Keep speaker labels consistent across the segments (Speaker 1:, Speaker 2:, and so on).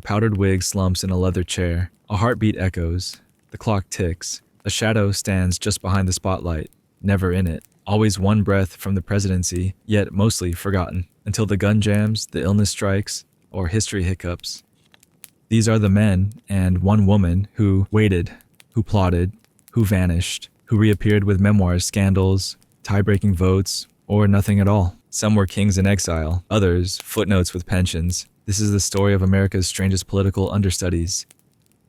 Speaker 1: powdered wig slumps in a leather chair. A heartbeat echoes. The clock ticks. A shadow stands just behind the spotlight, never in it. Always one breath from the presidency, yet mostly forgotten, until the gun jams, the illness strikes, or history hiccups. These are the men and one woman who waited, who plotted, who vanished, who reappeared with memoirs, scandals, tie-breaking votes, or nothing at all. Some were kings in exile, others footnotes with pensions. This is the story of America's strangest political understudies.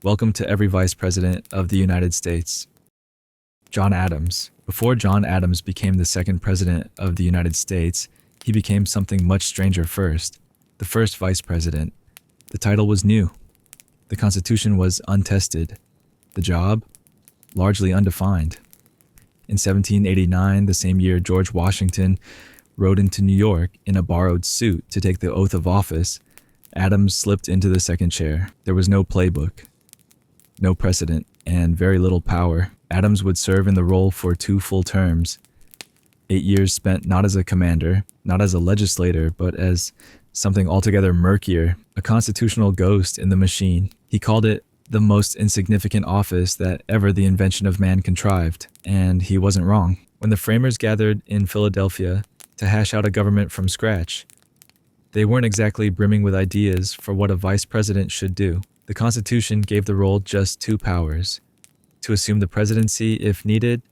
Speaker 1: Welcome to every vice president of the United States. John Adams. Before John Adams became the second president of the United States, he became something much stranger first. The first vice president. The title was new. The Constitution was untested. The job? Largely undefined. In 1789, the same year George Washington rode into New York in a borrowed suit to take the oath of office, Adams slipped into the second chair. There was no playbook, no precedent, and very little power. Adams would serve in the role for 2 full terms. 8 years spent not as a commander, not as a legislator, but as something altogether murkier, a constitutional ghost in the machine. He called it the most insignificant office that ever the invention of man contrived, and he wasn't wrong. When the framers gathered in Philadelphia to hash out a government from scratch, they weren't exactly brimming with ideas for what a vice president should do. The Constitution gave the role just 2 powers: to assume the presidency if needed,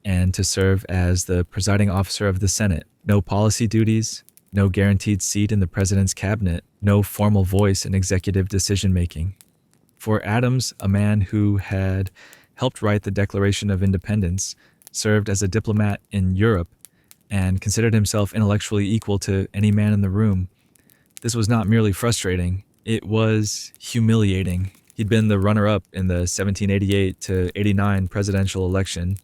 Speaker 1: and to serve as the presiding officer of the Senate. No policy duties, no guaranteed seat in the president's cabinet, no formal voice in executive decision-making. For Adams, a man who had helped write the Declaration of Independence, served as a diplomat in Europe, and considered himself intellectually equal to any man in the room, this was not merely frustrating, it was humiliating. He'd been the runner-up in the 1788 to 89 presidential election,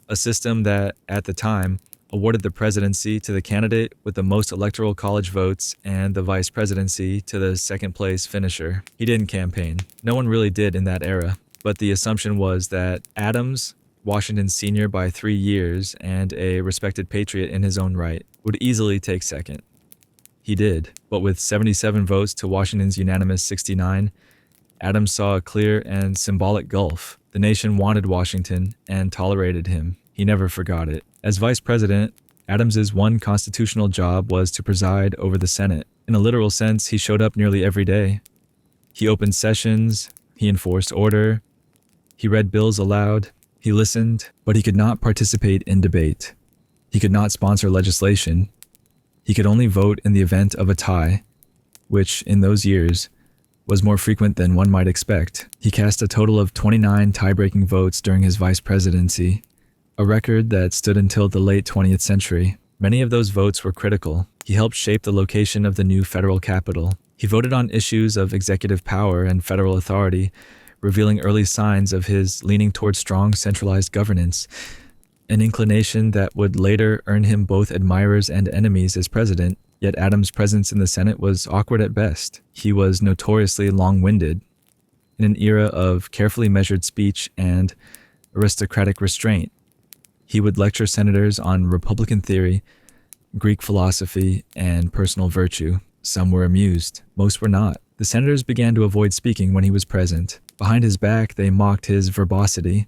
Speaker 1: a system that, at the time, awarded the presidency to the candidate with the most electoral college votes and the vice presidency to the second-place finisher. He didn't campaign. No one really did in that era, but the assumption was that Adams, Washington's senior by 3 years and a respected patriot in his own right, would easily take second. He did, but with 77 votes to Washington's unanimous 69, Adams saw a clear and symbolic gulf. The nation wanted Washington and tolerated him. He never forgot it. As vice president, Adams's one constitutional job was to preside over the Senate. In a literal sense, he showed up nearly every day. He opened sessions, he enforced order, he read bills aloud, he listened, but he could not participate in debate. He could not sponsor legislation. He could only vote in the event of a tie, which, in those years, was more frequent than one might expect. He cast a total of 29 tie-breaking votes during his vice presidency, a record that stood until the late 20th century. Many of those votes were critical. He helped shape the location of the new federal capital. He voted on issues of executive power and federal authority, revealing early signs of his leaning toward strong centralized governance, an inclination that would later earn him both admirers and enemies as president. Yet Adams' presence in the Senate was awkward at best. He was notoriously long-winded. In an era of carefully measured speech and aristocratic restraint, he would lecture senators on Republican theory, Greek philosophy, and personal virtue. Some were amused, most were not. The senators began to avoid speaking when he was present. Behind his back, they mocked his verbosity.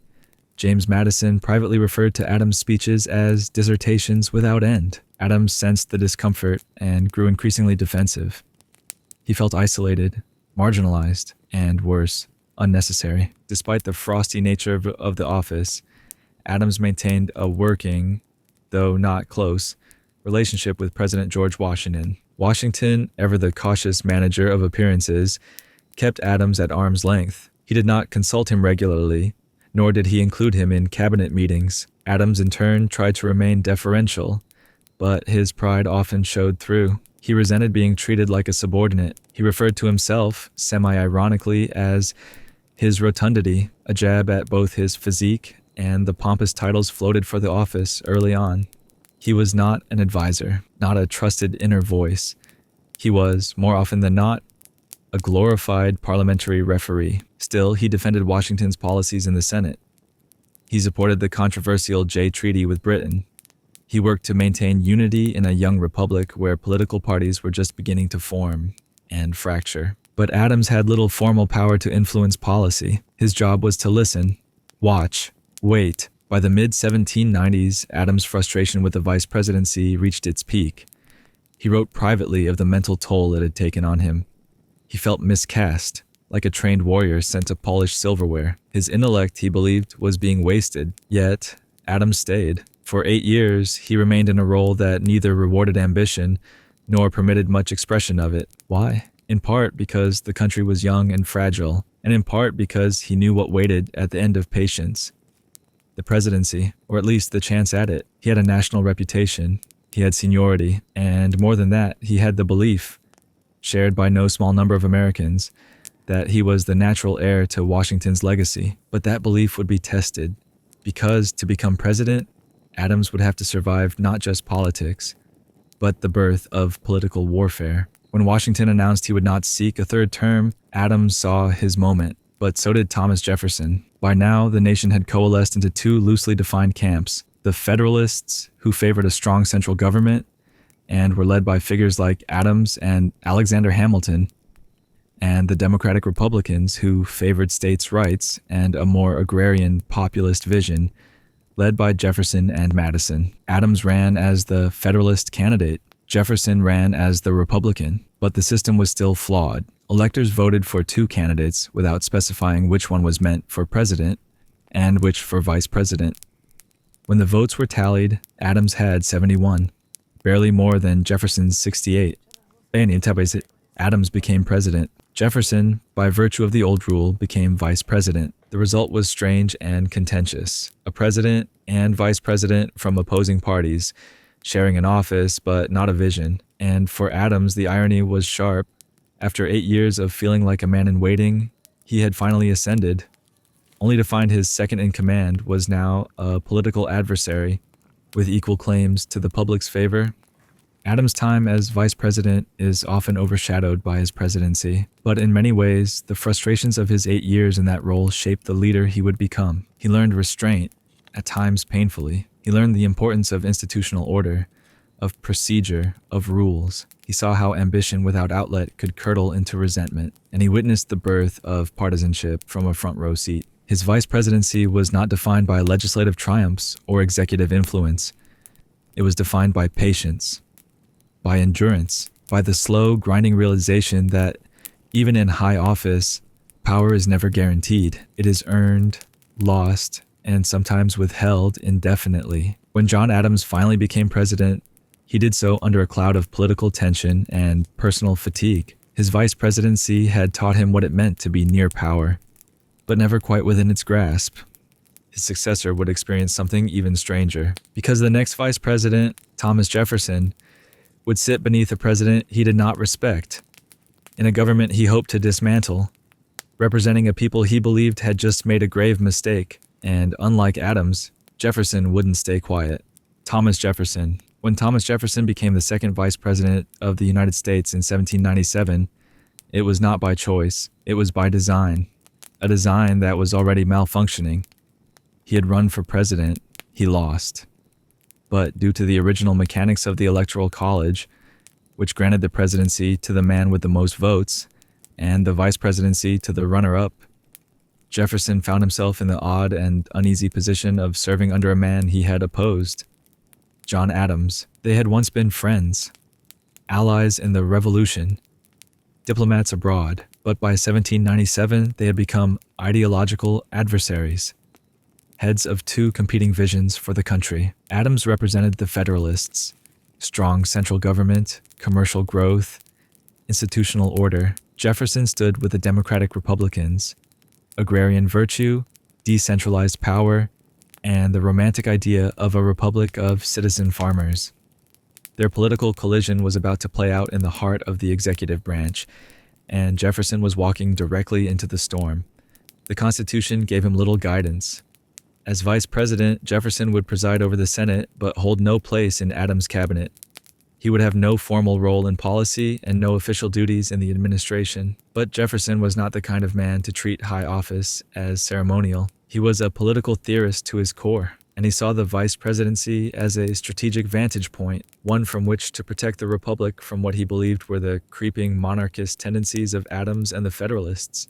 Speaker 1: James Madison privately referred to Adams' speeches as dissertations without end. Adams sensed the discomfort and grew increasingly defensive. He felt isolated, marginalized, and worse, unnecessary. Despite the frosty nature of the office, Adams maintained a working, though not close, relationship with President George Washington. Washington, ever the cautious manager of appearances, kept Adams at arm's length. He did not consult him regularly, nor did he include him in cabinet meetings. Adams, in turn, tried to remain deferential, but his pride often showed through. He resented being treated like a subordinate. He referred to himself, semi-ironically, as his rotundity, a jab at both his physique and the pompous titles floated for the office early on. He was not an advisor, not a trusted inner voice. He was, more often than not, a glorified parliamentary referee. Still, he defended Washington's policies in the Senate. He supported the controversial Jay Treaty with Britain. He worked to maintain unity in a young republic where political parties were just beginning to form and fracture. But Adams had little formal power to influence policy. His job was to listen, watch, wait. By the mid-1790s, Adams' frustration with the vice presidency reached its peak. He wrote privately of the mental toll it had taken on him. He felt miscast, like a trained warrior sent to polish silverware. His intellect, he believed, was being wasted. Yet, Adams stayed. For 8 years, he remained in a role that neither rewarded ambition nor permitted much expression of it. Why? In part because the country was young and fragile, and in part because he knew what waited at the end of patience. The presidency, or at least the chance at it. He had a national reputation, he had seniority, and more than that, he had the belief, shared by no small number of Americans, that he was the natural heir to Washington's legacy. But that belief would be tested, because to become president, Adams would have to survive not just politics, but the birth of political warfare. When Washington announced he would not seek a third term, Adams saw his moment, but so did Thomas Jefferson. By now, the nation had coalesced into two loosely defined camps: the Federalists, who favored a strong central government and were led by figures like Adams and Alexander Hamilton, and the Democratic Republicans, who favored states' rights and a more agrarian populist vision, led by Jefferson and Madison. Adams ran as the Federalist candidate. Jefferson ran as the Republican, but the system was still flawed. Electors voted for two candidates without specifying which one was meant for president and which for vice president. When the votes were tallied, Adams had 71, barely more than Jefferson's 68. Adams became president. Jefferson, by virtue of the old rule, became vice president. The result was strange and contentious. A president and vice president from opposing parties, sharing an office but not a vision. And for Adams, the irony was sharp. After 8 years of feeling like a man in waiting, he had finally ascended, only to find his second-in-command was now a political adversary with equal claims to the public's favor. Adams' time as vice president is often overshadowed by his presidency, but in many ways, the frustrations of his 8 years in that role shaped the leader he would become. He learned restraint, at times painfully. He learned the importance of institutional order, of procedure, of rules. He saw how ambition without outlet could curdle into resentment, and he witnessed the birth of partisanship from a front row seat. His vice presidency was not defined by legislative triumphs or executive influence. It was defined by patience, by endurance, by the slow, grinding realization that even in high office, power is never guaranteed. It is earned, lost, and sometimes withheld indefinitely. When John Adams finally became president, he did so under a cloud of political tension and personal fatigue. His vice presidency had taught him what it meant to be near power, but never quite within its grasp. His successor would experience something even stranger, because the next vice president, Thomas Jefferson, would sit beneath a president he did not respect, in a government he hoped to dismantle, representing a people he believed had just made a grave mistake. And unlike Adams, Jefferson wouldn't stay quiet. Thomas Jefferson. When Thomas Jefferson became the second vice president of the United States in 1797, it was not by choice, it was by design. A design that was already malfunctioning. He had run for president, he lost. But due to the original mechanics of the Electoral College, which granted the presidency to the man with the most votes, and the vice presidency to the runner-up, Jefferson found himself in the odd and uneasy position of serving under a man he had opposed, John Adams. They had once been friends, allies in the Revolution, diplomats abroad, but by 1797 they had become ideological adversaries, heads of two competing visions for the country. Adams represented the Federalists, strong central government, commercial growth, institutional order. Jefferson stood with the Democratic Republicans, agrarian virtue, decentralized power, and the romantic idea of a republic of citizen farmers. Their political collision was about to play out in the heart of the executive branch, and Jefferson was walking directly into the storm. The Constitution gave him little guidance. As vice president, Jefferson would preside over the Senate, but hold no place in Adams' cabinet. He would have no formal role in policy and no official duties in the administration. But Jefferson was not the kind of man to treat high office as ceremonial. He was a political theorist to his core. and he saw the vice presidency as a strategic vantage point, one from which to protect the Republic from what he believed were the creeping monarchist tendencies of Adams and the Federalists.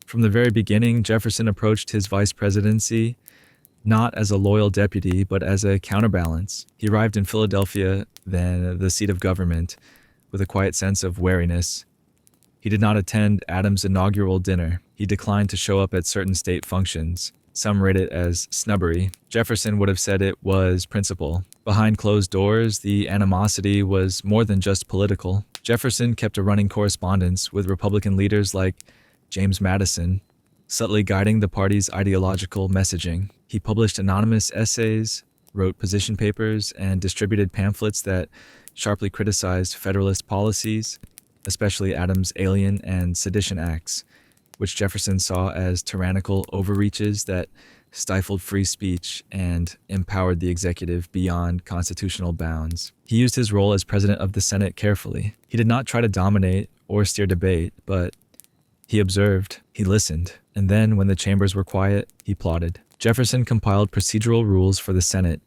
Speaker 1: From the very beginning, Jefferson approached his vice presidency not as a loyal deputy, but as a counterbalance. He arrived in Philadelphia, then the seat of government, with a quiet sense of wariness. He did not attend Adams' inaugural dinner. He declined to show up at certain state functions. Some rate it as snubbery. Jefferson would have said it was principle. Behind closed doors, the animosity was more than just political. Jefferson kept a running correspondence with Republican leaders like James Madison, subtly guiding the party's ideological messaging. He published anonymous essays, wrote position papers, and distributed pamphlets that sharply criticized Federalist policies, especially Adams' Alien and Sedition Acts, which Jefferson saw as tyrannical overreaches that stifled free speech and empowered the executive beyond constitutional bounds. He used his role as president of the Senate carefully. He did not try to dominate or steer debate, but he observed, he listened, and then when the chambers were quiet, he plotted. Jefferson compiled procedural rules for the Senate,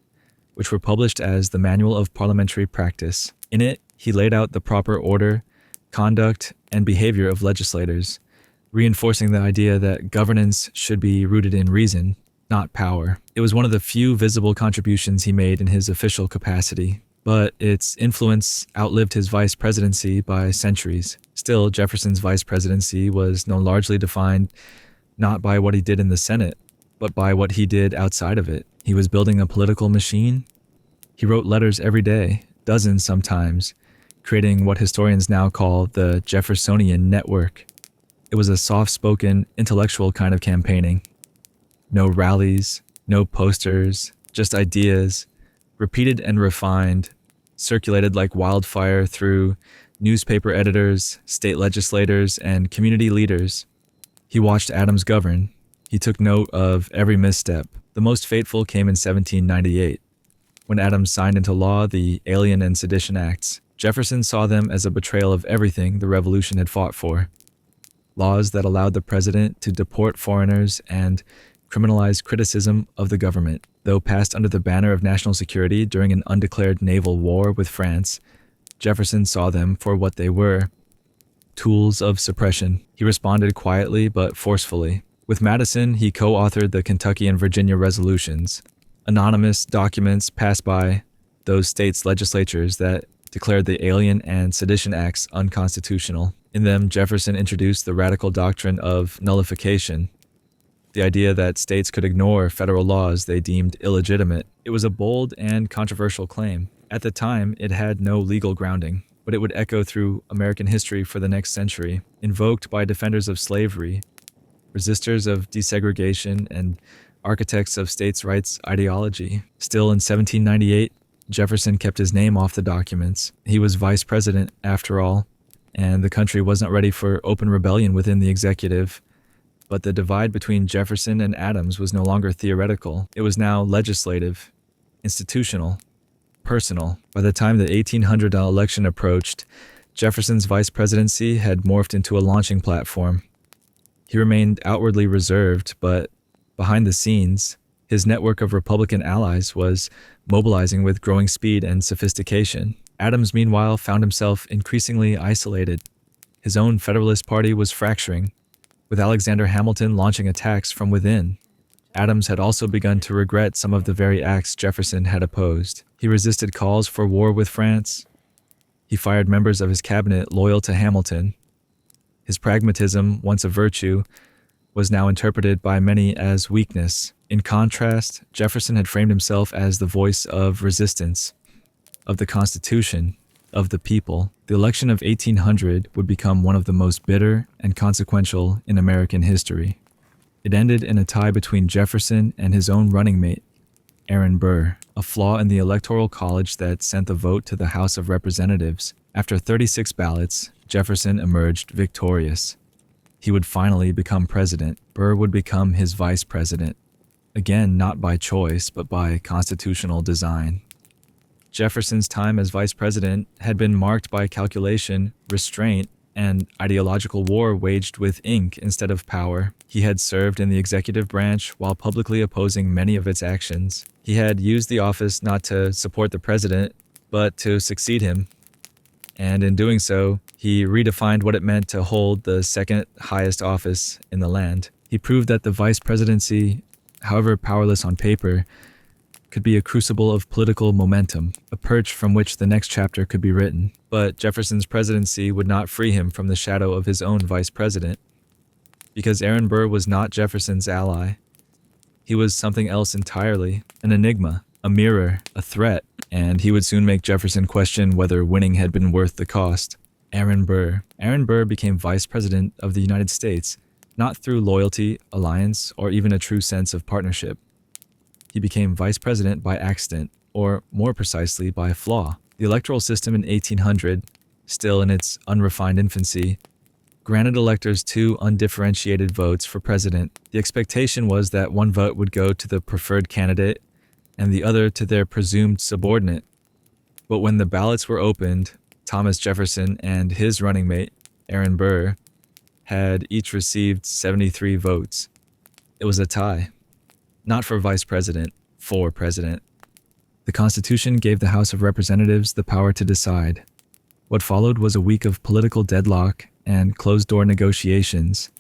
Speaker 1: which were published as the Manual of Parliamentary Practice. In it, he laid out the proper order, conduct, and behavior of legislators, reinforcing the idea that governance should be rooted in reason, not power. It was one of the few visible contributions he made in his official capacity, but its influence outlived his vice presidency by centuries. Still, Jefferson's vice presidency was known largely defined not by what he did in the Senate, but by what he did outside of it. He was building a political machine. He wrote letters every day, dozens sometimes, creating what historians now call the Jeffersonian network. It was a soft-spoken, intellectual kind of campaigning. No rallies, no posters, just ideas, repeated and refined, circulated like wildfire through newspaper editors, state legislators, and community leaders. He watched Adams govern. He took note of every misstep. The most fateful came in 1798, when Adams signed into law the Alien and Sedition Acts. Jefferson saw them as a betrayal of everything the Revolution had fought for. Laws that allowed the president to deport foreigners and criminalize criticism of the government. Though passed under the banner of national security during an undeclared naval war with France, Jefferson saw them for what they were: tools of suppression. He responded quietly but forcefully. With Madison, he co-authored the Kentucky and Virginia resolutions, anonymous documents passed by those states' legislatures that declared the Alien and Sedition Acts unconstitutional. In them, Jefferson introduced the radical doctrine of nullification, the idea that states could ignore federal laws they deemed illegitimate. It was a bold and controversial claim. At the time, it had no legal grounding, but it would echo through American history for the next century, invoked by defenders of slavery, resistors of desegregation, and architects of states' rights ideology. Still, in 1798, Jefferson kept his name off the documents. He was vice president, after all, and the country wasn't ready for open rebellion within the executive. But the divide between Jefferson and Adams was no longer theoretical. It was now legislative, institutional, personal. By the time the 1800 election approached, Jefferson's vice presidency had morphed into a launching platform. He remained outwardly reserved, but behind the scenes, his network of Republican allies was mobilizing with growing speed and sophistication. Adams, meanwhile, found himself increasingly isolated. His own Federalist Party was fracturing, with Alexander Hamilton launching attacks from within. Adams had also begun to regret some of the very acts Jefferson had opposed. He resisted calls for war with France. He fired members of his cabinet loyal to Hamilton. His pragmatism, once a virtue, was now interpreted by many as weakness. In contrast, Jefferson had framed himself as the voice of resistance, of the Constitution, of the people. The election of 1800 would become one of the most bitter and consequential in American history. It ended in a tie between Jefferson and his own running mate, Aaron Burr, a flaw in the Electoral College that sent the vote to the House of Representatives. After 36 ballots, Jefferson emerged victorious. He would finally become president. Burr would become his vice president. Again, not by choice, but by constitutional design. Jefferson's time as vice president had been marked by calculation, restraint, and ideological war waged with ink instead of power. He had served in the executive branch while publicly opposing many of its actions. He had used the office not to support the president, but to succeed him. And in doing so, he redefined what it meant to hold the second highest office in the land. He proved that the vice presidency, however powerless on paper, could be a crucible of political momentum, a perch from which the next chapter could be written. But Jefferson's presidency would not free him from the shadow of his own vice president, because Aaron Burr was not Jefferson's ally. He was something else entirely, an enigma, a mirror, a threat, and he would soon make Jefferson question whether winning had been worth the cost. Aaron Burr. Aaron Burr became vice president of the United States, not through loyalty, alliance, or even a true sense of partnership. He became vice president by accident, or more precisely by flaw. The electoral system in 1800, still in its unrefined infancy, granted electors 2 undifferentiated votes for president. The expectation was that one vote would go to the preferred candidate and the other to their presumed subordinate. But when the ballots were opened, Thomas Jefferson and his running mate, Aaron Burr, had each received 73 votes. It was a tie. Not for vice president, for president. The Constitution gave the House of Representatives the power to decide. What followed was a week of political deadlock and closed-door negotiations,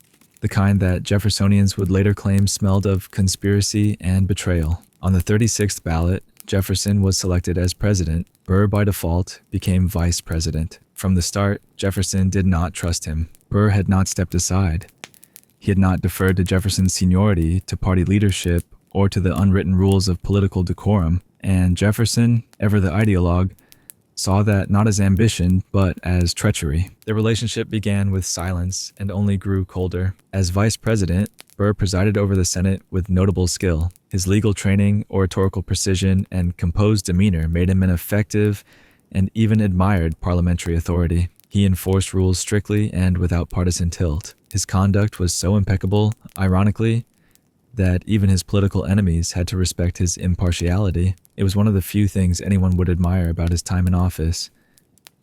Speaker 1: the kind that Jeffersonians would later claim smelled of conspiracy and betrayal. On the 36th ballot, Jefferson was selected as president. Burr, by default, became vice president. From the start, Jefferson did not trust him. Burr had not stepped aside. He had not deferred to Jefferson's seniority, to party leadership, or to the unwritten rules of political decorum, and Jefferson, ever the ideologue, saw that not as ambition, but as treachery. Their relationship began with silence and only grew colder. As vice president, Burr presided over the Senate with notable skill. His legal training, oratorical precision, and composed demeanor made him an effective and even admired parliamentary authority. He enforced rules strictly and without partisan tilt. His conduct was so impeccable, ironically, that even his political enemies had to respect his impartiality. It was one of the few things anyone would admire about his time in office.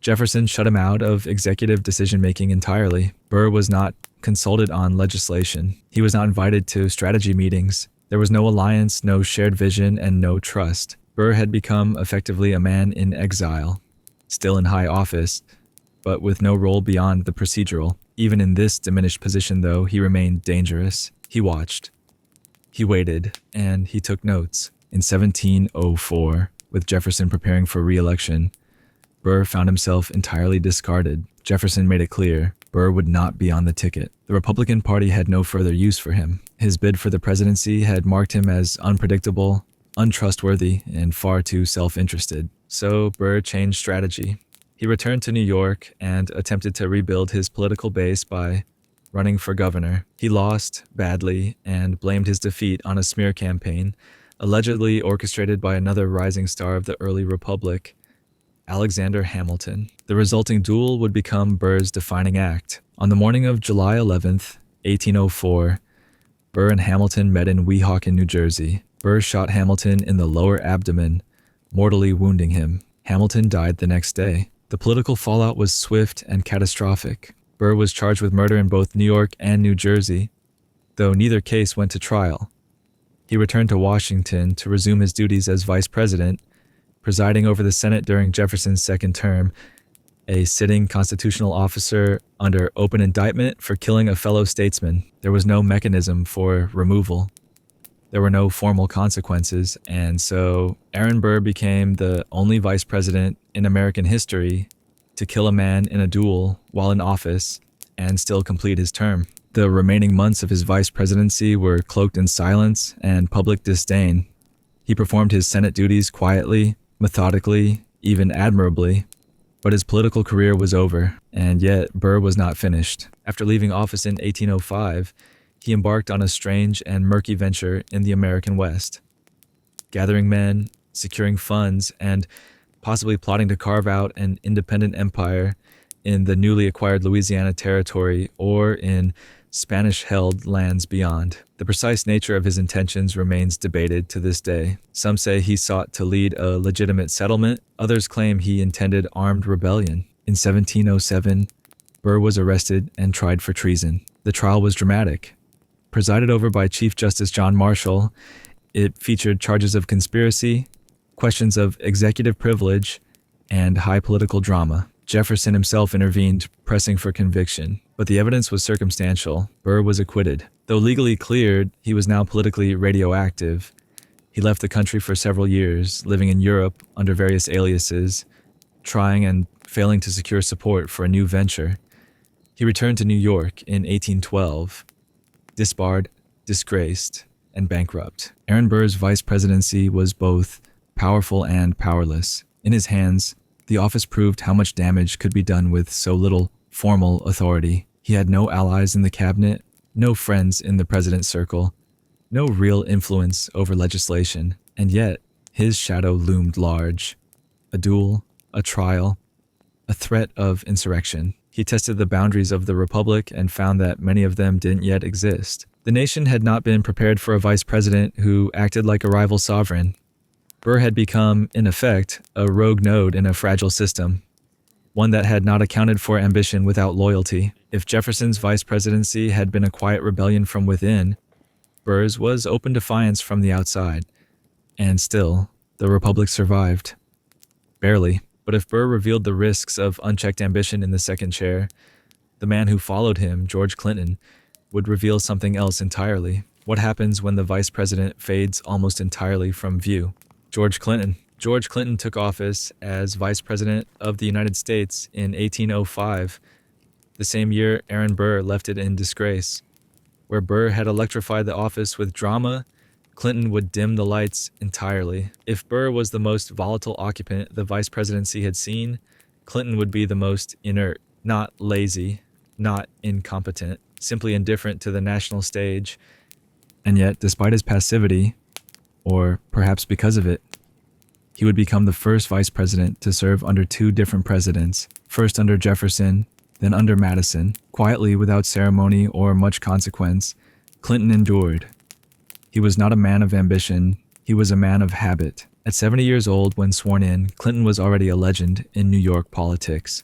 Speaker 1: Jefferson shut him out of executive decision-making entirely. Burr was not consulted on legislation. He was not invited to strategy meetings. There was no alliance, no shared vision, and no trust. Burr had become effectively a man in exile, still in high office, but with no role beyond the procedural. Even in this diminished position, though, he remained dangerous. He watched. He waited, and he took notes. In 1704, with Jefferson preparing for re-election, Burr found himself entirely discarded. Jefferson made it clear Burr would not be on the ticket. The Republican Party had no further use for him. His bid for the presidency had marked him as unpredictable, untrustworthy, and far too self-interested. So Burr changed strategy. He returned to New York and attempted to rebuild his political base by running for governor. He lost badly and blamed his defeat on a smear campaign, allegedly orchestrated by another rising star of the early republic, Alexander Hamilton. The resulting duel would become Burr's defining act. On the morning of July 11th, 1804, Burr and Hamilton met in Weehawken, New Jersey. Burr shot Hamilton in the lower abdomen, mortally wounding him. Hamilton died the next day. The political fallout was swift and catastrophic. Burr was charged with murder in both New York and New Jersey, though neither case went to trial. He returned to Washington to resume his duties as vice president, presiding over the Senate during Jefferson's second term, a sitting constitutional officer under open indictment for killing a fellow statesman. There was no mechanism for removal. There were no formal consequences, and so Aaron Burr became the only vice president in American history to kill a man in a duel while in office and still complete his term. The remaining months of his vice presidency were cloaked in silence and public disdain. He performed his Senate duties quietly, methodically, even admirably, but his political career was over, and yet Burr was not finished. After leaving office in 1805, he embarked on a strange and murky venture in the American West, gathering men, securing funds, and possibly plotting to carve out an independent empire in the newly acquired Louisiana Territory or in Spanish-held lands beyond. The precise nature of his intentions remains debated to this day. Some say he sought to lead a legitimate settlement. Others claim he intended armed rebellion. In 1707, Burr was arrested and tried for treason. The trial was dramatic. Presided over by Chief Justice John Marshall, It featured charges of conspiracy, questions of executive privilege, and high political drama. Jefferson himself intervened, pressing for conviction, but the evidence was circumstantial. Burr was acquitted. Though legally cleared, he was now politically radioactive. He left the country for several years, living in Europe under various aliases, trying and failing to secure support for a new venture. He returned to New York in 1812, disbarred, disgraced, and bankrupt. Aaron Burr's vice presidency was both powerful and powerless. In his hands, the office proved how much damage could be done with so little formal authority. He had no allies in the cabinet, no friends in the president's circle, no real influence over legislation, and yet his shadow loomed large. A duel, a trial, a threat of insurrection. He tested the boundaries of the republic and found that many of them didn't yet exist. The nation had not been prepared for a vice president who acted like a rival sovereign. Burr had become, in effect, a rogue node in a fragile system, one that had not accounted for ambition without loyalty. If Jefferson's vice presidency had been a quiet rebellion from within, Burr's was open defiance from the outside. And still, the republic survived. Barely. But if Burr revealed the risks of unchecked ambition in the second chair, the man who followed him, George Clinton, would reveal something else entirely. What happens when the vice president fades almost entirely from view? George Clinton took office as Vice President of the United States in 1805, the same year Aaron Burr left it in disgrace. Where Burr had electrified the office with drama, Clinton would dim the lights entirely. If Burr was the most volatile occupant the vice presidency had seen, Clinton would be the most inert, not lazy, not incompetent, simply indifferent to the national stage. And yet, despite his passivity, or perhaps because of it, he would become the first vice president to serve under two different presidents, first under Jefferson, then under Madison. Quietly, without ceremony or much consequence, Clinton endured. He was not a man of ambition, he was a man of habit. At 70 years old, when sworn in, Clinton was already a legend in New York politics.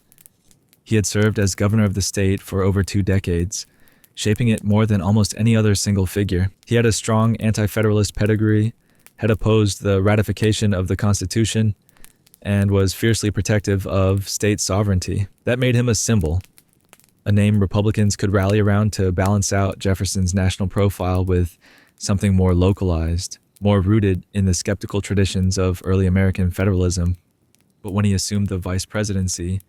Speaker 1: He had served as governor of the state for over 2 decades, shaping it more than almost any other single figure. He had a strong anti-federalist pedigree, had opposed the ratification of the Constitution, and was fiercely protective of state sovereignty. That made him a symbol, a name Republicans could rally around to balance out Jefferson's national profile with something more localized, more rooted in the skeptical traditions of early American federalism. But when he assumed the vice presidency,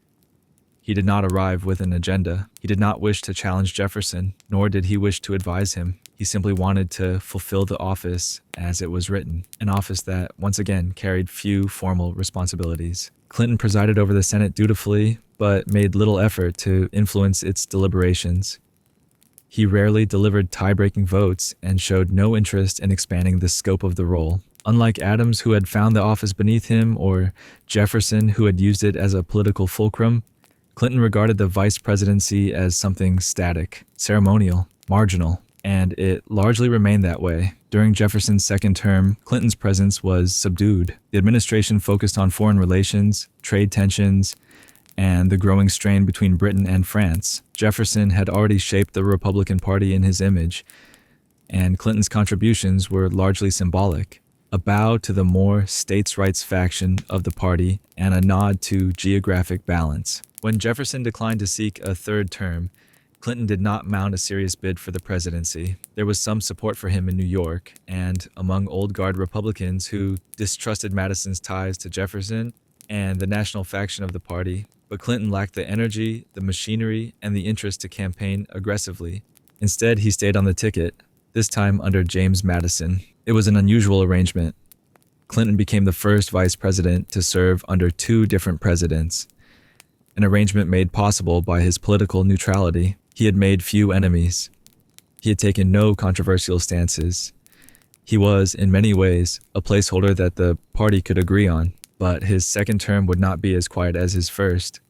Speaker 1: he did not arrive with an agenda. He did not wish to challenge Jefferson, nor did he wish to advise him. He simply wanted to fulfill the office as it was written, an office that, once again, carried few formal responsibilities. Clinton presided over the Senate dutifully, but made little effort to influence its deliberations. He rarely delivered tie-breaking votes and showed no interest in expanding the scope of the role. Unlike Adams, who had found the office beneath him, or Jefferson, who had used it as a political fulcrum, Clinton regarded the vice presidency as something static, ceremonial, marginal, and it largely remained that way. During Jefferson's second term, Clinton's presence was subdued. The administration focused on foreign relations, trade tensions, and the growing strain between Britain and France. Jefferson had already shaped the Republican Party in his image, and Clinton's contributions were largely symbolic, a bow to the more states' rights faction of the party and a nod to geographic balance. When Jefferson declined to seek a third term, Clinton did not mount a serious bid for the presidency. There was some support for him in New York, and among old guard Republicans who distrusted Madison's ties to Jefferson and the national faction of the party, but Clinton lacked the energy, the machinery, and the interest to campaign aggressively. Instead, he stayed on the ticket, this time under James Madison. It was an unusual arrangement. Clinton became the first vice president to serve under 2 different presidents, an arrangement made possible by his political neutrality. He had made few enemies. He had taken no controversial stances. He was, in many ways, a placeholder that the party could agree on, but his second term would not be as quiet as his first.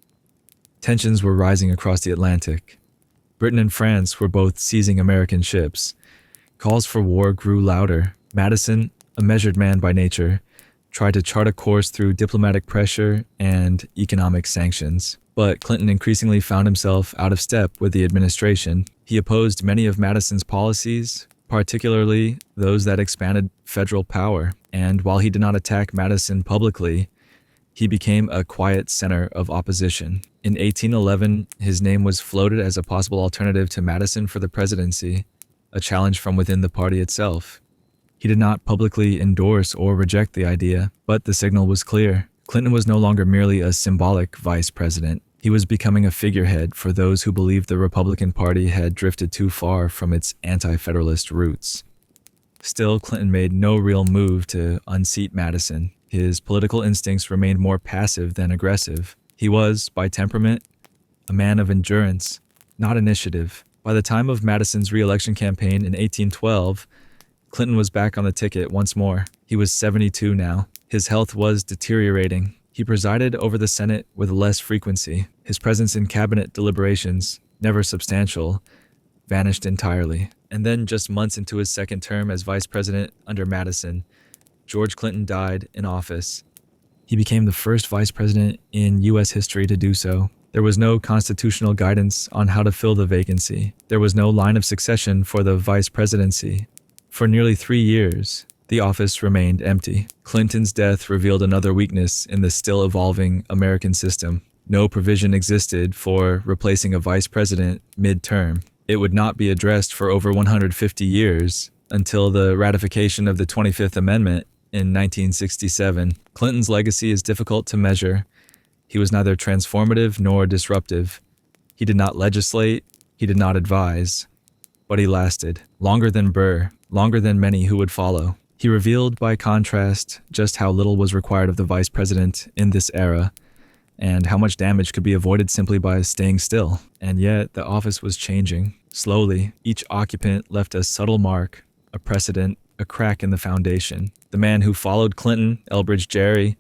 Speaker 1: Tensions were rising across the Atlantic. Britain and France were both seizing American ships. Calls for war grew louder. Madison, a measured man by nature, tried to chart a course through diplomatic pressure and economic sanctions. But Clinton increasingly found himself out of step with the administration. He opposed many of Madison's policies, particularly those that expanded federal power. And while he did not attack Madison publicly, he became a quiet center of opposition. In 1811, his name was floated as a possible alternative to Madison for the presidency, a challenge from within the party itself. He did not publicly endorse or reject the idea, but the signal was clear. Clinton was no longer merely a symbolic vice president. He was becoming a figurehead for those who believed the Republican Party had drifted too far from its anti-federalist roots. Still, Clinton made no real move to unseat Madison. His political instincts remained more passive than aggressive. He was, by temperament, a man of endurance, not initiative. By the time of Madison's re-election campaign in 1812, Clinton was back on the ticket once more. He was 72 now. His health was deteriorating. He presided over the Senate with less frequency. His presence in cabinet deliberations, never substantial, vanished entirely. And then, just months into his second term as vice president under Madison, George Clinton died in office. He became the first vice president in U.S. history to do so. There was no constitutional guidance on how to fill the vacancy. There was no line of succession for the vice presidency. For nearly 3 years, the office remained empty. Clinton's death revealed another weakness in the still evolving American system. No provision existed for replacing a vice president mid-term. It would not be addressed for over 150 years until the ratification of the 25th Amendment in 1967. Clinton's legacy is difficult to measure. He was neither transformative nor disruptive. He did not legislate, he did not advise, but he lasted, longer than Burr, longer than many who would follow. He revealed, by contrast, just how little was required of the vice president in this era, and how much damage could be avoided simply by staying still. And yet, the office was changing. Slowly, each occupant left a subtle mark, a precedent, a crack in the foundation. The man who followed Clinton, Elbridge Gerry,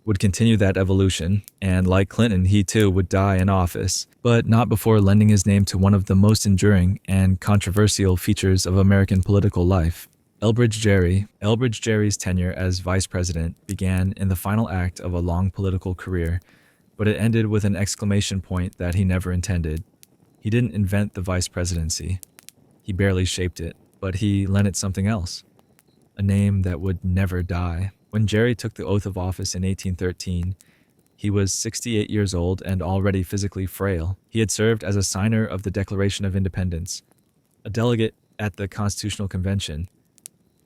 Speaker 1: would continue that evolution, and like Clinton, he too would die in office, but not before lending his name to one of the most enduring and controversial features of American political life. Elbridge Gerry's tenure as vice president began in the final act of a long political career, but it ended with an exclamation point that he never intended. He didn't invent the vice presidency. He barely shaped it, but he lent it something else, a name that would never die. When Gerry took the oath of office in 1813, he was 68 years old and already physically frail. He had served as a signer of the Declaration of Independence, a delegate at the Constitutional Convention,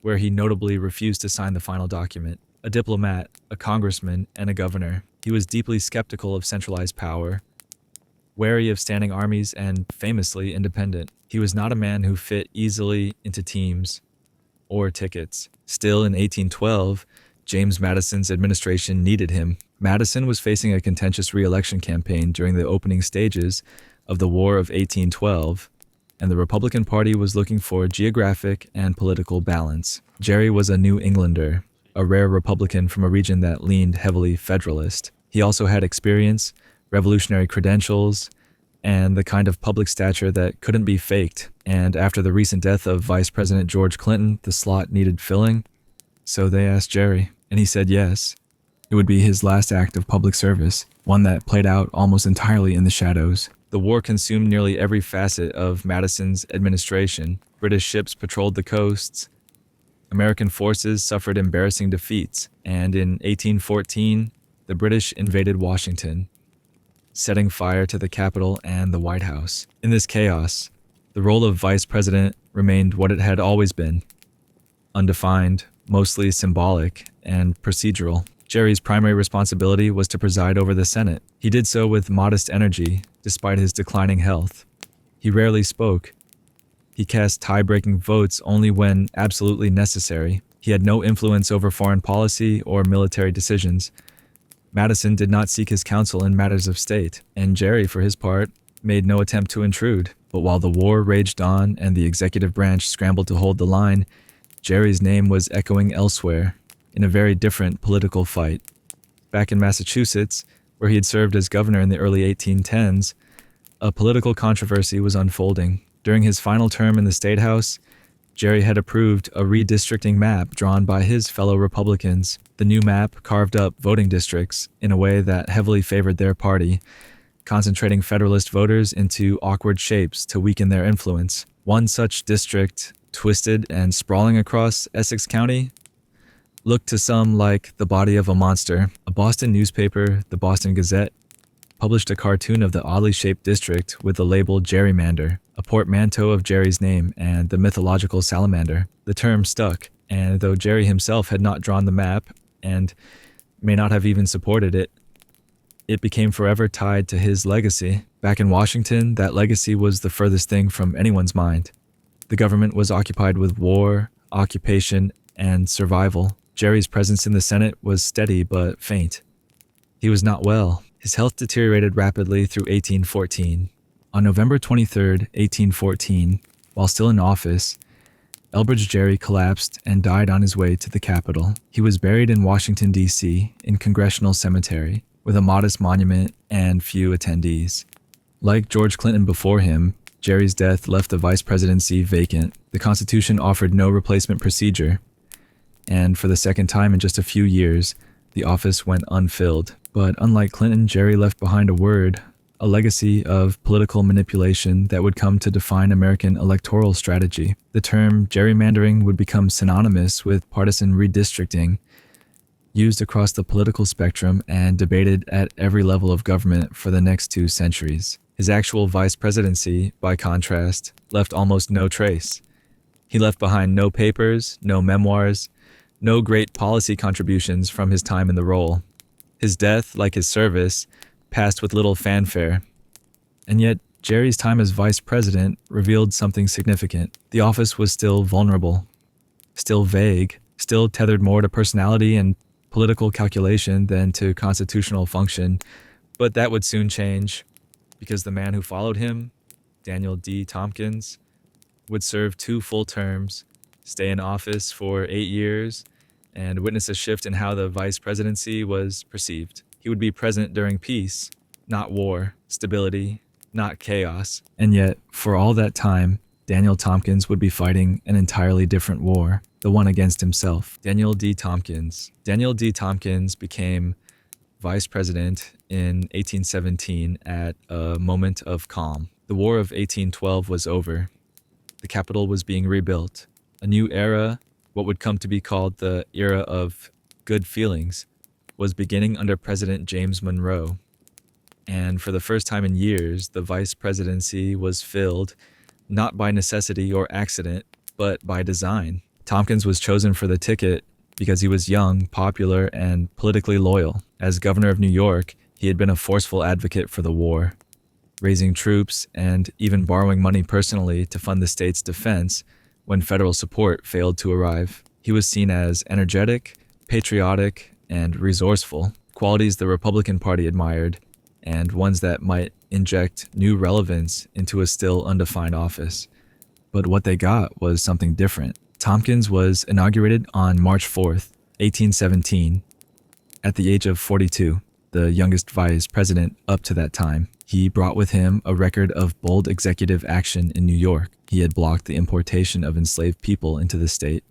Speaker 1: where he notably refused to sign the final document, a diplomat, a congressman, and a governor. He was deeply skeptical of centralized power, wary of standing armies, and famously independent. He was not a man who fit easily into teams or tickets. Still, in 1812, James Madison's administration needed him. Madison was facing a contentious re-election campaign during the opening stages of the War of 1812, and the Republican Party was looking for geographic and political balance. Gerry was a New Englander, a rare Republican from a region that leaned heavily Federalist. He also had experience, revolutionary credentials, and the kind of public stature that couldn't be faked. And after the recent death of Vice President George Clinton, the slot needed filling. So they asked Gerry, and he said yes. It would be his last act of public service, one that played out almost entirely in the shadows. The war consumed nearly every facet of Madison's administration. British ships patrolled the coasts. American forces suffered embarrassing defeats. And in 1814, the British invaded Washington, setting fire to the Capitol and the White House. In this chaos, the role of vice president remained what it had always been, undefined, mostly symbolic, and procedural. Gerry's primary responsibility was to preside over the Senate. He did so with modest energy, despite his declining health. He rarely spoke. He cast tie-breaking votes only when absolutely necessary. He had no influence over foreign policy or military decisions. Madison did not seek his counsel in matters of state, and Gerry, for his part, made no attempt to intrude. But while the war raged on and the executive branch scrambled to hold the line, Gerry's name was echoing elsewhere, in a very different political fight. Back in Massachusetts, where he had served as governor in the early 1810s, a political controversy was unfolding. During his final term in the State House, Gerry had approved a redistricting map drawn by his fellow Republicans. The new map carved up voting districts in a way that heavily favored their party, concentrating Federalist voters into awkward shapes to weaken their influence. One such district, twisted and sprawling across Essex County, looked to some like the body of a monster. A Boston newspaper, the Boston Gazette, published a cartoon of the oddly shaped district with the label gerrymander, a portmanteau of Jerry's name and the mythological salamander. The term stuck, and though Jerry himself had not drawn the map and may not have even supported it, it became forever tied to his legacy. Back in Washington, that legacy was the furthest thing from anyone's mind. The government was occupied with war, occupation, and survival. Jerry's presence in the Senate was steady but faint. He was not well. His health deteriorated rapidly through 1814. On November 23, 1814, while still in office, Elbridge Gerry collapsed and died on his way to the Capitol. He was buried in Washington, D.C., in Congressional Cemetery, with a modest monument and few attendees. Like George Clinton before him, Jerry's death left the vice presidency vacant. The Constitution offered no replacement procedure, and for the second time in just a few years, the office went unfilled. But unlike Clinton, Jerry left behind a legacy of political manipulation that would come to define American electoral strategy. The term gerrymandering would become synonymous with partisan redistricting, used across the political spectrum and debated at every level of government for the next 2 centuries. His actual vice presidency, by contrast, left almost no trace. He left behind no papers, no memoirs, no great policy contributions from his time in the role. His death, like his service, passed with little fanfare. And yet, Jerry's time as vice president revealed something significant. The office was still vulnerable, still vague, still tethered more to personality and political calculation than to constitutional function. But that would soon change, because the man who followed him, Daniel D. Tomkins, would serve 2 full terms, stay in office for 8 years, and witness a shift in how the vice presidency was perceived. He would be present during peace, not war, stability, not chaos. And yet, for all that time, Daniel Tomkins would be fighting an entirely different war, the one against himself. Daniel D. Tomkins. Daniel D. Tomkins became vice president in 1817 at a moment of calm. The War of 1812 was over. The Capitol was being rebuilt. A new era, what would come to be called the era of good feelings, was beginning under President James Monroe. And for the first time in years, the vice presidency was filled not by necessity or accident, but by design. Tomkins was chosen for the ticket because he was young, popular, and politically loyal. As governor of New York, he had been a forceful advocate for the war, raising troops and even borrowing money personally to fund the state's defense when federal support failed to arrive. He was seen as energetic, patriotic, and resourceful, qualities the Republican Party admired, and ones that might inject new relevance into a still undefined office. But what they got was something different. Tomkins was inaugurated on March 4th, 1817, at the age of 42, the youngest vice president up to that time. He brought with him a record of bold executive action in New York. He had blocked the importation of enslaved people into the state,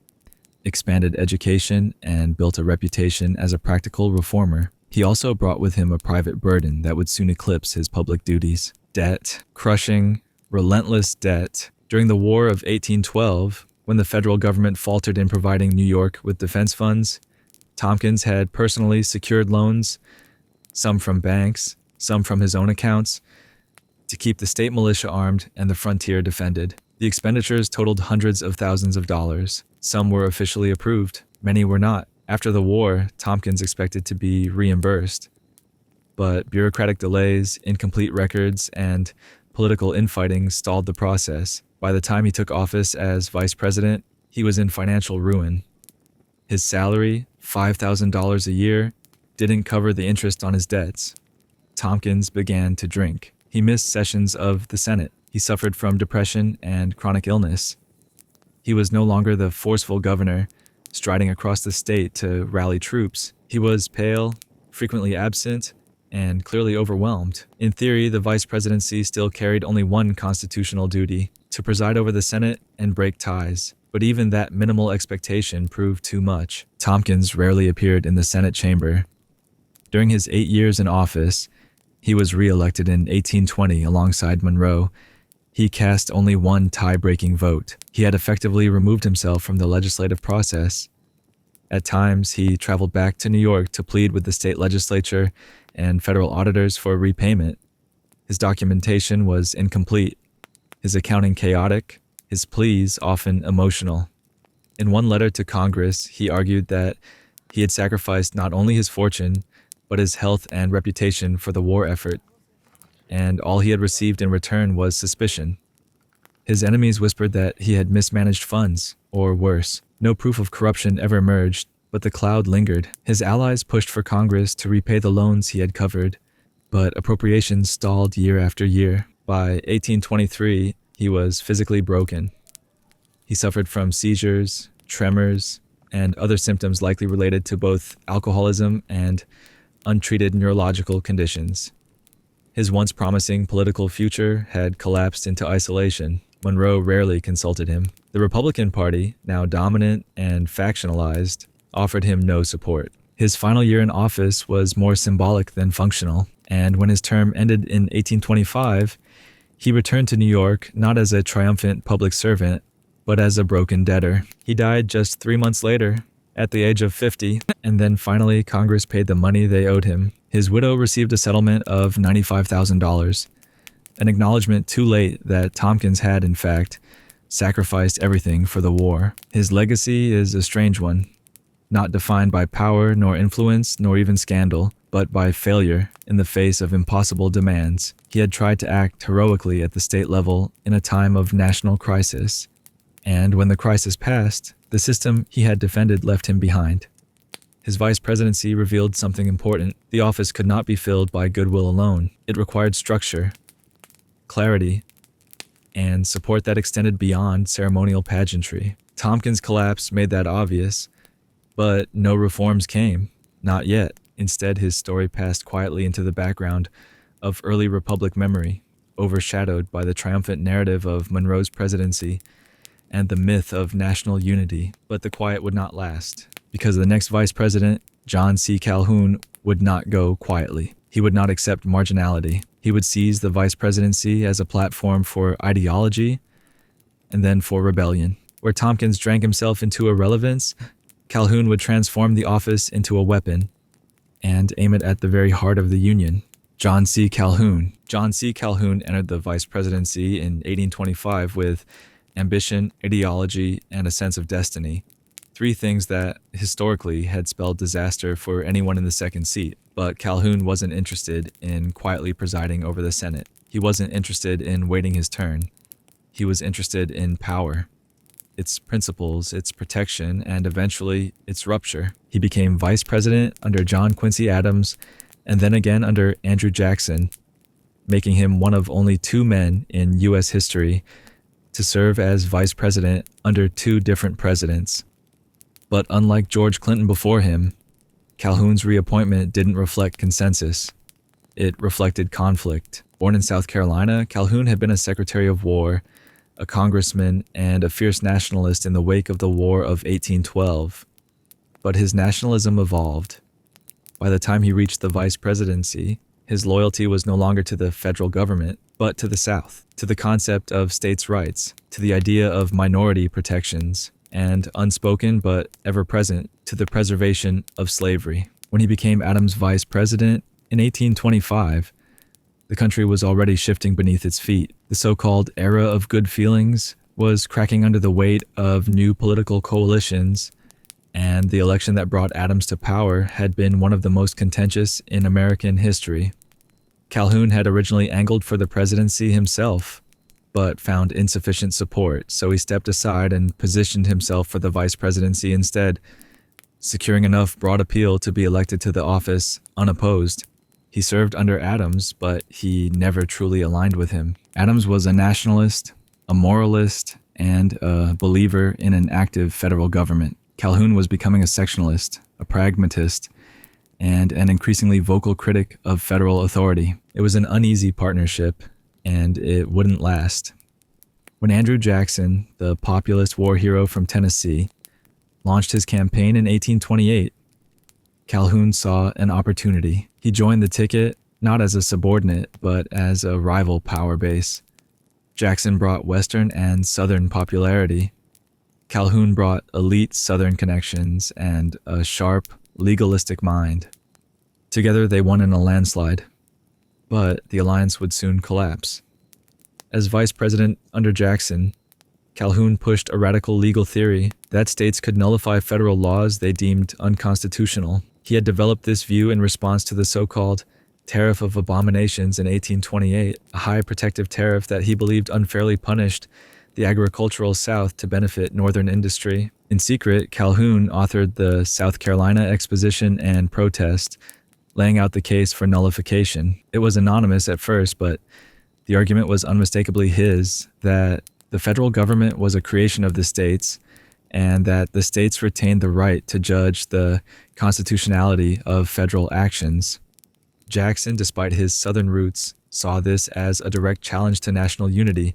Speaker 1: expanded education, and built a reputation as a practical reformer. He also brought with him a private burden that would soon eclipse his public duties. Debt, crushing, relentless debt. During the War of 1812, when the federal government faltered in providing New York with defense funds, Tomkins had personally secured loans, some from banks, some from his own accounts, to keep the state militia armed and the frontier defended. The expenditures totaled hundreds of thousands of dollars. Some were officially approved, many were not. After the war, Tomkins expected to be reimbursed, but bureaucratic delays, incomplete records, and political infighting stalled the process. By the time he took office as vice president, he was in financial ruin. His salary, $5,000 a year, didn't cover the interest on his debts. Tomkins began to drink. He missed sessions of the Senate. He suffered from depression and chronic illness. He was no longer the forceful governor striding across the state to rally troops. He was pale, frequently absent, and clearly overwhelmed. In theory, the vice presidency still carried only one constitutional duty: to preside over the Senate and break ties. But even that minimal expectation proved too much. Tomkins rarely appeared in the Senate chamber. During his 8 years in office, he was re-elected in 1820 alongside Monroe. He cast only one tie-breaking vote. He had effectively removed himself from the legislative process. At times, he traveled back to New York to plead with the state legislature and federal auditors for repayment. His documentation was incomplete, his accounting chaotic, his pleas often emotional. In one letter to Congress, he argued that he had sacrificed not only his fortune, but his health and reputation for the war effort, and all he had received in return was suspicion. His enemies whispered that he had mismanaged funds, or worse. No proof of corruption ever emerged, but the cloud lingered. His allies pushed for Congress to repay the loans he had covered, but appropriations stalled year after year. By 1823, he was physically broken. He suffered from seizures, tremors, and other symptoms likely related to both alcoholism and untreated neurological conditions. His once promising political future had collapsed into isolation. Monroe rarely consulted him. The Republican Party, now dominant and factionalized, offered him no support. His final year in office was more symbolic than functional, and when his term ended in 1825, he returned to New York not as a triumphant public servant, but as a broken debtor. He died just 3 months later, at the age of 50, and then finally Congress paid the money they owed him. His widow received a settlement of $95,000, an acknowledgement too late that Tomkins had, in fact, sacrificed everything for the war. His legacy is a strange one, not defined by power nor influence nor even scandal, but by failure in the face of impossible demands. He had tried to act heroically at the state level in a time of national crisis, and when the crisis passed, the system he had defended left him behind. His vice presidency revealed something important. The office could not be filled by goodwill alone. It required structure, clarity, and support that extended beyond ceremonial pageantry. Tompkins' collapse made that obvious, but no reforms came. Not yet. Instead, his story passed quietly into the background of early Republic memory, overshadowed by the triumphant narrative of Monroe's presidency and the myth of national unity. But the quiet would not last, because the next vice president, John C. Calhoun, would not go quietly. He would not accept marginality. He would seize the vice presidency as a platform for ideology and then for rebellion. Where Tompkins drank himself into irrelevance, Calhoun would transform the office into a weapon and aim it at the very heart of the Union. John C. Calhoun. John C. Calhoun entered the vice presidency in 1825 with ambition, ideology, and a sense of destiny. 3 things that, historically, had spelled disaster for anyone in the second seat. But Calhoun wasn't interested in quietly presiding over the Senate. He wasn't interested in waiting his turn. He was interested in power, its principles, its protection, and eventually, its rupture. He became vice president under John Quincy Adams, and then again under Andrew Jackson, making him one of only 2 men in U.S. history to serve as vice president under 2 different presidents. But unlike George Clinton before him, Calhoun's reappointment didn't reflect consensus. It reflected conflict. Born in South Carolina, Calhoun had been a Secretary of War, a congressman, and a fierce nationalist in the wake of the War of 1812. But his nationalism evolved. By the time he reached the vice presidency, his loyalty was no longer to the federal government, but to the South, to the concept of states' rights, to the idea of minority protections, and unspoken but ever-present, to the preservation of slavery. When he became Adams' vice president in 1825, the country was already shifting beneath its feet. The so-called era of good feelings was cracking under the weight of new political coalitions, and the election that brought Adams to power had been one of the most contentious in American history. Calhoun had originally angled for the presidency himself, but found insufficient support, so he stepped aside and positioned himself for the vice presidency instead, securing enough broad appeal to be elected to the office unopposed. He served under Adams, but he never truly aligned with him. Adams was a nationalist, a moralist, and a believer in an active federal government. Calhoun was becoming a sectionalist, a pragmatist, and an increasingly vocal critic of federal authority. It was an uneasy partnership, and it wouldn't last. When Andrew Jackson, the populist war hero from Tennessee, launched his campaign in 1828, Calhoun saw an opportunity. He joined the ticket not as a subordinate, but as a rival power base. Jackson brought Western and Southern popularity. Calhoun brought elite Southern connections and a sharp, legalistic mind. Together they won in a landslide, but the alliance would soon collapse. As vice president under Jackson, Calhoun pushed a radical legal theory that states could nullify federal laws they deemed unconstitutional. He had developed this view in response to the so-called Tariff of Abominations in 1828, a high protective tariff that he believed unfairly punished the agricultural South to benefit Northern industry. In secret, Calhoun authored the South Carolina Exposition and Protest, laying out the case for nullification. It was anonymous at first, but the argument was unmistakably his, that the federal government was a creation of the states, and that the states retained the right to judge the constitutionality of federal actions. Jackson, despite his Southern roots, saw this as a direct challenge to national unity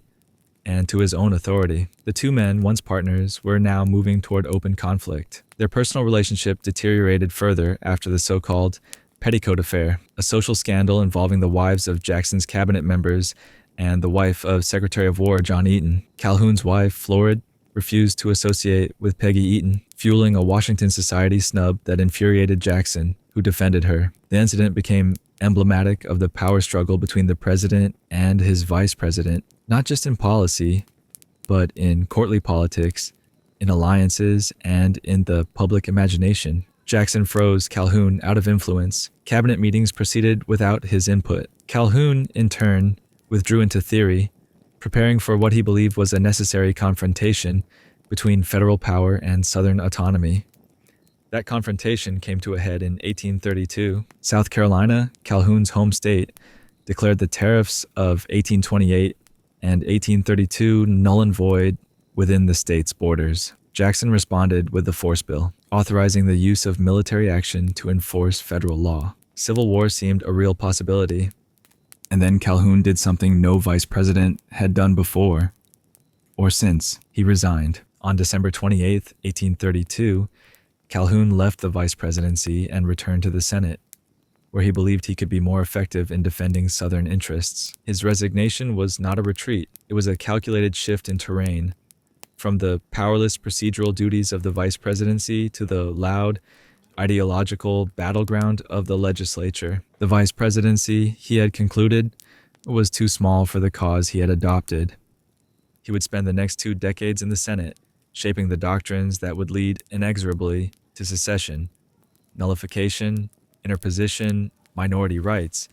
Speaker 1: and to his own authority. The two men, once partners, were now moving toward open conflict. Their personal relationship deteriorated further after the so-called Petticoat Affair, a social scandal involving the wives of Jackson's cabinet members and the wife of Secretary of War John Eaton. Calhoun's wife, Florid, refused to associate with Peggy Eaton, fueling a Washington society snub that infuriated Jackson, who defended her. The incident became emblematic of the power struggle between the president and his vice president, not just in policy, but in courtly politics, in alliances, and in the public imagination. Jackson froze Calhoun out of influence. Cabinet meetings proceeded without his input. Calhoun, in turn, withdrew into theory, preparing for what he believed was a necessary confrontation between federal power and Southern autonomy. That confrontation came to a head in 1832. South Carolina, Calhoun's home state, declared the tariffs of 1828 and 1832 null and void within the state's borders. Jackson responded with the Force Bill, authorizing the use of military action to enforce federal law. Civil war seemed a real possibility. And then Calhoun did something no vice president had done before or since. He resigned. On December 28, 1832, Calhoun left the vice presidency and returned to the Senate, where he believed he could be more effective in defending Southern interests. His resignation was not a retreat. It was a calculated shift in terrain, from the powerless procedural duties of the vice presidency to the loud, ideological battleground of the legislature. The vice presidency, he had concluded, was too small for the cause he had adopted. He would spend the next 2 decades in the Senate, shaping the doctrines that would lead inexorably to secession, nullification, interposition, minority rights,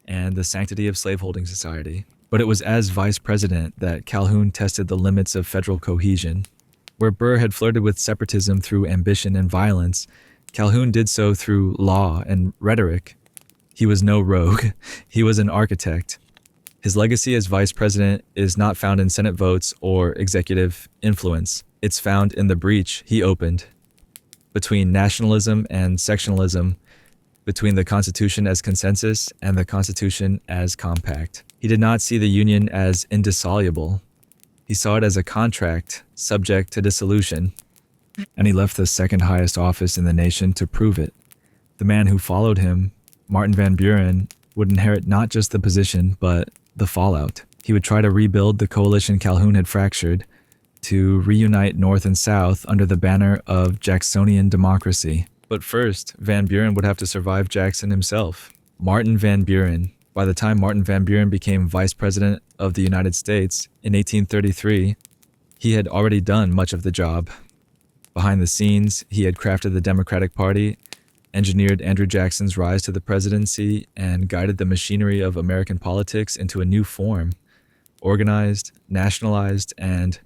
Speaker 1: and the sanctity of slaveholding society. But it was as vice president that Calhoun tested the limits of federal cohesion. Where Burr had flirted with separatism through ambition and violence, Calhoun did so through law and rhetoric. He was no rogue. He was an architect. His legacy as vice president is not found in Senate votes or executive influence. It's found in the breach he opened between nationalism and sectionalism, between the Constitution as consensus and the Constitution as compact. He did not see the Union as indissoluble. He saw it as a contract subject to dissolution, and he left the second highest office in the nation to prove it. The man who followed him, Martin Van Buren, would inherit not just the position, but the fallout. He would try to rebuild the coalition Calhoun had fractured, to reunite North and South under the banner of Jacksonian democracy. But first, Van Buren would have to survive Jackson himself. Martin Van Buren. By the time Martin Van Buren became Vice President of the United States in 1833, he had already done much of the job. Behind the scenes, he had crafted the Democratic Party, engineered Andrew Jackson's rise to the presidency, and guided the machinery of American politics into a new form, organized, nationalized, and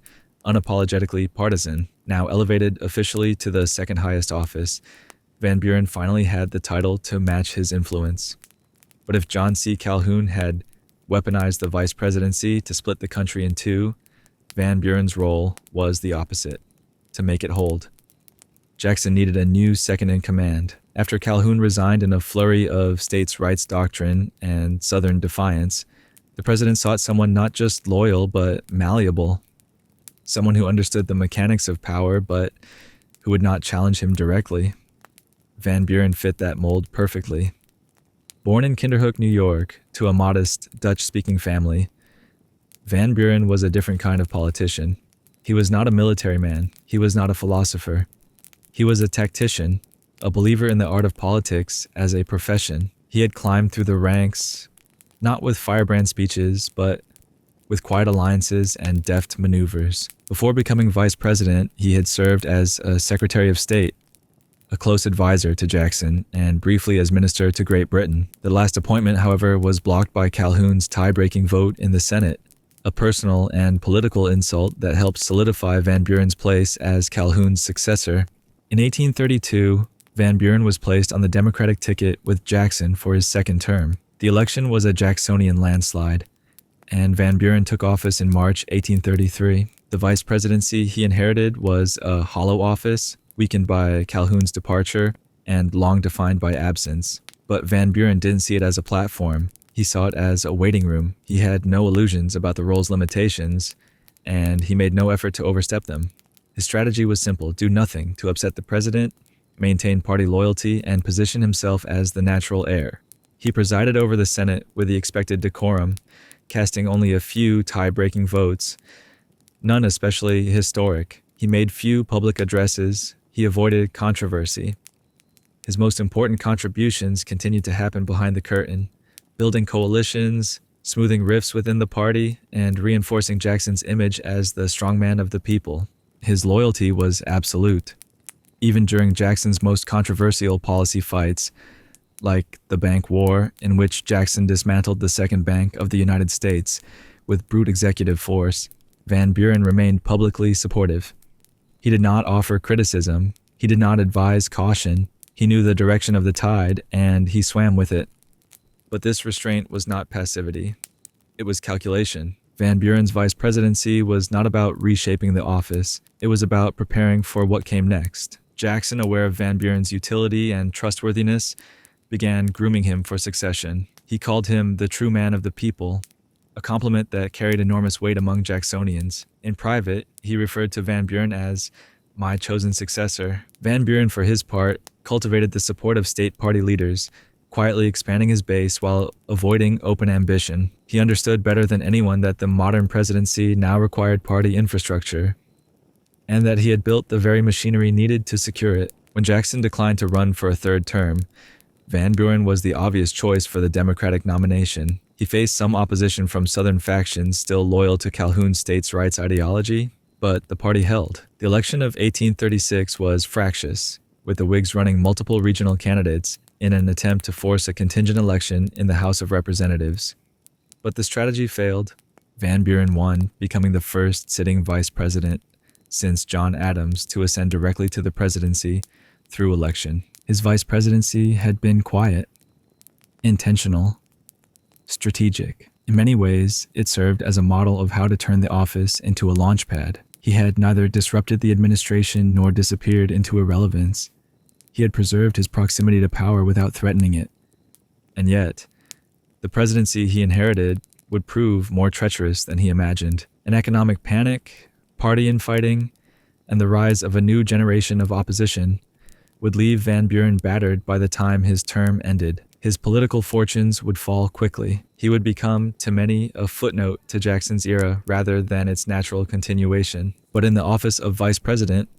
Speaker 1: unapologetically partisan. Now elevated officially to the second highest office, Van Buren finally had the title to match his influence. But if John C. Calhoun had weaponized the vice presidency to split the country in two, Van Buren's role was the opposite, to make it hold. Jackson needed a new second in command. After Calhoun resigned in a flurry of states' rights doctrine and Southern defiance, the president sought someone not just loyal but malleable, someone who understood the mechanics of power but who would not challenge him directly. Van Buren fit that mold perfectly. Born in Kinderhook, New York, to a modest Dutch-speaking family, Van Buren was a different kind of politician. He was not a military man. He was not a philosopher. He was a tactician, a believer in the art of politics as a profession. He had climbed through the ranks, not with firebrand speeches, but with quiet alliances and deft maneuvers. Before becoming vice president, he had served as a Secretary of State, a close advisor to Jackson, and briefly as minister to Great Britain. The last appointment, however, was blocked by Calhoun's tie-breaking vote in the Senate, a personal and political insult that helped solidify Van Buren's place as Calhoun's successor. In 1832, Van Buren was placed on the Democratic ticket with Jackson for his second term. The election was a Jacksonian landslide, and Van Buren took office in March 1833. The vice presidency he inherited was a hollow office, weakened by Calhoun's departure and long defined by absence. But Van Buren didn't see it as a platform. He saw it as a waiting room. He had no illusions about the role's limitations, and he made no effort to overstep them. His strategy was simple: do nothing to upset the president, maintain party loyalty, and position himself as the natural heir. He presided over the Senate with the expected decorum, casting only a few tie-breaking votes, none especially historic. He made few public addresses. He avoided controversy. His most important contributions continued to happen behind the curtain, building coalitions, smoothing rifts within the party, and reinforcing Jackson's image as the strongman of the people. His loyalty was absolute. Even during Jackson's most controversial policy fights, like the Bank War, in which Jackson dismantled the Second Bank of the United States with brute executive force, Van Buren remained publicly supportive. He did not offer criticism. He did not advise caution. He knew the direction of the tide, and he swam with it. But this restraint was not passivity. It was calculation. Van Buren's vice presidency was not about reshaping the office. It was about preparing for what came next. Jackson, aware of Van Buren's utility and trustworthiness, began grooming him for succession. He called him the true man of the people, a compliment that carried enormous weight among Jacksonians. In private, he referred to Van Buren as my chosen successor. Van Buren, for his part, cultivated the support of state party leaders, quietly expanding his base while avoiding open ambition. He understood better than anyone that the modern presidency now required party infrastructure, and that he had built the very machinery needed to secure it. When Jackson declined to run for a third term, Van Buren was the obvious choice for the Democratic nomination. He faced some opposition from Southern factions still loyal to Calhoun's states' rights ideology, but the party held. The election of 1836 was fractious, with the Whigs running multiple regional candidates in an attempt to force a contingent election in the House of Representatives. But the strategy failed. Van Buren won, becoming the first sitting vice president since John Adams to ascend directly to the presidency through election. His vice presidency had been quiet, intentional, strategic. In many ways, it served as a model of how to turn the office into a launch pad. He had neither disrupted the administration nor disappeared into irrelevance. He had preserved his proximity to power without threatening it. And yet, the presidency he inherited would prove more treacherous than he imagined. An economic panic, party infighting, and the rise of a new generation of opposition would leave Van Buren battered by the time his term ended. His political fortunes would fall quickly. He would become, to many, a footnote to Jackson's era rather than its natural continuation. But in the office of vice president,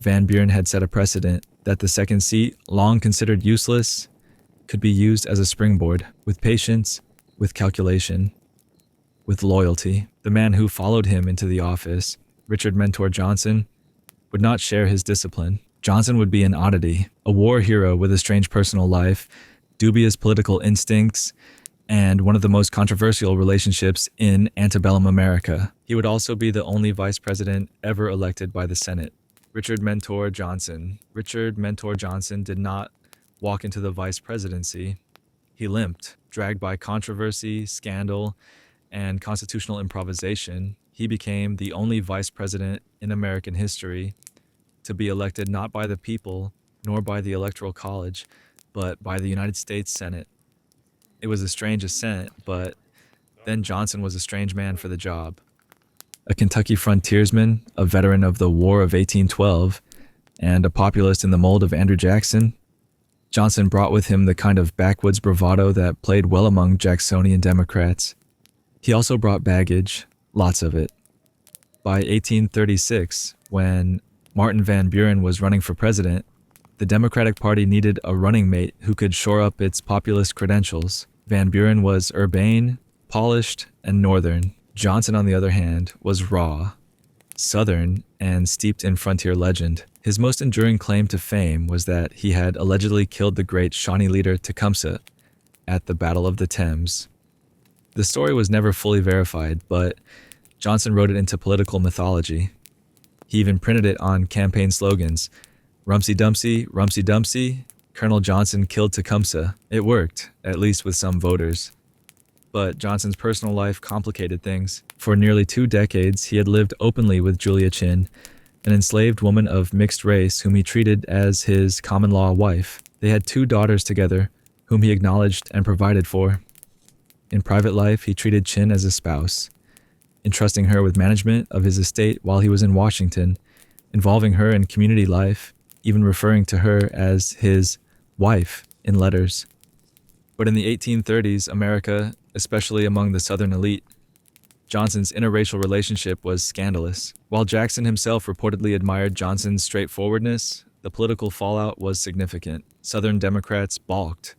Speaker 1: Van Buren had set a precedent that the second seat, long considered useless, could be used as a springboard. With patience, with calculation, with loyalty. The man who followed him into the office, Richard Mentor Johnson, would not share his discipline. Johnson would be an oddity, a war hero with a strange personal life, dubious political instincts, and one of the most controversial relationships in antebellum America. He would also be the only vice president ever elected by the Senate. Richard Mentor Johnson. Richard Mentor Johnson did not walk into the vice presidency. He limped, dragged by controversy, scandal, and constitutional improvisation. He became the only vice president in American history to be elected not by the people, nor by the Electoral College, but by the United States Senate. It was a strange ascent, but then Johnson was a strange man for the job. A Kentucky frontiersman, a veteran of the War of 1812, and a populist in the mold of Andrew Jackson, Johnson brought with him the kind of backwoods bravado that played well among Jacksonian Democrats. He also brought baggage, lots of it. By 1836, when Martin Van Buren was running for president, the Democratic Party needed a running mate who could shore up its populist credentials. Van Buren was urbane, polished, and northern. Johnson, on the other hand, was raw, southern, and steeped in frontier legend. His most enduring claim to fame was that he had allegedly killed the great Shawnee leader Tecumseh at the Battle of the Thames. The story was never fully verified, but Johnson wrote it into political mythology. He even printed it on campaign slogans. Rumsey Dumpsy, Colonel Johnson killed Tecumseh. It worked, at least with some voters. But Johnson's personal life complicated things. For nearly 2 decades, he had lived openly with Julia Chin, an enslaved woman of mixed race whom he treated as his common-law wife. They had 2 daughters together, whom he acknowledged and provided for. In private life, he treated Chin as a spouse, entrusting her with management of his estate while he was in Washington, involving her in community life, even referring to her as his wife in letters. But in the 1830s, America, especially among the Southern elite, Johnson's interracial relationship was scandalous. While Jackson himself reportedly admired Johnson's straightforwardness, the political fallout was significant. Southern Democrats balked.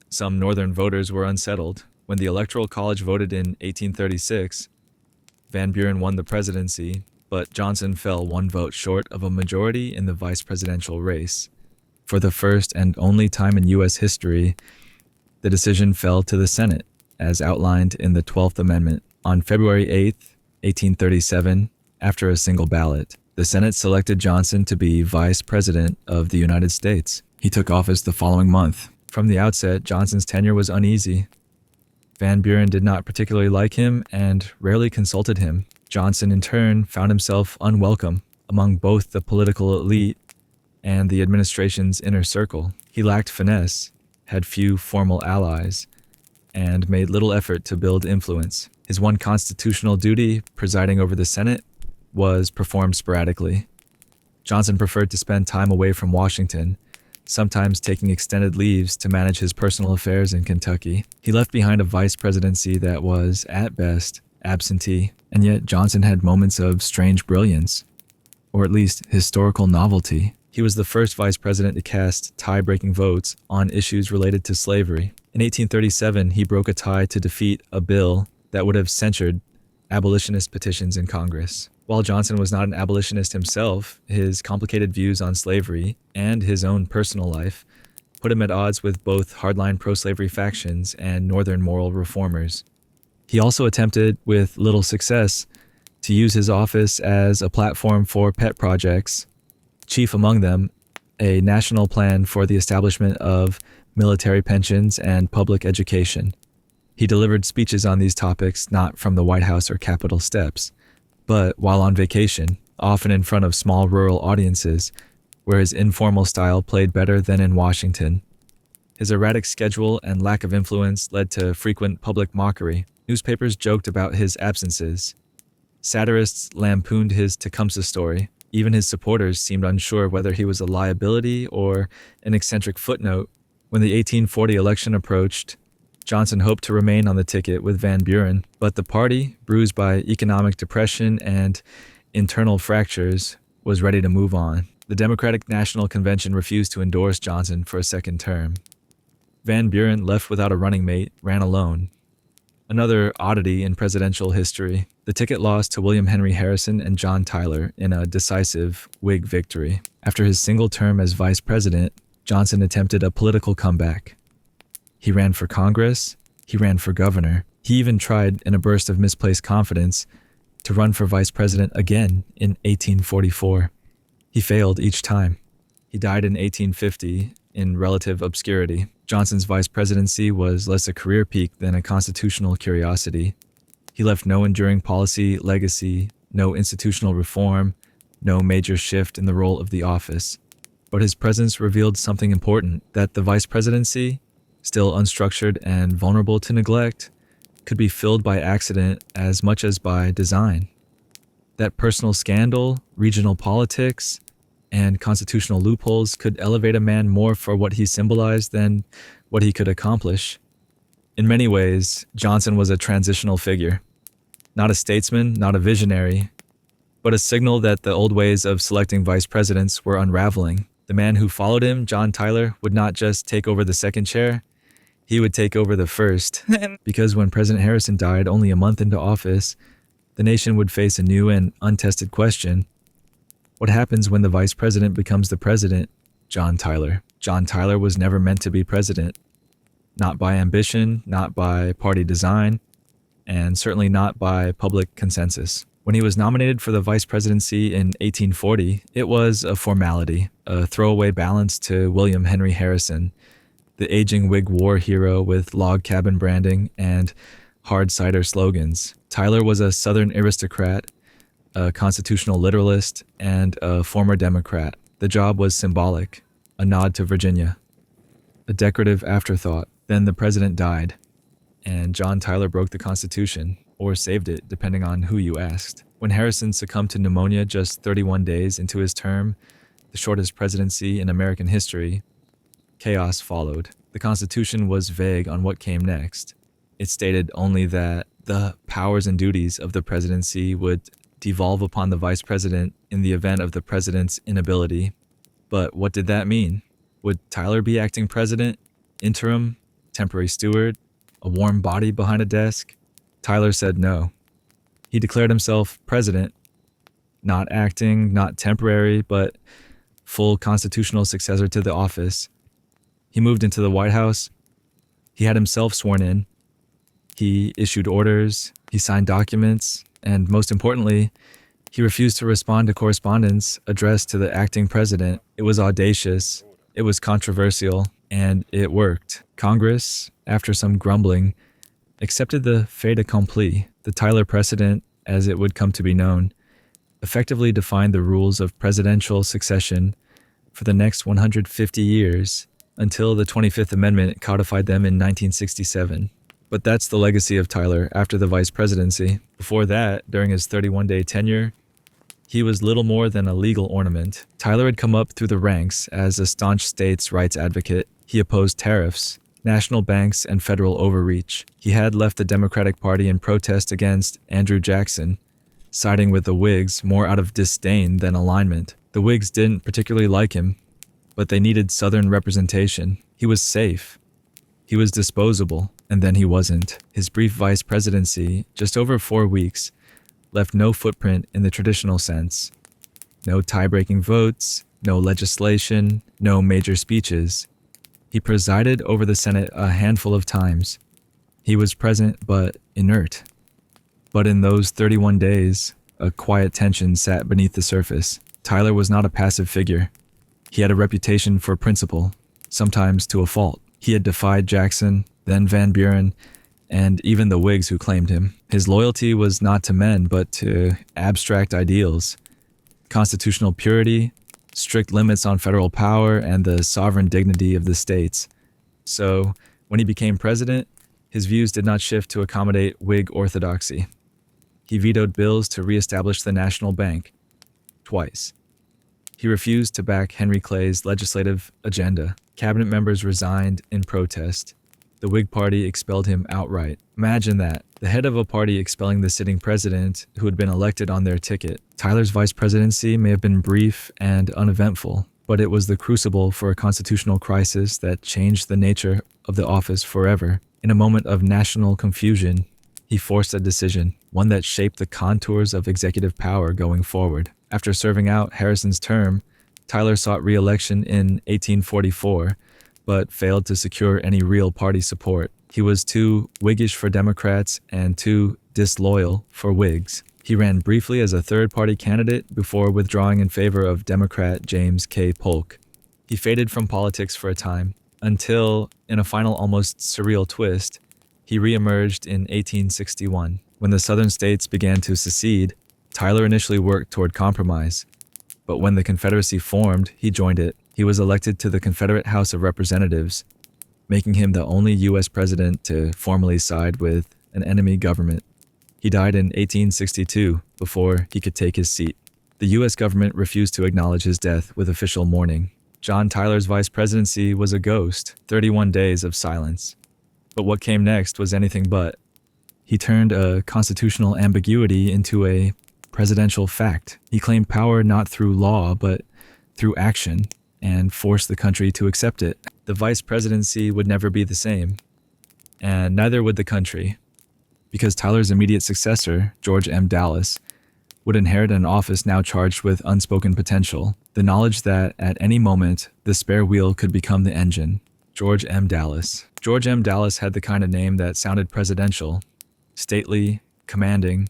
Speaker 1: Some Northern voters were unsettled. When the Electoral College voted in 1836, Van Buren won the presidency, but Johnson fell 1 vote short of a majority in the vice presidential race. For the first and only time in U.S. history, the decision fell to the Senate, as outlined in the 12th Amendment. On February 8, 1837, after a single ballot, the Senate selected Johnson to be Vice President of the United States. He took office the following month. From the outset, Johnson's tenure was uneasy. Van Buren did not particularly like him and rarely consulted him. Johnson, in turn, found himself unwelcome among both the political elite and the administration's inner circle. He lacked finesse, had few formal allies, and made little effort to build influence. His one constitutional duty, presiding over the Senate, was performed sporadically. Johnson preferred to spend time away from Washington, sometimes taking extended leaves to manage his personal affairs in Kentucky. He left behind a vice presidency that was, at best, absentee, and yet Johnson had moments of strange brilliance, or at least historical novelty. He was the first vice president to cast tie-breaking votes on issues related to slavery. In 1837, he broke a tie to defeat a bill that would have censured abolitionist petitions in Congress. While Johnson was not an abolitionist himself, his complicated views on slavery and his own personal life put him at odds with both hardline pro-slavery factions and Northern moral reformers. He also attempted, with little success, to use his office as a platform for pet projects, chief among them a national plan for the establishment of military pensions and public education. He delivered speeches on these topics not from the White House or Capitol steps, but while on vacation, often in front of small rural audiences, where his informal style played better than in Washington. His erratic schedule and lack of influence led to frequent public mockery. Newspapers joked about his absences. Satirists lampooned his Tecumseh story. Even his supporters seemed unsure whether he was a liability or an eccentric footnote. When the 1840 election approached, Johnson hoped to remain on the ticket with Van Buren, but the party, bruised by economic depression and internal fractures, was ready to move on. The Democratic National Convention refused to endorse Johnson for a second term. Van Buren, left without a running mate, ran alone. Another oddity in presidential history, the ticket lost to William Henry Harrison and John Tyler in a decisive Whig victory. After his single term as vice president, Johnson attempted a political comeback. He ran for Congress, he ran for governor. He even tried, in a burst of misplaced confidence, to run for vice president again in 1844. He failed each time. He died in 1850 in relative obscurity. Johnson's vice presidency was less a career peak than a constitutional curiosity. He left no enduring policy legacy, no institutional reform, no major shift in the role of the office. But his presence revealed something important, that the vice presidency, still unstructured and vulnerable to neglect, could be filled by accident as much as by design. That personal scandal, regional politics, and constitutional loopholes could elevate a man more for what he symbolized than what he could accomplish. In many ways, Johnson was a transitional figure. Not a statesman, not a visionary, but a signal that the old ways of selecting vice presidents were unraveling. The man who followed him, John Tyler, would not just take over the second chair, he would take over the first. Because when President Harrison died only a month into office, the nation would face a new and untested question. What happens when the vice president becomes the president? John Tyler. John Tyler was never meant to be president. Not by ambition, not by party design, and certainly not by public consensus. When he was nominated for the vice presidency in 1840, it was a formality, a throwaway balance to William Henry Harrison, the aging Whig war hero with log cabin branding and hard cider slogans. Tyler was a Southern aristocrat, a constitutional literalist, and a former Democrat. The job was symbolic, a nod to Virginia, a decorative afterthought. Then the president died, and John Tyler broke the Constitution, or saved it, depending on who you asked. When Harrison succumbed to pneumonia just 31 days into his term, the shortest presidency in American history, chaos followed. The Constitution was vague on what came next. It stated only that the powers and duties of the presidency would devolve upon the vice president in the event of the president's inability. But what did that mean? Would Tyler be acting president, interim, temporary steward, a warm body behind a desk? Tyler said no. He declared himself president, not acting, not temporary, but full constitutional successor to the office. He moved into the White House. He had himself sworn in. He issued orders, he signed documents, and most importantly, he refused to respond to correspondence addressed to the acting president. It was audacious, it was controversial, and it worked. Congress, after some grumbling, accepted the fait accompli. The Tyler precedent, as it would come to be known, effectively defined the rules of presidential succession for the next 150 years until the 25th Amendment codified them in 1967. But that's the legacy of Tyler after the vice presidency. Before that, during his 31-day tenure, he was little more than a legal ornament. Tyler had come up through the ranks as a staunch states' rights advocate. He opposed tariffs, national banks, and federal overreach. He had left the Democratic Party in protest against Andrew Jackson, siding with the Whigs more out of disdain than alignment. The Whigs didn't particularly like him, but they needed Southern representation. He was safe. He was disposable, and then he wasn't. His brief vice presidency, just over 4 weeks, left no footprint in the traditional sense. No tie-breaking votes, no legislation, no major speeches. He presided over the Senate a handful of times. He was present but inert. But in those 31 days, a quiet tension sat beneath the surface. Tyler was not a passive figure. He had a reputation for principle, sometimes to a fault. He had defied Jackson, then Van Buren, and even the Whigs who claimed him. His loyalty was not to men, but to abstract ideals. Constitutional purity, strict limits on federal power, and the sovereign dignity of the states. So, when he became president, his views did not shift to accommodate Whig orthodoxy. He vetoed bills to reestablish the National Bank, twice. He refused to back Henry Clay's legislative agenda. Cabinet members resigned in protest. The Whig Party expelled him outright. Imagine that, the head of a party expelling the sitting president who had been elected on their ticket. Tyler's vice presidency may have been brief and uneventful, but it was the crucible for a constitutional crisis that changed the nature of the office forever. In a moment of national confusion, he forced a decision, one that shaped the contours of executive power going forward. After serving out Harrison's term, Tyler sought re-election in 1844, but failed to secure any real party support. He was too Whiggish for Democrats and too disloyal for Whigs. He ran briefly as a third-party candidate before withdrawing in favor of Democrat James K. Polk. He faded from politics for a time, until, in a final almost surreal twist, he re-emerged in 1861. When the Southern states began to secede, Tyler initially worked toward compromise. But when the Confederacy formed, he joined it. He was elected to the Confederate House of Representatives, making him the only U.S. president to formally side with an enemy government. He died in 1862, before he could take his seat. The U.S. government refused to acknowledge his death with official mourning. John Tyler's vice presidency was a ghost, 31 days of silence. But what came next was anything but. He turned a constitutional ambiguity into a presidential fact. He claimed power not through law, but through action, and forced the country to accept it. The vice presidency would never be the same, and neither would the country, because Tyler's immediate successor, George M. Dallas, would inherit an office now charged with unspoken potential, the knowledge that at any moment the spare wheel could become the engine. George M. Dallas. George M. Dallas had the kind of name that sounded presidential, stately, commanding,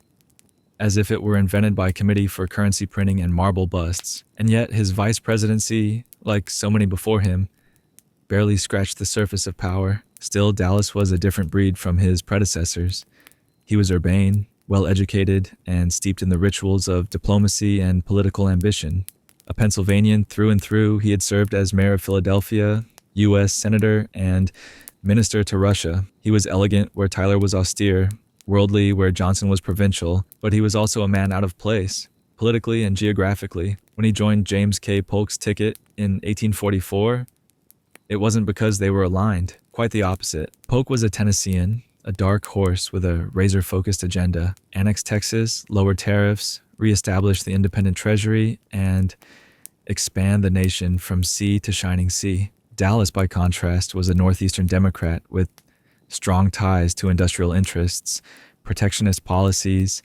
Speaker 1: as if it were invented by a committee for currency printing and marble busts. And yet his vice presidency, like so many before him, barely scratched the surface of power. Still, Dallas was a different breed from his predecessors. He was urbane, well-educated, and steeped in the rituals of diplomacy and political ambition. A Pennsylvanian through and through, he had served as mayor of Philadelphia, U.S. senator, and minister to Russia. He was elegant where Tyler was austere, worldly where Johnson was provincial, but he was also a man out of place, politically and geographically. When he joined James K. Polk's ticket in 1844, it wasn't because they were aligned. Quite the opposite. Polk was a Tennessean, a dark horse with a razor-focused agenda. Annex Texas, lower tariffs, reestablish the independent treasury, and expand the nation from sea to shining sea. Dallas, by contrast, was a northeastern Democrat with strong ties to industrial interests, protectionist policies,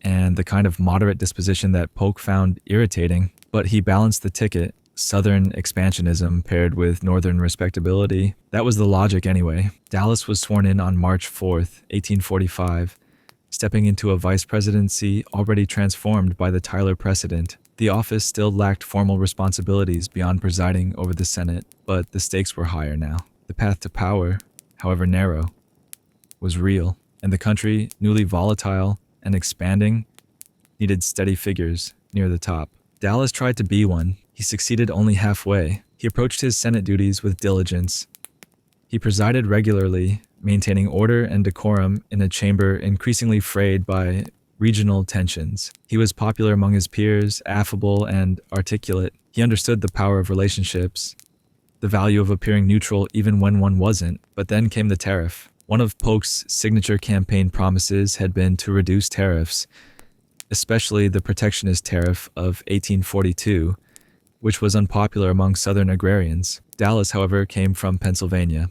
Speaker 1: and the kind of moderate disposition that Polk found irritating. But he balanced the ticket, southern expansionism paired with northern respectability. That was the logic anyway. Dallas was sworn in on March 4th, 1845, stepping into a vice presidency already transformed by the Tyler precedent. The office still lacked formal responsibilities beyond presiding over the Senate, but the stakes were higher now. The path to power, however narrow, was real, and the country, newly volatile and expanding, needed steady figures near the top. Dallas tried to be one. He succeeded only halfway. He approached his Senate duties with diligence. He presided regularly, maintaining order and decorum in a chamber increasingly frayed by regional tensions. He was popular among his peers, affable and articulate. He understood the power of relationships, the value of appearing neutral even when one wasn't. But then came the tariff. One of Polk's signature campaign promises had been to reduce tariffs, especially the protectionist tariff of 1842, which was unpopular among Southern agrarians. Dallas, however, came from Pennsylvania,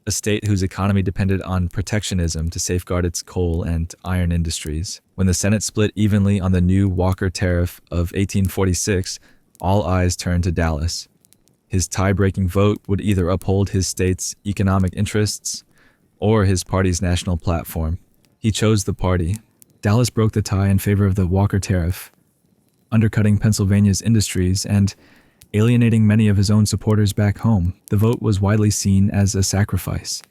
Speaker 1: a state whose economy depended on protectionism to safeguard its coal and iron industries. When the Senate split evenly on the new Walker Tariff of 1846, all eyes turned to Dallas. His tie-breaking vote would either uphold his state's economic interests or his party's national platform. He chose the party. Dallas broke the tie in favor of the Walker Tariff, undercutting Pennsylvania's industries and alienating many of his own supporters back home. The vote was widely seen as a sacrifice,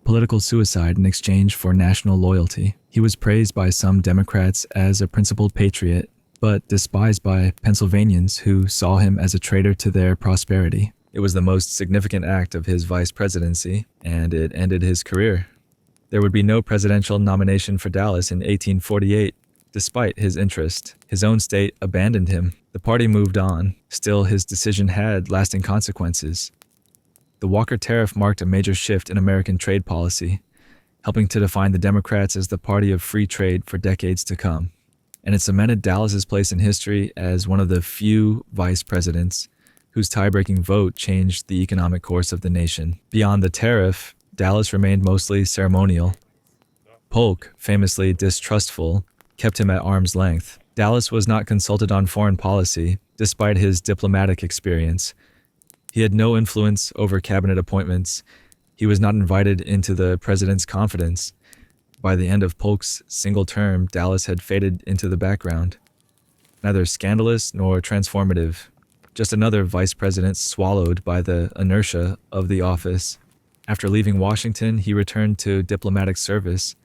Speaker 1: political suicide in exchange for national loyalty. He was praised by some Democrats as a principled patriot, but despised by Pennsylvanians who saw him as a traitor to their prosperity. It was the most significant act of his vice presidency, and it ended his career. There would be no presidential nomination for Dallas in 1848, despite his interest. His own state abandoned him. The party moved on. Still, his decision had lasting consequences. The Walker Tariff marked a major shift in American trade policy, helping to define the Democrats as the party of free trade for decades to come. And it cemented Dallas's place in history as one of the few vice presidents whose tie-breaking vote changed the economic course of the nation. Beyond the tariff, Dallas remained mostly ceremonial. Polk, famously distrustful, kept him at arm's length. Dallas was not consulted on foreign policy, despite his diplomatic experience. He had no influence over cabinet appointments. He was not invited into the president's confidence. By the end of Polk's single term, Dallas had faded into the background. Neither scandalous nor transformative, just another vice president swallowed by the inertia of the office. After leaving Washington, he returned to diplomatic service,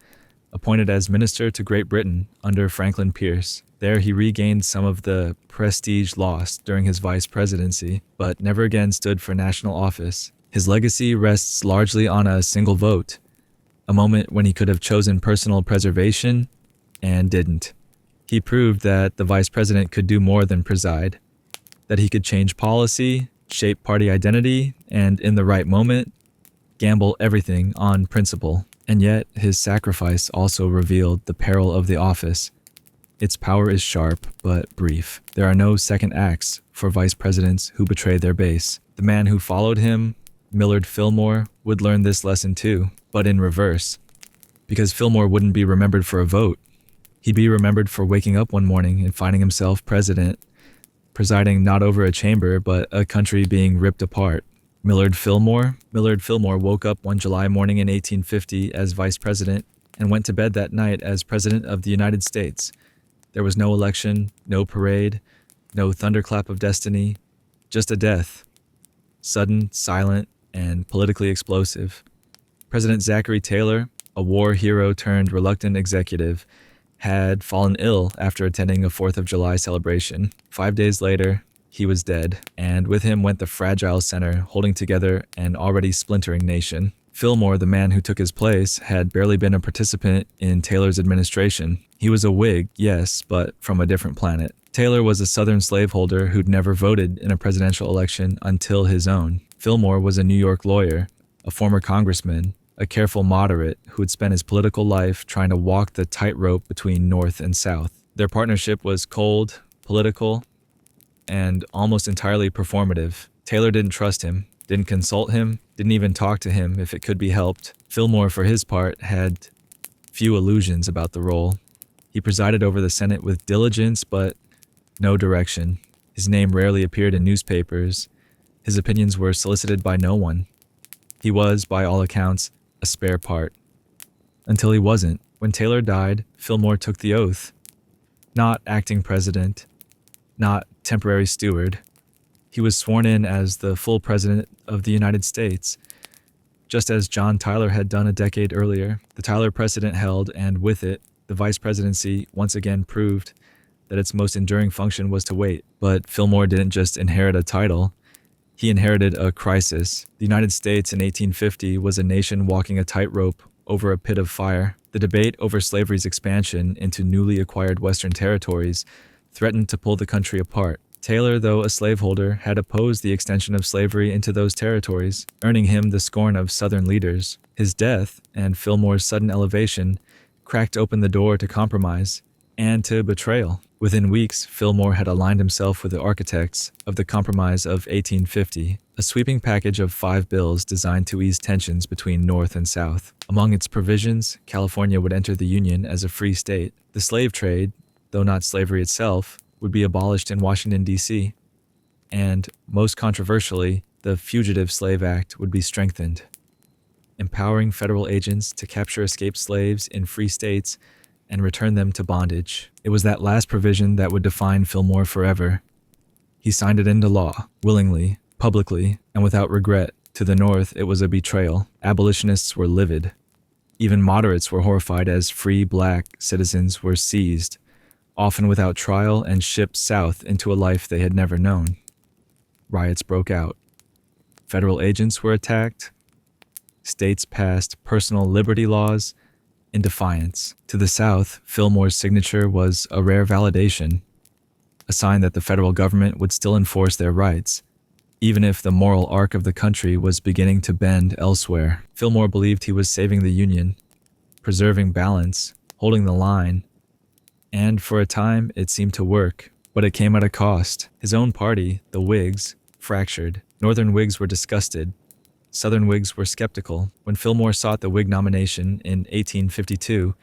Speaker 1: appointed as minister to Great Britain under Franklin Pierce. There he regained some of the prestige lost during his vice presidency, but never again stood for national office. His legacy rests largely on a single vote, a moment when he could have chosen personal preservation and didn't. He proved that the vice president could do more than preside, that he could change policy, shape party identity, and in the right moment, gamble everything on principle. And yet, his sacrifice also revealed the peril of the office. Its power is sharp, but brief. There are no second acts for vice presidents who betray their base. The man who followed him, Millard Fillmore, would learn this lesson too, but in reverse. Because Fillmore wouldn't be remembered for a vote. He'd be remembered for waking up one morning and finding himself president, presiding not over a chamber, but a country being ripped apart. Millard Fillmore woke up one July morning in 1850 as vice president and went to bed that night as president of the United States. There was no election, no parade, no thunderclap of destiny, just a death. Sudden, silent, and politically explosive. President Zachary Taylor, a war hero turned reluctant executive, had fallen ill after attending a 4th of July celebration. 5 days later, he was dead, and with him went the fragile center holding together an already splintering nation. Fillmore, the man who took his place, had barely been a participant in Taylor's administration. He was a Whig, yes, but from a different planet. Taylor was a Southern slaveholder who'd never voted in a presidential election until his own. Fillmore was a New York lawyer, a former congressman, a careful moderate who had spent his political life trying to walk the tightrope between North and South. Their partnership was cold, political, and almost entirely performative. Taylor didn't trust him, didn't consult him, didn't even talk to him if it could be helped. Fillmore, for his part, had few illusions about the role. He presided over the Senate with diligence, but no direction. His name rarely appeared in newspapers. His opinions were solicited by no one. He was, by all accounts, a spare part. Until he wasn't. When Taylor died, Fillmore took the oath. Not acting president, not temporary steward. He was sworn in as the full president of the United States, just as John Tyler had done a decade earlier. The Tyler precedent held, and with it, the vice presidency once again proved that its most enduring function was to wait. But Fillmore didn't just inherit a title. He inherited a crisis. The United States in 1850 was a nation walking a tightrope over a pit of fire. The debate over slavery's expansion into newly acquired Western territories threatened to pull the country apart. Taylor, though a slaveholder, had opposed the extension of slavery into those territories, earning him the scorn of Southern leaders. His death, and Fillmore's sudden elevation, cracked open the door to compromise and to betrayal. Within weeks, Fillmore had aligned himself with the architects of the Compromise of 1850, a sweeping package of 5 bills designed to ease tensions between North and South. Among its provisions, California would enter the Union as a free state. The slave trade, though not slavery itself, would be abolished in Washington, D.C., and, most controversially, the Fugitive Slave Act would be strengthened, empowering federal agents to capture escaped slaves in free states and return them to bondage. It was that last provision that would define Fillmore forever. He signed it into law, willingly, publicly, and without regret. To the North, it was a betrayal. Abolitionists were livid. Even moderates were horrified as free black citizens were seized, often without trial, and shipped south into a life they had never known. Riots broke out. Federal agents were attacked. States passed personal liberty laws in defiance. To the South, Fillmore's signature was a rare validation, a sign that the federal government would still enforce their rights, even if the moral arc of the country was beginning to bend elsewhere. Fillmore believed he was saving the Union, preserving balance, holding the line, and for a time it seemed to work, but it came at a cost. His own party, the Whigs, fractured. Northern Whigs were disgusted. Southern Whigs were skeptical. When Fillmore sought the Whig nomination in 1852,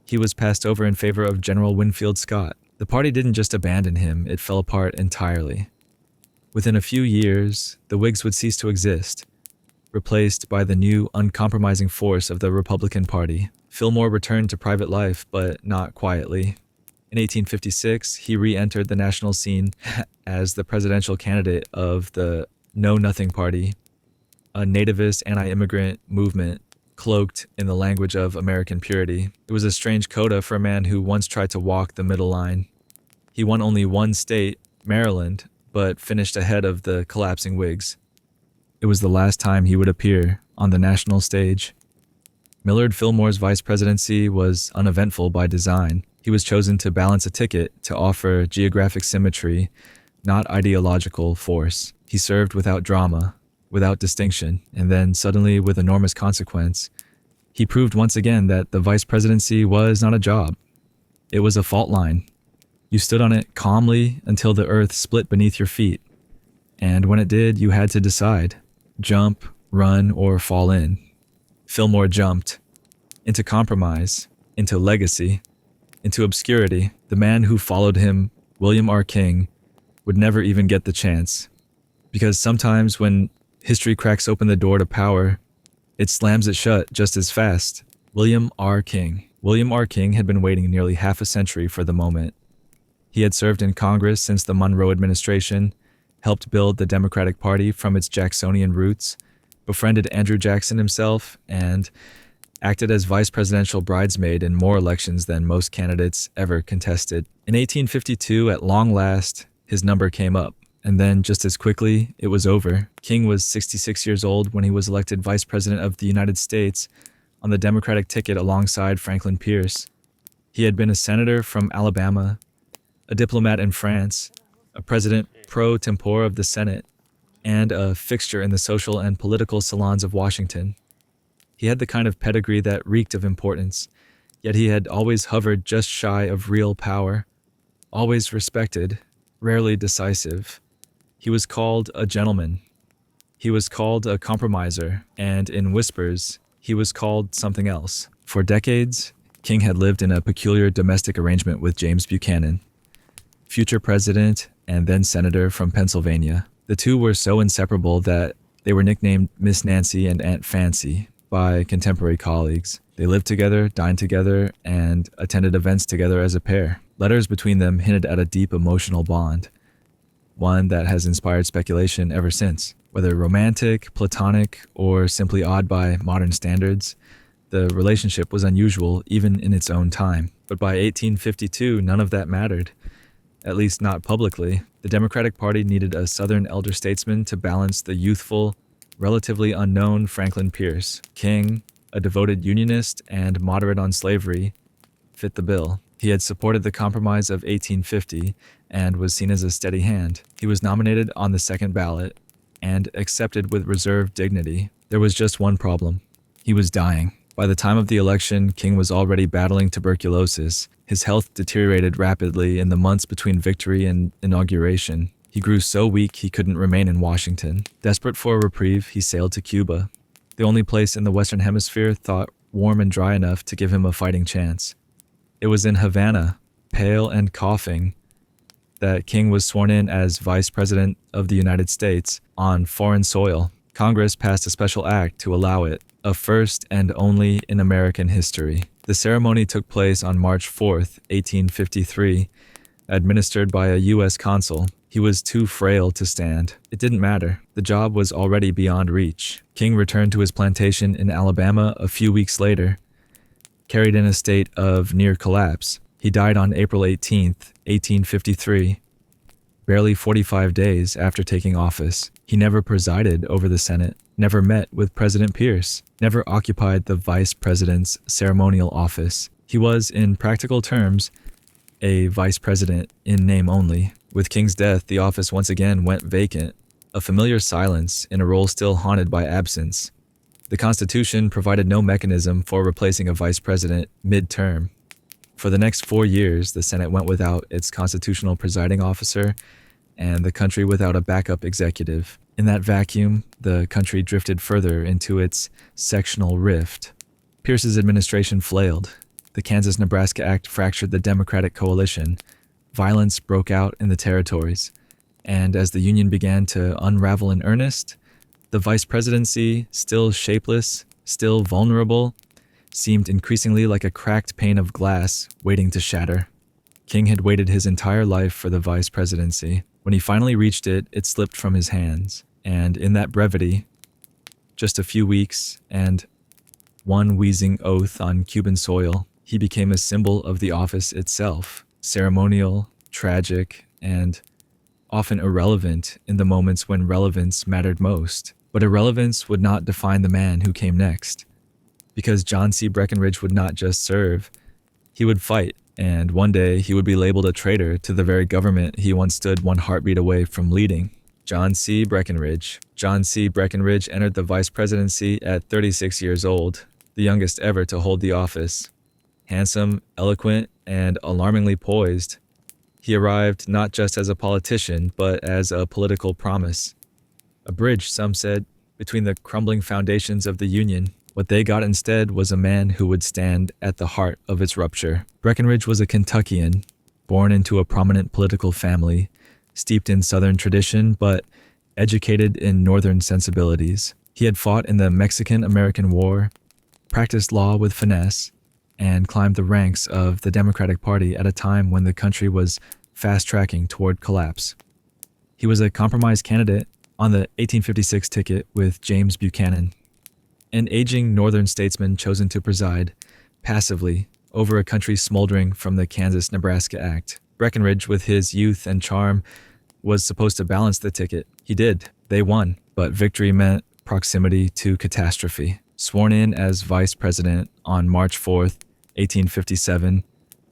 Speaker 1: he was passed over in favor of General Winfield Scott. The party didn't just abandon him, it fell apart entirely. Within a few years, the Whigs would cease to exist, replaced by the new, uncompromising force of the Republican Party. Fillmore returned to private life, but not quietly. In 1856, he re-entered the national scene as the presidential candidate of the Know Nothing Party, a nativist anti-immigrant movement cloaked in the language of American purity. It was a strange coda for a man who once tried to walk the middle line. He won only one state, Maryland, but finished ahead of the collapsing Whigs. It was the last time he would appear on the national stage. Millard Fillmore's vice presidency was uneventful by design. He was chosen to balance a ticket to offer geographic symmetry, not ideological force. He served without drama, without distinction, and then suddenly with enormous consequence, he proved once again that the vice presidency was not a job. It was a fault line. You stood on it calmly until the earth split beneath your feet. And when it did, you had to decide: jump, run, or fall in. Fillmore jumped. Into compromise, into legacy, into obscurity. The man who followed him, William R. King, would never even get the chance. Because sometimes when history cracks open the door to power, it slams it shut just as fast. William R. King. William R. King had been waiting nearly half a century for the moment. He had served in Congress since the Monroe administration, helped build the Democratic Party from its Jacksonian roots, befriended Andrew Jackson himself, and acted as vice presidential bridesmaid in more elections than most candidates ever contested. In 1852, at long last, his number came up, and then just as quickly, it was over. King was 66 years old when he was elected vice president of the United States on the Democratic ticket alongside Franklin Pierce. He had been a senator from Alabama, a diplomat in France, a president pro tempore of the Senate, and a fixture in the social and political salons of Washington. He had the kind of pedigree that reeked of importance, yet he had always hovered just shy of real power, always respected, rarely decisive. He was called a gentleman. He was called a compromiser, and in whispers, he was called something else. For decades, King had lived in a peculiar domestic arrangement with James Buchanan, future president and then senator from Pennsylvania. The two were so inseparable that they were nicknamed Miss Nancy and Aunt Fancy by contemporary colleagues. They lived together, dined together, and attended events together as a pair. Letters between them hinted at a deep emotional bond, one that has inspired speculation ever since. Whether romantic, platonic, or simply odd by modern standards, the relationship was unusual even in its own time. But by 1852, none of that mattered, at least not publicly. The Democratic Party needed a Southern elder statesman to balance the youthful, relatively unknown Franklin Pierce. King, a devoted Unionist and moderate on slavery, fit the bill. He had supported the Compromise of 1850 and was seen as a steady hand. He was nominated on the second ballot and accepted with reserved dignity. There was just one problem. He was dying. By the time of the election, King was already battling tuberculosis. His health deteriorated rapidly in the months between victory and inauguration. He grew so weak he couldn't remain in Washington. Desperate for a reprieve, he sailed to Cuba, the only place in the Western Hemisphere thought warm and dry enough to give him a fighting chance. It was in Havana, pale and coughing, that King was sworn in as Vice President of the United States on foreign soil. Congress passed a special act to allow it, a first and only in American history. The ceremony took place on March 4th, 1853, administered by a U.S. consul. He was too frail to stand. It didn't matter. The job was already beyond reach. King returned to his plantation in Alabama a few weeks later, carried in a state of near collapse. He died on April 18th, 1853, barely 45 days after taking office. He never presided over the Senate, never met with President Pierce, never occupied the vice president's ceremonial office. He was, in practical terms, a vice president in name only. With King's death, the office once again went vacant, a familiar silence in a role still haunted by absence. The Constitution provided no mechanism for replacing a vice president mid-term. For the next 4 years, the Senate went without its constitutional presiding officer and the country without a backup executive. In that vacuum, the country drifted further into its sectional rift. Pierce's administration flailed. The Kansas-Nebraska Act fractured the Democratic coalition. Violence broke out in the territories. And as the Union began to unravel in earnest, the vice presidency, still shapeless, still vulnerable, seemed increasingly like a cracked pane of glass waiting to shatter. King had waited his entire life for the vice presidency. When he finally reached it, it slipped from his hands. And in that brevity, just a few weeks and one wheezing oath on Cuban soil, he became a symbol of the office itself, ceremonial, tragic, and often irrelevant in the moments when relevance mattered most. But irrelevance would not define the man who came next. Because John C. Breckinridge would not just serve, he would fight, and one day he would be labeled a traitor to the very government he once stood one heartbeat away from leading. John C. Breckinridge. John C. Breckinridge entered the vice presidency at 36 years old, the youngest ever to hold the office. Handsome, eloquent, and alarmingly poised, he arrived not just as a politician, but as a political promise. A bridge, some said, between the crumbling foundations of the Union. What they got instead was a man who would stand at the heart of its rupture. Breckinridge was a Kentuckian, born into a prominent political family, steeped in Southern tradition, but educated in Northern sensibilities. He had fought in the Mexican-American War, practiced law with finesse, and climbed the ranks of the Democratic Party at a time when the country was fast-tracking toward collapse. He was a compromise candidate on the 1856 ticket with James Buchanan, an aging Northern statesman chosen to preside, passively, over a country smoldering from the Kansas-Nebraska Act. Breckinridge, with his youth and charm, was supposed to balance the ticket. He did. They won. But victory meant proximity to catastrophe. Sworn in as vice president on March 4th, 1857,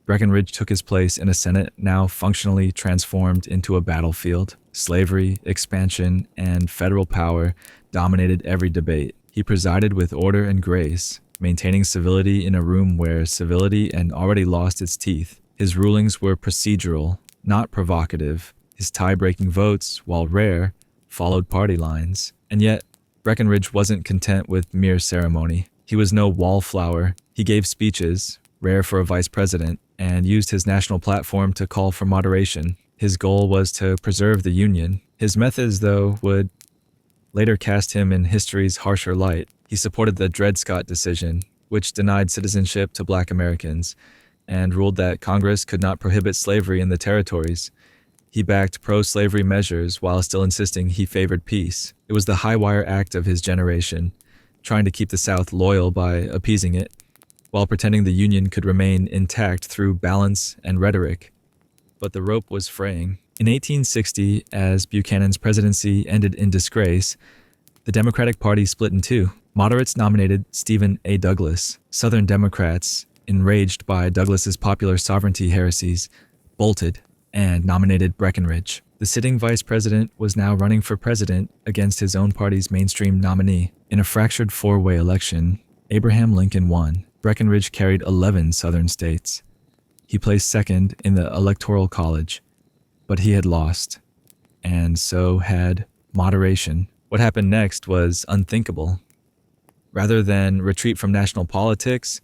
Speaker 1: Breckinridge took his place in a Senate now functionally transformed into a battlefield. Slavery, expansion, and federal power dominated every debate. He presided with order and grace, maintaining civility in a room where civility had already lost its teeth. His rulings were procedural, not provocative. His tie-breaking votes, while rare, followed party lines. And yet, Breckinridge wasn't content with mere ceremony. He was no wallflower. He gave speeches, rare for a vice president, and used his national platform to call for moderation. His goal was to preserve the Union. His methods, though, would later cast him in history's harsher light. He supported the Dred Scott decision, which denied citizenship to Black Americans, and ruled that Congress could not prohibit slavery in the territories. He backed pro-slavery measures while still insisting he favored peace. It was the high-wire act of his generation, trying to keep the South loyal by appeasing it, while pretending the Union could remain intact through balance and rhetoric. But the rope was fraying. In 1860, as Buchanan's presidency ended in disgrace, the Democratic Party split in two. Moderates nominated Stephen A. Douglas. Southern Democrats, enraged by Douglas's popular sovereignty heresies, bolted and nominated Breckinridge. The sitting vice president was now running for president against his own party's mainstream nominee. In a fractured four-way election, Abraham Lincoln won. Breckinridge carried 11 Southern states. He placed second in the Electoral College, but he had lost, and so had moderation. What happened next was unthinkable. Rather than retreat from national politics,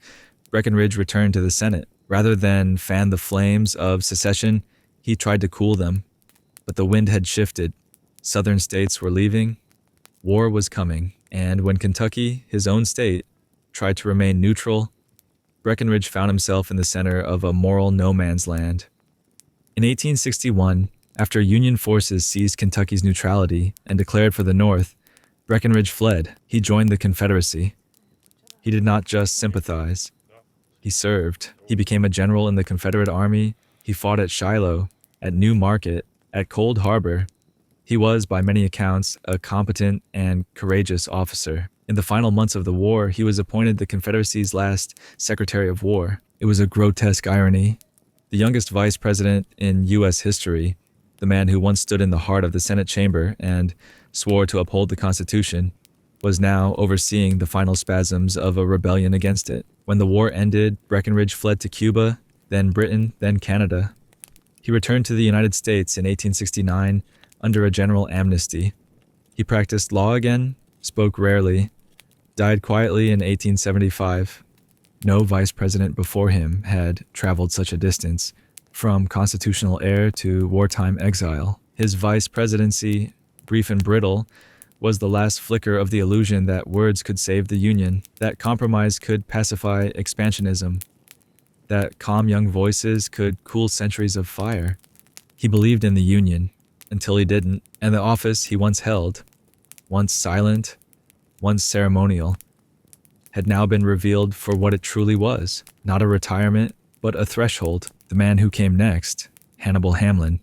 Speaker 1: Breckinridge returned to the Senate. Rather than fan the flames of secession, he tried to cool them. But the wind had shifted. Southern states were leaving. War was coming. And when Kentucky, his own state, tried to remain neutral, Breckinridge found himself in the center of a moral no man's land. In 1861, after Union forces seized Kentucky's neutrality and declared for the North, Breckinridge fled. He joined the Confederacy. He did not just sympathize. He served. He became a general in the Confederate Army. He fought at Shiloh, at New Market, at Cold Harbor. He was, by many accounts, a competent and courageous officer. In the final months of the war, he was appointed the Confederacy's last Secretary of War. It was a grotesque irony. The youngest vice president in U.S. history, the man who once stood in the heart of the Senate chamber and swore to uphold the Constitution, was now overseeing the final spasms of a rebellion against it. When the war ended, Breckinridge fled to Cuba, then Britain, then Canada. He returned to the United States in 1869 under a general amnesty. He practiced law again, spoke rarely, died quietly in 1875. No vice president before him had traveled such a distance, from constitutional heir to wartime exile. His vice presidency, brief and brittle, was the last flicker of the illusion that words could save the Union, that compromise could pacify expansionism, that calm young voices could cool centuries of fire. He believed in the Union, until he didn't, and the office he once held, once silent, once ceremonial, had now been revealed for what it truly was, not a retirement, but a threshold. The man who came next, Hannibal Hamlin,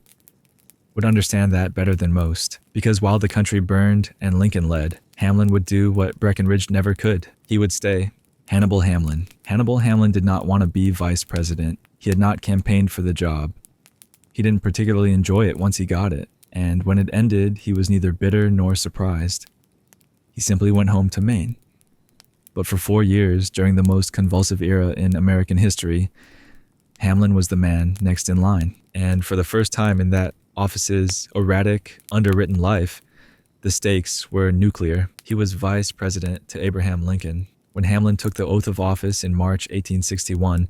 Speaker 1: would understand that better than most, because while the country burned and Lincoln led, Hamlin would do what Breckinridge never could. He would stay. Hannibal Hamlin. Hannibal Hamlin did not want to be vice president. He had not campaigned for the job. He didn't particularly enjoy it once he got it, and when it ended, he was neither bitter nor surprised. He simply went home to Maine. But for 4 years, during the most convulsive era in American history, Hamlin was the man next in line. And for the first time in that office's erratic, underwritten life, the stakes were nuclear. He was vice president to Abraham Lincoln. When Hamlin took the oath of office in March 1861,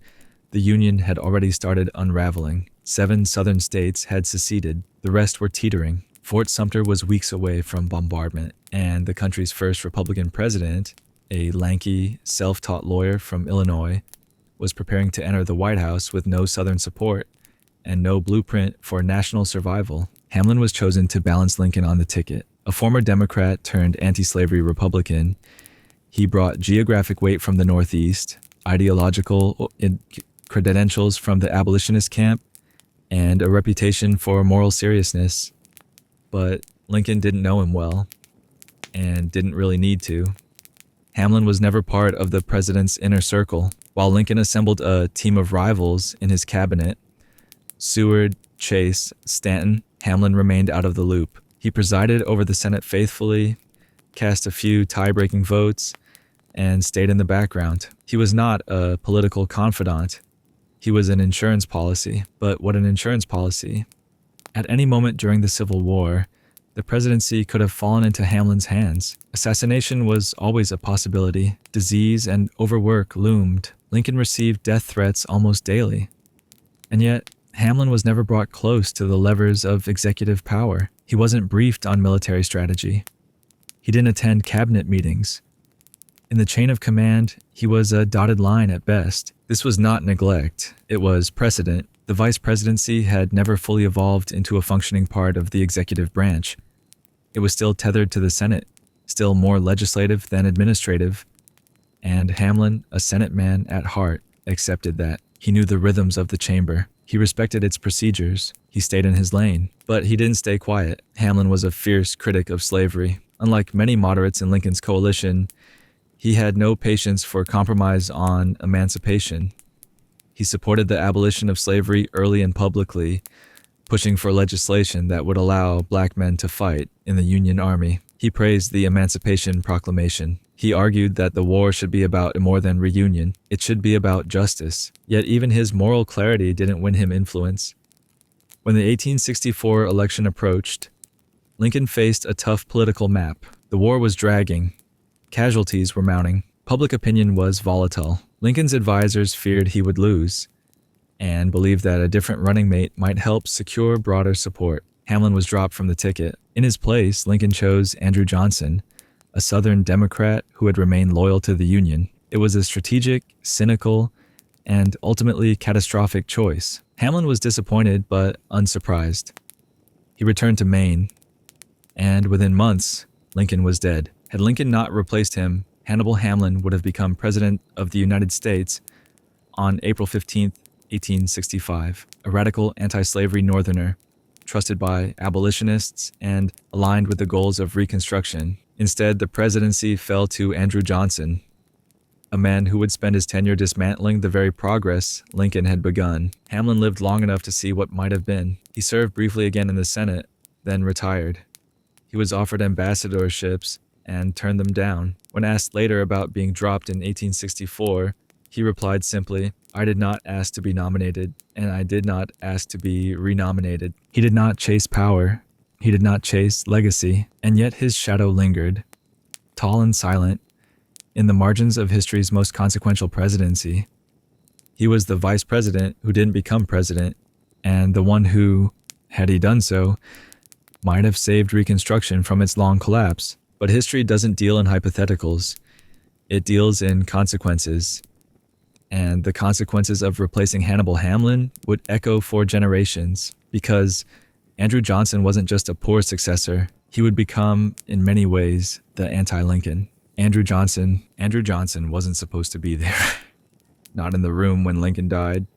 Speaker 1: the Union had already started unraveling. 7 southern states had seceded. The rest were teetering. Fort Sumter was weeks away from bombardment, and the country's first Republican president, a lanky, self-taught lawyer from Illinois, was preparing to enter the White House with no Southern support and no blueprint for national survival. Hamlin was chosen to balance Lincoln on the ticket. A former Democrat turned anti-slavery Republican, he brought geographic weight from the Northeast, ideological credentials from the abolitionist camp, and a reputation for moral seriousness. But Lincoln didn't know him well, and didn't really need to. Hamlin was never part of the president's inner circle. While Lincoln assembled a team of rivals in his cabinet, Seward, Chase, Stanton, Hamlin remained out of the loop. He presided over the Senate faithfully, cast a few tie-breaking votes, and stayed in the background. He was not a political confidant. He was an insurance policy. But what an insurance policy. At any moment during the Civil War, the presidency could have fallen into Hamlin's hands. Assassination was always a possibility. Disease and overwork loomed. Lincoln received death threats almost daily. And yet, Hamlin was never brought close to the levers of executive power. He wasn't briefed on military strategy. He didn't attend cabinet meetings. In the chain of command, he was a dotted line at best. This was not neglect. It was precedent. The vice presidency had never fully evolved into a functioning part of the executive branch. It was still tethered to the Senate, still more legislative than administrative. And Hamlin, a Senate man at heart, accepted that. He knew the rhythms of the chamber. He respected its procedures. He stayed in his lane. But he didn't stay quiet. Hamlin was a fierce critic of slavery. Unlike many moderates in Lincoln's coalition, he had no patience for compromise on emancipation. He supported the abolition of slavery early and publicly, pushing for legislation that would allow black men to fight in the Union Army. He praised the Emancipation Proclamation. He argued that the war should be about more than reunion. It should be about justice. Yet even his moral clarity didn't win him influence. When the 1864 election approached, Lincoln faced a tough political map. The war was dragging. Casualties were mounting. Public opinion was volatile. Lincoln's advisors feared he would lose, and believed that a different running mate might help secure broader support. Hamlin was dropped from the ticket. In his place, Lincoln chose Andrew Johnson, a Southern Democrat who had remained loyal to the Union. It was a strategic, cynical, and ultimately catastrophic choice. Hamlin was disappointed but unsurprised. He returned to Maine, and within months, Lincoln was dead. Had Lincoln not replaced him, Hannibal Hamlin would have become President of the United States on April 15, 1865, a radical anti-slavery Northerner, trusted by abolitionists and aligned with the goals of Reconstruction. Instead, the presidency fell to Andrew Johnson, a man who would spend his tenure dismantling the very progress Lincoln had begun. Hamlin lived long enough to see what might have been. He served briefly again in the Senate, then retired. He was offered ambassadorships and turned them down. When asked later about being dropped in 1864, he replied simply, "I did not ask to be nominated, and I did not ask to be renominated." He did not chase power. He did not chase legacy, and yet his shadow lingered, tall and silent, in the margins of history's most consequential presidency. He was the vice president who didn't become president, and the one who, had he done so, might have saved Reconstruction from its long collapse. But history doesn't deal in hypotheticals. It deals in consequences. And the consequences of replacing Hannibal Hamlin would echo for generations, because Andrew Johnson wasn't just a poor successor. He would become, in many ways, the anti-Lincoln. Andrew Johnson wasn't supposed to be there. Not in the room when Lincoln died,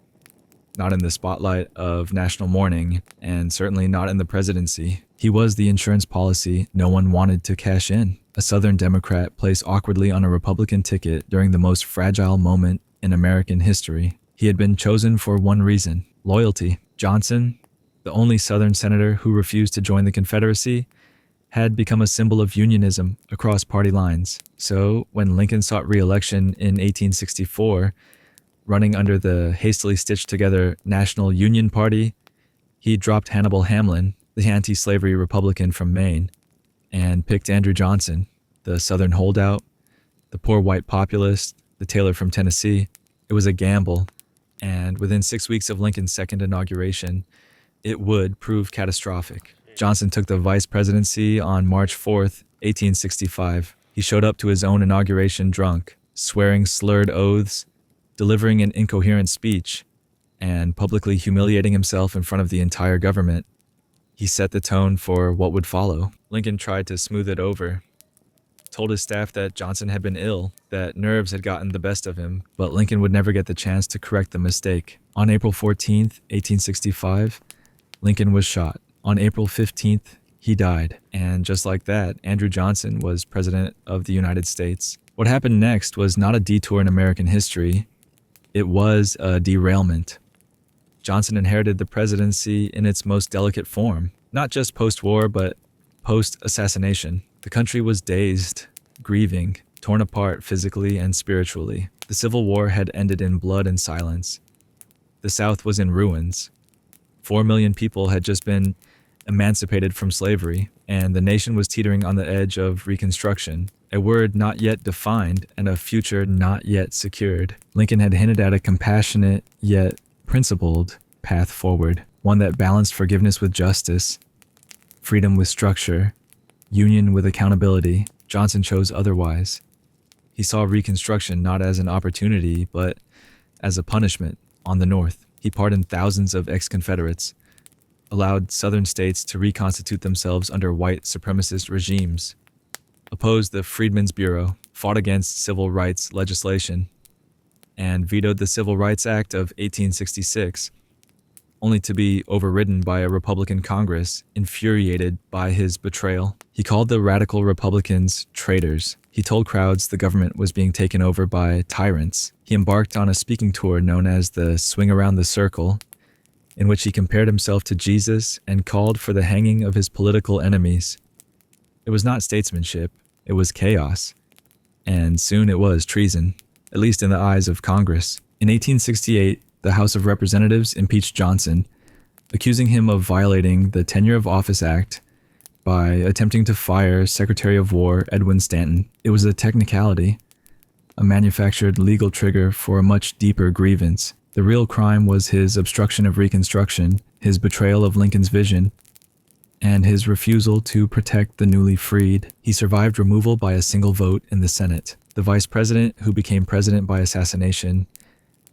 Speaker 1: not in the spotlight of national mourning, and certainly not in the presidency. He was the insurance policy no one wanted to cash in. A Southern Democrat placed awkwardly on a Republican ticket during the most fragile moment in American history. He had been chosen for one reason: loyalty. Johnson, the the only Southern senator who refused to join the Confederacy, had become a symbol of unionism across party lines. So, when Lincoln sought re-election in 1864, running under the hastily stitched together National Union Party, he dropped Hannibal Hamlin, the anti-slavery Republican from Maine, and picked Andrew Johnson, the Southern holdout, the poor white populist, the tailor from Tennessee. It was a gamble, and within 6 weeks of Lincoln's second inauguration, it would prove catastrophic. Johnson took the vice presidency on March 4th, 1865. He showed up to his own inauguration drunk, swearing slurred oaths, delivering an incoherent speech, and publicly humiliating himself in front of the entire government. He set the tone for what would follow. Lincoln tried to smooth it over, told his staff that Johnson had been ill, that nerves had gotten the best of him, but Lincoln would never get the chance to correct the mistake. On April 14th, 1865, Lincoln was shot. On April 15th, he died. And just like that, Andrew Johnson was President of the United States. What happened next was not a detour in American history. It was a derailment. Johnson inherited the presidency in its most delicate form, not just post-war, but post-assassination. The country was dazed, grieving, torn apart physically and spiritually. The Civil War had ended in blood and silence. The South was in ruins. 4 million people had just been emancipated from slavery, and the nation was teetering on the edge of Reconstruction, a word not yet defined and a future not yet secured. Lincoln had hinted at a compassionate yet principled path forward, one that balanced forgiveness with justice, freedom with structure, union with accountability. Johnson chose otherwise. He saw Reconstruction not as an opportunity, but as a punishment on the North. He pardoned thousands of ex-Confederates, allowed Southern states to reconstitute themselves under white supremacist regimes, opposed the Freedmen's Bureau, fought against civil rights legislation, and vetoed the Civil Rights Act of 1866, only to be overridden by a Republican Congress infuriated by his betrayal. He called the radical Republicans traitors. He told crowds the government was being taken over by tyrants. He embarked on a speaking tour known as the Swing Around the Circle, in which he compared himself to Jesus and called for the hanging of his political enemies. It was not statesmanship, it was chaos. And soon it was treason, at least in the eyes of Congress. In 1868, the House of Representatives impeached Johnson, accusing him of violating the Tenure of Office Act by attempting to fire Secretary of War Edwin Stanton. It was a technicality, a manufactured legal trigger for a much deeper grievance. The real crime was his obstruction of Reconstruction, his betrayal of Lincoln's vision, and his refusal to protect the newly freed. He survived removal by a single vote in the Senate. The vice president, who became president by assassination,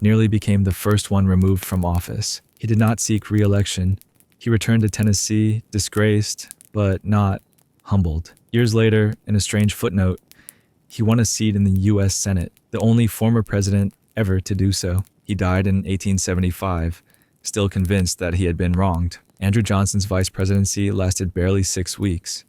Speaker 1: nearly became the first one removed from office. He did not seek re-election. He returned to Tennessee, disgraced, but not humbled. Years later, in a strange footnote, he won a seat in the U.S. Senate, the only former president ever to do so. He died in 1875, still convinced that he had been wronged. Andrew Johnson's vice presidency lasted barely 6 weeks.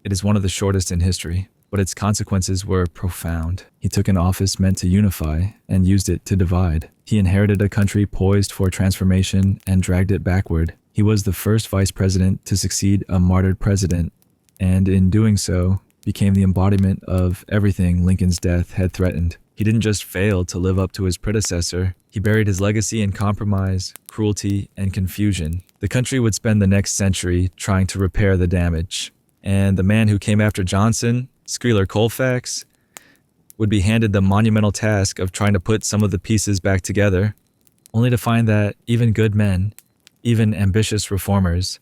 Speaker 1: It is one of the shortest in history, but its consequences were profound. He took an office meant to unify and used it to divide. He inherited a country poised for transformation and dragged it backward. He was the first vice president to succeed a martyred president, and in doing so, became the embodiment of everything Lincoln's death had threatened. He didn't just fail to live up to his predecessor, he buried his legacy in compromise, cruelty, and confusion. The country would spend the next century trying to repair the damage. And the man who came after Johnson, Schuyler Colfax, would be handed the monumental task of trying to put some of the pieces back together, only to find that even good men, even ambitious reformers,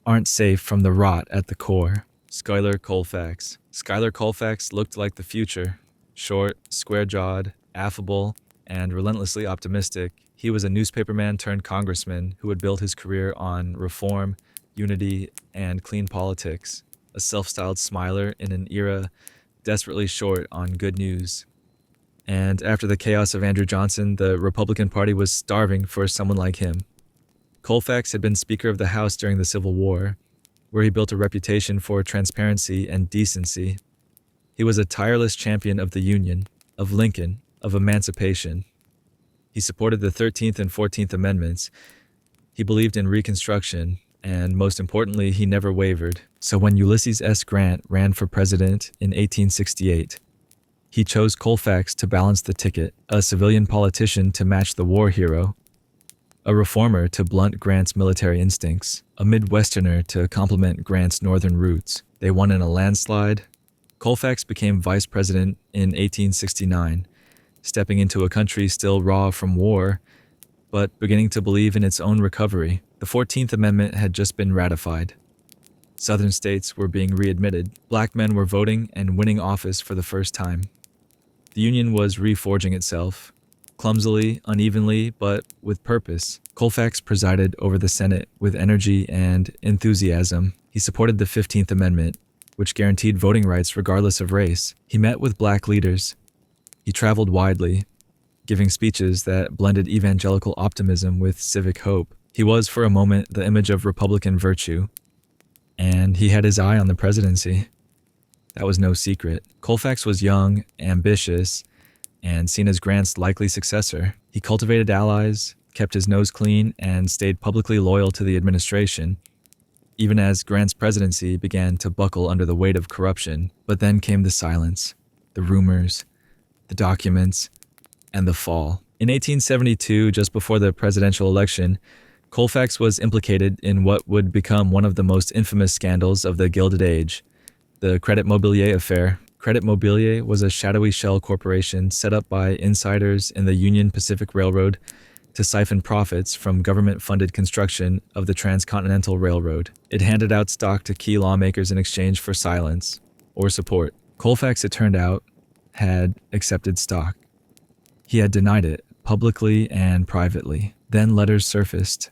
Speaker 1: aren't safe from the rot at the core. Schuyler Colfax. Schuyler Colfax looked like the future. Short, square-jawed, affable, and relentlessly optimistic, he was a newspaperman turned congressman who had built his career on reform, unity, and clean politics. A self-styled smiler in an era desperately short on good news. And after the chaos of Andrew Johnson, the Republican Party was starving for someone like him. Colfax had been Speaker of the House during the Civil War, where he built a reputation for transparency and decency. He was a tireless champion of the Union, of Lincoln, of emancipation. He supported the 13th and 14th Amendments. He believed in Reconstruction, and most importantly, he never wavered. So when Ulysses S. Grant ran for president in 1868, he chose Colfax to balance the ticket, a civilian politician to match the war hero, a reformer to blunt Grant's military instincts, a Midwesterner to complement Grant's northern roots. They won in a landslide. Colfax became vice president in 1869, stepping into a country still raw from war, but beginning to believe in its own recovery. The 14th Amendment had just been ratified. Southern states were being readmitted. Black men were voting and winning office for the first time. The Union was reforging itself, clumsily, unevenly, but with purpose. Colfax presided over the Senate with energy and enthusiasm. He supported the 15th Amendment, which guaranteed voting rights regardless of race. He met with black leaders. He traveled widely, giving speeches that blended evangelical optimism with civic hope. He was, for a moment, the image of Republican virtue, and he had his eye on the presidency. That was no secret. Colfax was young, ambitious, and seen as Grant's likely successor. He cultivated allies, kept his nose clean, and stayed publicly loyal to the administration, even as Grant's presidency began to buckle under the weight of corruption. But then came the silence, the rumors, the documents, and the fall. In 1872, just before the presidential election, Colfax was implicated in what would become one of the most infamous scandals of the Gilded Age, the Credit Mobilier affair. Credit Mobilier was a shadowy shell corporation set up by insiders in the Union Pacific Railroad to siphon profits from government-funded construction of the Transcontinental Railroad. It handed out stock to key lawmakers in exchange for silence or support. Colfax, it turned out, had accepted stock. He had denied it, publicly and privately. Then letters surfaced.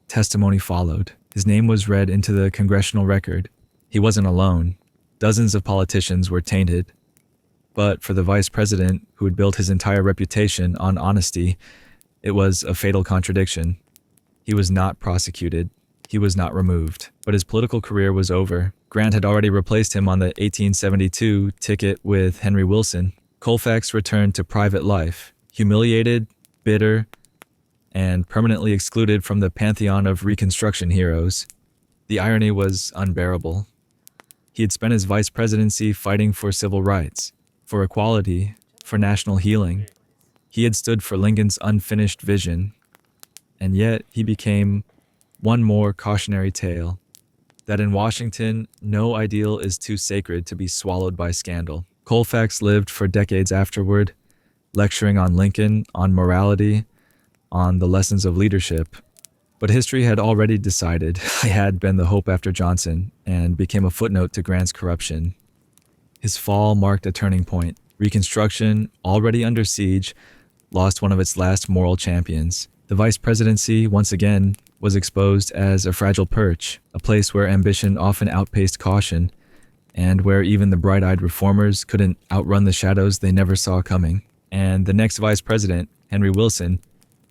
Speaker 1: Testimony followed. His name was read into the congressional record. He wasn't alone. Dozens of politicians were tainted. But for the vice president, who had built his entire reputation on honesty, it was a fatal contradiction. He was not prosecuted. He was not removed. But his political career was over. Grant had already replaced him on the 1872 ticket with Henry Wilson. Colfax returned to private life, humiliated, bitter, and permanently excluded from the pantheon of Reconstruction heroes. The irony was unbearable. He had spent his vice presidency fighting for civil rights, for equality, for national healing. He had stood for Lincoln's unfinished vision, and yet he became one more cautionary tale, that in Washington, no ideal is too sacred to be swallowed by scandal. Colfax lived for decades afterward, lecturing on Lincoln, on morality, on the lessons of leadership. But history had already decided he had been the hope after Johnson and became a footnote to Grant's corruption. His fall marked a turning point. Reconstruction, already under siege, lost one of its last moral champions. The vice presidency, once again, was exposed as a fragile perch, a place where ambition often outpaced caution, and where even the bright-eyed reformers couldn't outrun the shadows they never saw coming. And the next vice president, Henry Wilson,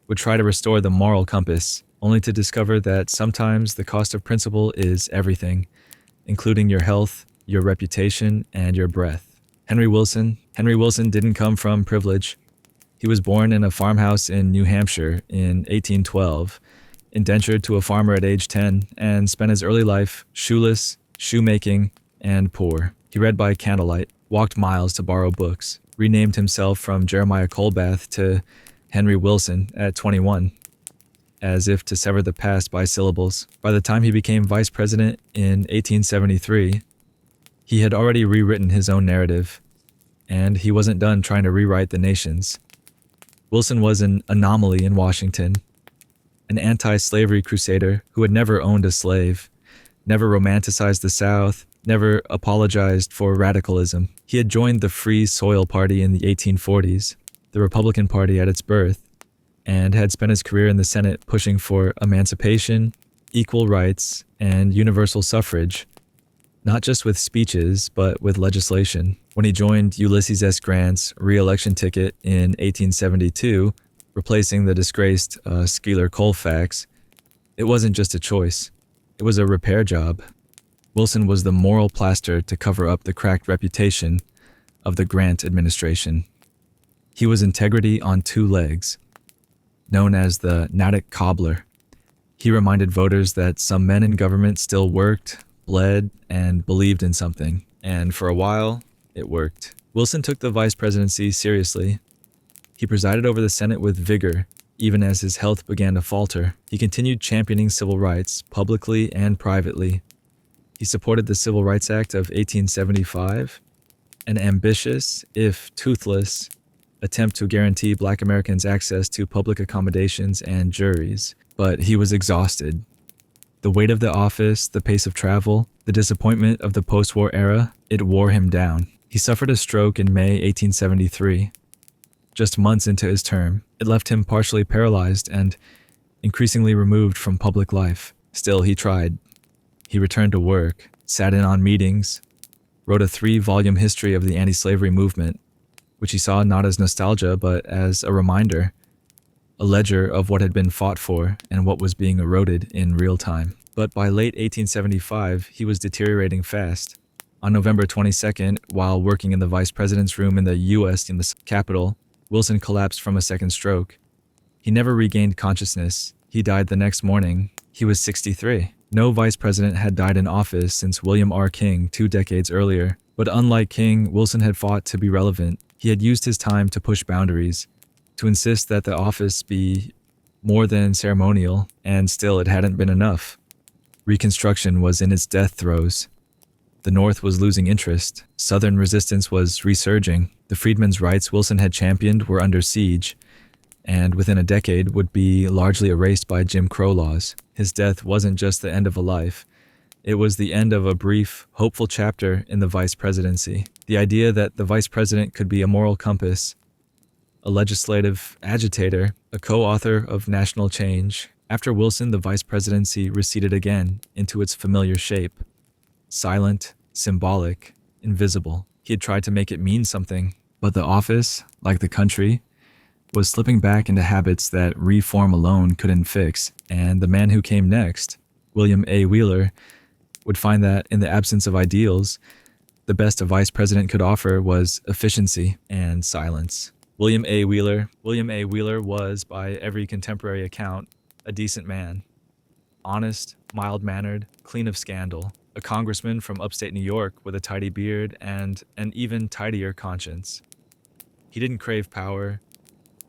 Speaker 1: would try to restore the moral compass, only to discover that sometimes the cost of principle is everything, including your health, your reputation, and your breath. Henry Wilson didn't come from privilege. He was born in a farmhouse in New Hampshire in 1812, indentured to a farmer at age 10, and spent his early life shoeless, shoemaking, and poor. He read by candlelight, walked miles to borrow books, renamed himself from Jeremiah Colbath to Henry Wilson at 21, as if to sever the past by syllables. By the time he became vice president in 1873, he had already rewritten his own narrative, and he wasn't done trying to rewrite the nation's. Wilson was an anomaly in Washington, an anti-slavery crusader who had never owned a slave, never romanticized the South, never apologized for radicalism. He had joined the Free Soil Party in the 1840s, the Republican Party at its birth, and had spent his career in the Senate pushing for emancipation, equal rights, and universal suffrage, not just with speeches, but with legislation. When he joined Ulysses S. Grant's re-election ticket in 1872, replacing the disgraced Schuyler Colfax, it wasn't just a choice. It was a repair job. Wilson was the moral plaster to cover up the cracked reputation of the Grant administration. He was integrity on two legs, known as the Natick Cobbler. He reminded voters that some men in government still worked, bled, and believed in something. And for a while, it worked. Wilson took the vice presidency seriously. He presided over the Senate with vigor, even as his health began to falter. He continued championing civil rights, publicly and privately. He supported the Civil Rights Act of 1875, an ambitious, if toothless, attempt to guarantee Black Americans access to public accommodations and juries. But he was exhausted. The weight of the office, the pace of travel, the disappointment of the post-war era, it wore him down. He suffered a stroke in May 1873. Just months into his term, it left him partially paralyzed and increasingly removed from public life. Still, he tried. He returned to work, sat in on meetings, wrote a 3-volume history of the anti-slavery movement, which he saw not as nostalgia but as a reminder, a ledger of what had been fought for and what was being eroded in real time. But by late 1875, he was deteriorating fast. On November 22nd, while working in the vice president's room in the U.S. in the Capitol, Wilson collapsed from a second stroke. He never regained consciousness. He died the next morning. He was 63. No vice president had died in office since William R. King 2 decades earlier. But unlike King, Wilson had fought to be relevant. He had used his time to push boundaries, to insist that the office be more than ceremonial, and still it hadn't been enough. Reconstruction was in its death throes. The North was losing interest. Southern resistance was resurging. The freedmen's rights Wilson had championed were under siege, and within a decade would be largely erased by Jim Crow laws. His death wasn't just the end of a life. It was the end of a brief, hopeful chapter in the vice presidency. The idea that the vice president could be a moral compass, a legislative agitator, a co-author of national change. After Wilson, the vice presidency receded again into its familiar shape. Silent, symbolic, invisible. He had tried to make it mean something, but the office, like the country, was slipping back into habits that reform alone couldn't fix, and the man who came next, William A. Wheeler, would find that in the absence of ideals, the best a vice president could offer was efficiency and silence. William A. Wheeler was, by every contemporary account, a decent man. Honest, mild-mannered, clean of scandal. A congressman from upstate New York with a tidy beard and an even tidier conscience. He didn't crave power.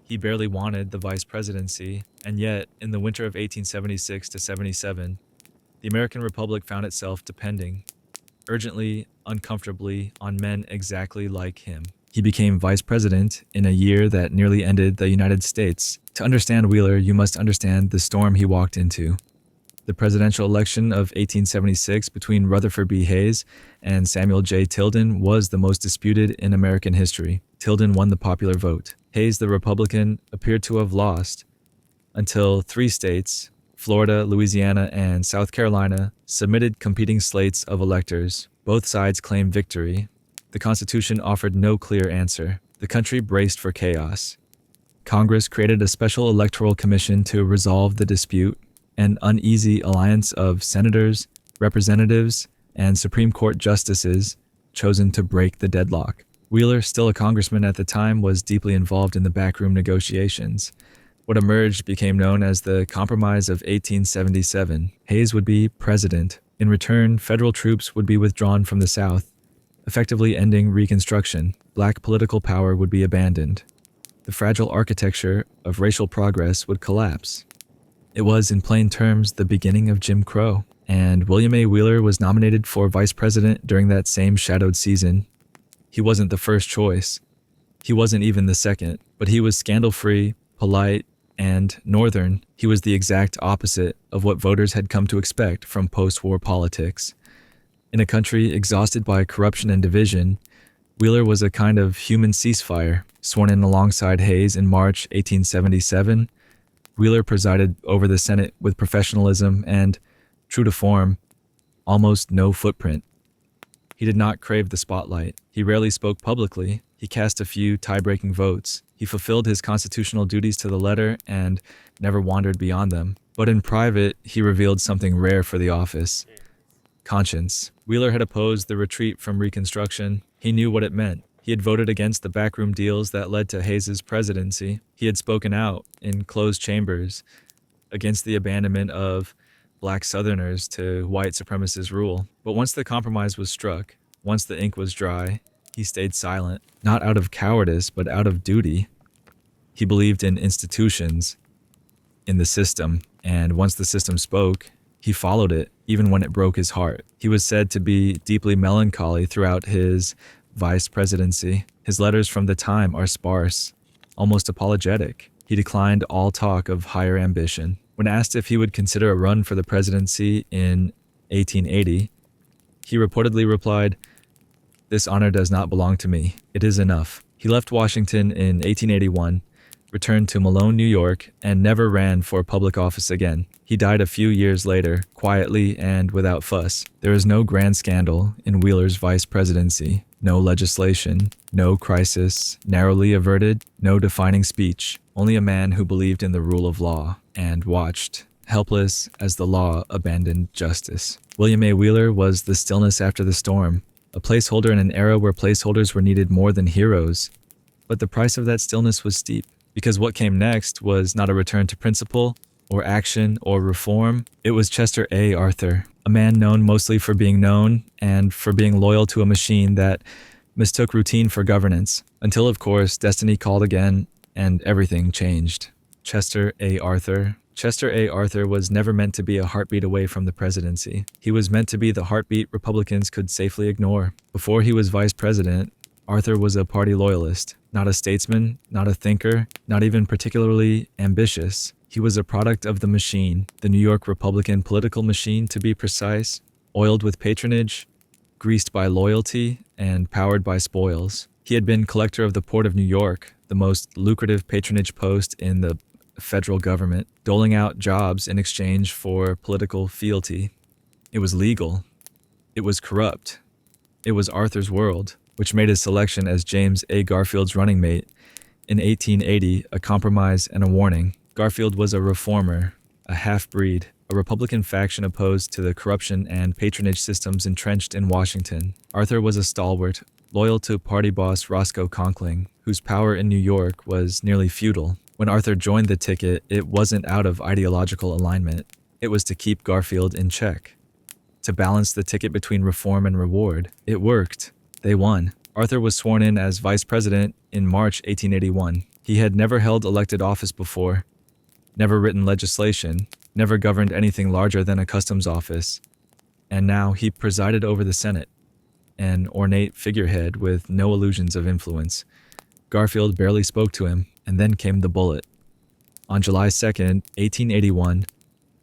Speaker 1: He barely wanted the vice presidency, and yet, in the winter of 1876 to 77, the American Republic found itself depending, urgently, uncomfortably, on men exactly like him. He became vice president in a year that nearly ended the United States. To understand Wheeler, you must understand the storm he walked into. The presidential election of 1876 between Rutherford B. Hayes and Samuel J. Tilden was the most disputed in American history. Tilden won the popular vote. Hayes, the Republican, appeared to have lost until 3 states, Florida, Louisiana, and South Carolina, submitted competing slates of electors. Both sides claimed victory. The Constitution offered no clear answer. The country braced for chaos. Congress created a special electoral commission to resolve the dispute. An uneasy alliance of senators, representatives, and Supreme Court justices chosen to break the deadlock. Wheeler, still a congressman at the time, was deeply involved in the backroom negotiations. What emerged became known as the Compromise of 1877. Hayes would be president. In return, federal troops would be withdrawn from the South, effectively ending Reconstruction. Black political power would be abandoned. The fragile architecture of racial progress would collapse. It was, in plain terms, the beginning of Jim Crow, and William A. Wheeler was nominated for vice president during that same shadowed season. He wasn't the first choice. He wasn't even the second, but he was scandal-free, polite, and Northern. He was the exact opposite of what voters had come to expect from post-war politics. In a country exhausted by corruption and division, Wheeler was a kind of human ceasefire. Sworn in alongside Hayes in March 1877, Wheeler presided over the Senate with professionalism and, true to form, almost no footprint. He did not crave the spotlight. He rarely spoke publicly. He cast a few tie-breaking votes. He fulfilled his constitutional duties to the letter and never wandered beyond them. But in private, he revealed something rare for the office: conscience. Wheeler had opposed the retreat from Reconstruction. He knew what it meant. He had voted against the backroom deals that led to Hayes's presidency. He had spoken out in closed chambers against the abandonment of black Southerners to white supremacist rule. But once the compromise was struck, once the ink was dry, he stayed silent, not out of cowardice, but out of duty. He believed in institutions, in the system, and once the system spoke, he followed it, even when it broke his heart. He was said to be deeply melancholy throughout his vice presidency. His letters from the time are sparse, almost apologetic. He declined all talk of higher ambition. When asked if he would consider a run for the presidency in 1880, he reportedly replied, "This honor does not belong to me. It is enough." He left Washington in 1881, returned to Malone, New York, and never ran for public office again. He died a few years later, quietly and without fuss. There is no grand scandal in Wheeler's vice presidency, no legislation, no crisis, narrowly averted, no defining speech, only a man who believed in the rule of law and watched, helpless as the law abandoned justice. William A. Wheeler was the stillness after the storm, a placeholder in an era where placeholders were needed more than heroes. But the price of that stillness was steep, because what came next was not a return to principle, or action, or reform. It was Chester A. Arthur, a man known mostly for being known and for being loyal to a machine that mistook routine for governance, until of course destiny called again and everything changed. Chester A. Arthur. Chester A. Arthur was never meant to be a heartbeat away from the presidency. He was meant to be the heartbeat Republicans could safely ignore. Before he was vice president, Arthur was a party loyalist, not a statesman, not a thinker, not even particularly ambitious. He was a product of the machine, the New York Republican political machine to be precise, oiled with patronage, greased by loyalty, and powered by spoils. He had been collector of the Port of New York, the most lucrative patronage post in the federal government, doling out jobs in exchange for political fealty. It was legal. It was corrupt. It was Arthur's world, which made his selection as James A. Garfield's running mate in 1880 a compromise and a warning. Garfield was a reformer, a half-breed, a Republican faction opposed to the corruption and patronage systems entrenched in Washington. Arthur was a stalwart, loyal to party boss Roscoe Conkling, whose power in New York was nearly feudal. When Arthur joined the ticket, it wasn't out of ideological alignment. It was to keep Garfield in check, to balance the ticket between reform and reward. It worked. They won. Arthur was sworn in as vice president in March 1881. He had never held elected office before, never written legislation, never governed anything larger than a customs office, and now he presided over the Senate, an ornate figurehead with no illusions of influence. Garfield barely spoke to him, and then came the bullet. On July 2nd, 1881,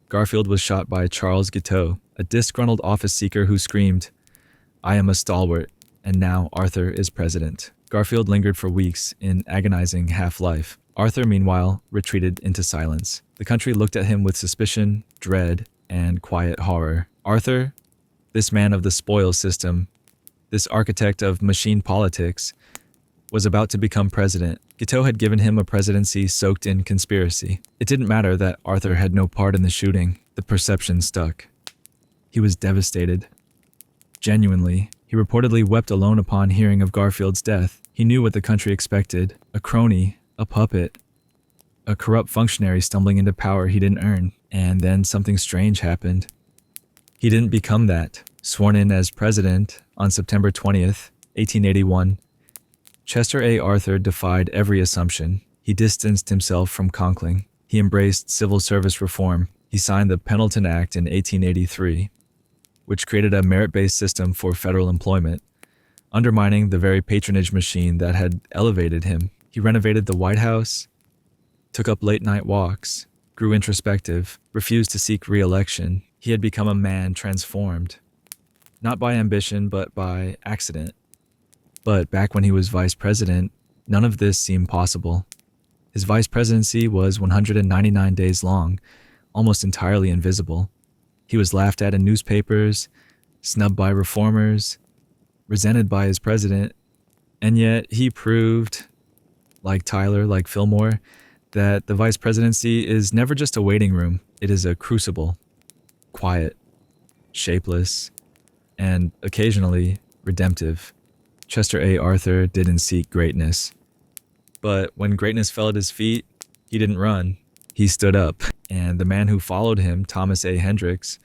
Speaker 1: Garfield was shot by Charles Guiteau, a disgruntled office seeker who screamed, "I am a stalwart, and now Arthur is president." Garfield lingered for weeks in agonizing half-life. Arthur, meanwhile, retreated into silence. The country looked at him with suspicion, dread, and quiet horror. Arthur, this man of the spoils system, this architect of machine politics, was about to become president. Guiteau had given him a presidency soaked in conspiracy. It didn't matter that Arthur had no part in the shooting. The perception stuck. He was devastated. Genuinely, he reportedly wept alone upon hearing of Garfield's death. He knew what the country expected. A crony, a puppet, a corrupt functionary stumbling into power he didn't earn. And then something strange happened. He didn't become that. Sworn in as president on September 20th, 1881, Chester A. Arthur defied every assumption. He distanced himself from Conkling. He embraced civil service reform. He signed the Pendleton Act in 1883, which created a merit-based system for federal employment, undermining the very patronage machine that had elevated him. He renovated the White House, took up late-night walks, grew introspective, refused to seek re-election. He had become a man transformed, not by ambition, but by accident. But back when he was vice president, none of this seemed possible. His vice presidency was 199 days long, almost entirely invisible. He was laughed at in newspapers, snubbed by reformers, resented by his president, and yet he proved, like Tyler, like Fillmore, that the vice presidency is never just a waiting room. It is a crucible, quiet, shapeless, and occasionally redemptive. Chester A. Arthur didn't seek greatness. But when greatness fell at his feet, he didn't run. He stood up. And the man who followed him, Thomas A. Hendricks,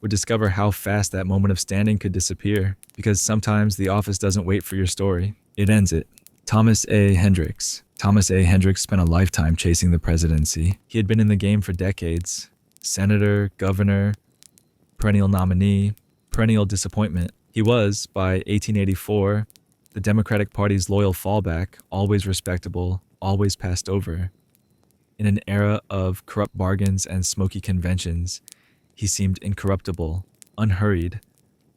Speaker 1: would discover how fast that moment of standing could disappear, because sometimes the office doesn't wait for your story. It ends it. Thomas A. Hendricks. Thomas A. Hendricks spent a lifetime chasing the presidency. He had been in the game for decades. Senator, governor, perennial nominee, perennial disappointment. He was, by 1884, the Democratic Party's loyal fallback, always respectable, always passed over. In an era of corrupt bargains and smoky conventions, he seemed incorruptible, unhurried,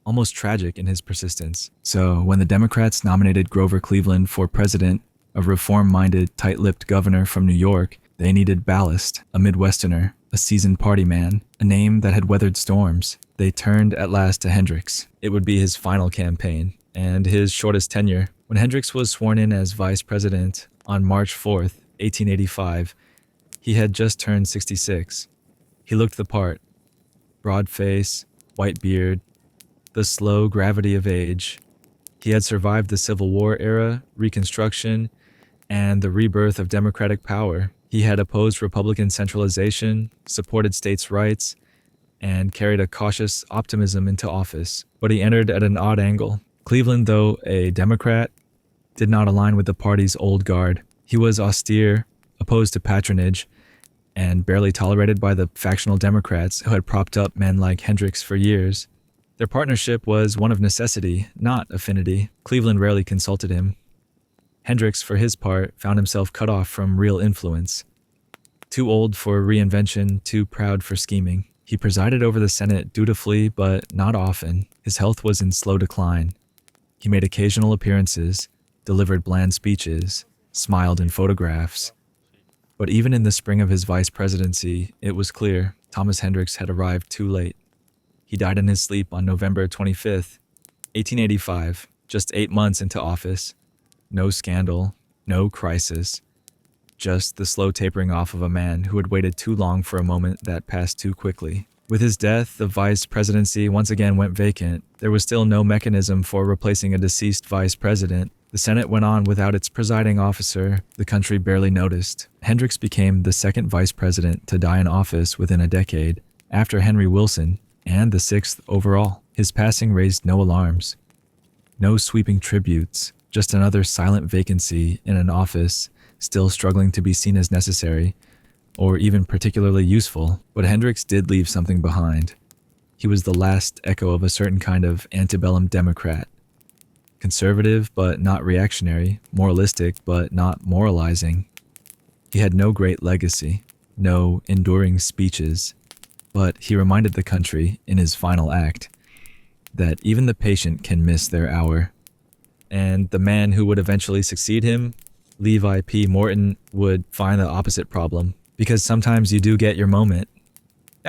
Speaker 1: almost tragic in his persistence. So when the Democrats nominated Grover Cleveland for president, a reform-minded, tight-lipped governor from New York, they needed ballast, a Midwesterner, a seasoned party man, a name that had weathered storms. They turned at last to Hendricks. It would be his final campaign, and his shortest tenure. When Hendricks was sworn in as vice president on March 4th, 1885, he had just turned 66. He looked the part. Broad face, white beard, the slow gravity of age. He had survived the Civil War era, Reconstruction, and the rebirth of democratic power. He had opposed Republican centralization, supported states' rights, and carried a cautious optimism into office. But he entered at an odd angle. Cleveland, though a Democrat, did not align with the party's old guard. He was austere, opposed to patronage, and barely tolerated by the factional Democrats who had propped up men like Hendricks for years. Their partnership was one of necessity, not affinity. Cleveland rarely consulted him. Hendricks, for his part, found himself cut off from real influence. Too old for reinvention, too proud for scheming. He presided over the Senate dutifully, but not often. His health was in slow decline. He made occasional appearances, delivered bland speeches, smiled in photographs. But even in the spring of his vice presidency, it was clear Thomas Hendricks had arrived too late. He died in his sleep on November 25th, 1885, just 8 months into office. No scandal, no crisis, just the slow tapering off of a man who had waited too long for a moment that passed too quickly. With his death, the vice presidency once again went vacant. There was still no mechanism for replacing a deceased vice president. The Senate went on without its presiding officer. The country barely noticed. Hendricks became the second vice president to die in office within a decade, after Henry Wilson, and the sixth overall. His passing raised no alarms. No sweeping tributes, just another silent vacancy in an office still struggling to be seen as necessary, or even particularly useful. But Hendricks did leave something behind. He was the last echo of a certain kind of antebellum Democrat. Conservative but not reactionary, moralistic but not moralizing. He had no great legacy, no enduring speeches, but he reminded the country in his final act that even the patient can miss their hour. And the man who would eventually succeed him, Levi P. Morton, would find the opposite problem. Because sometimes you do get your moment.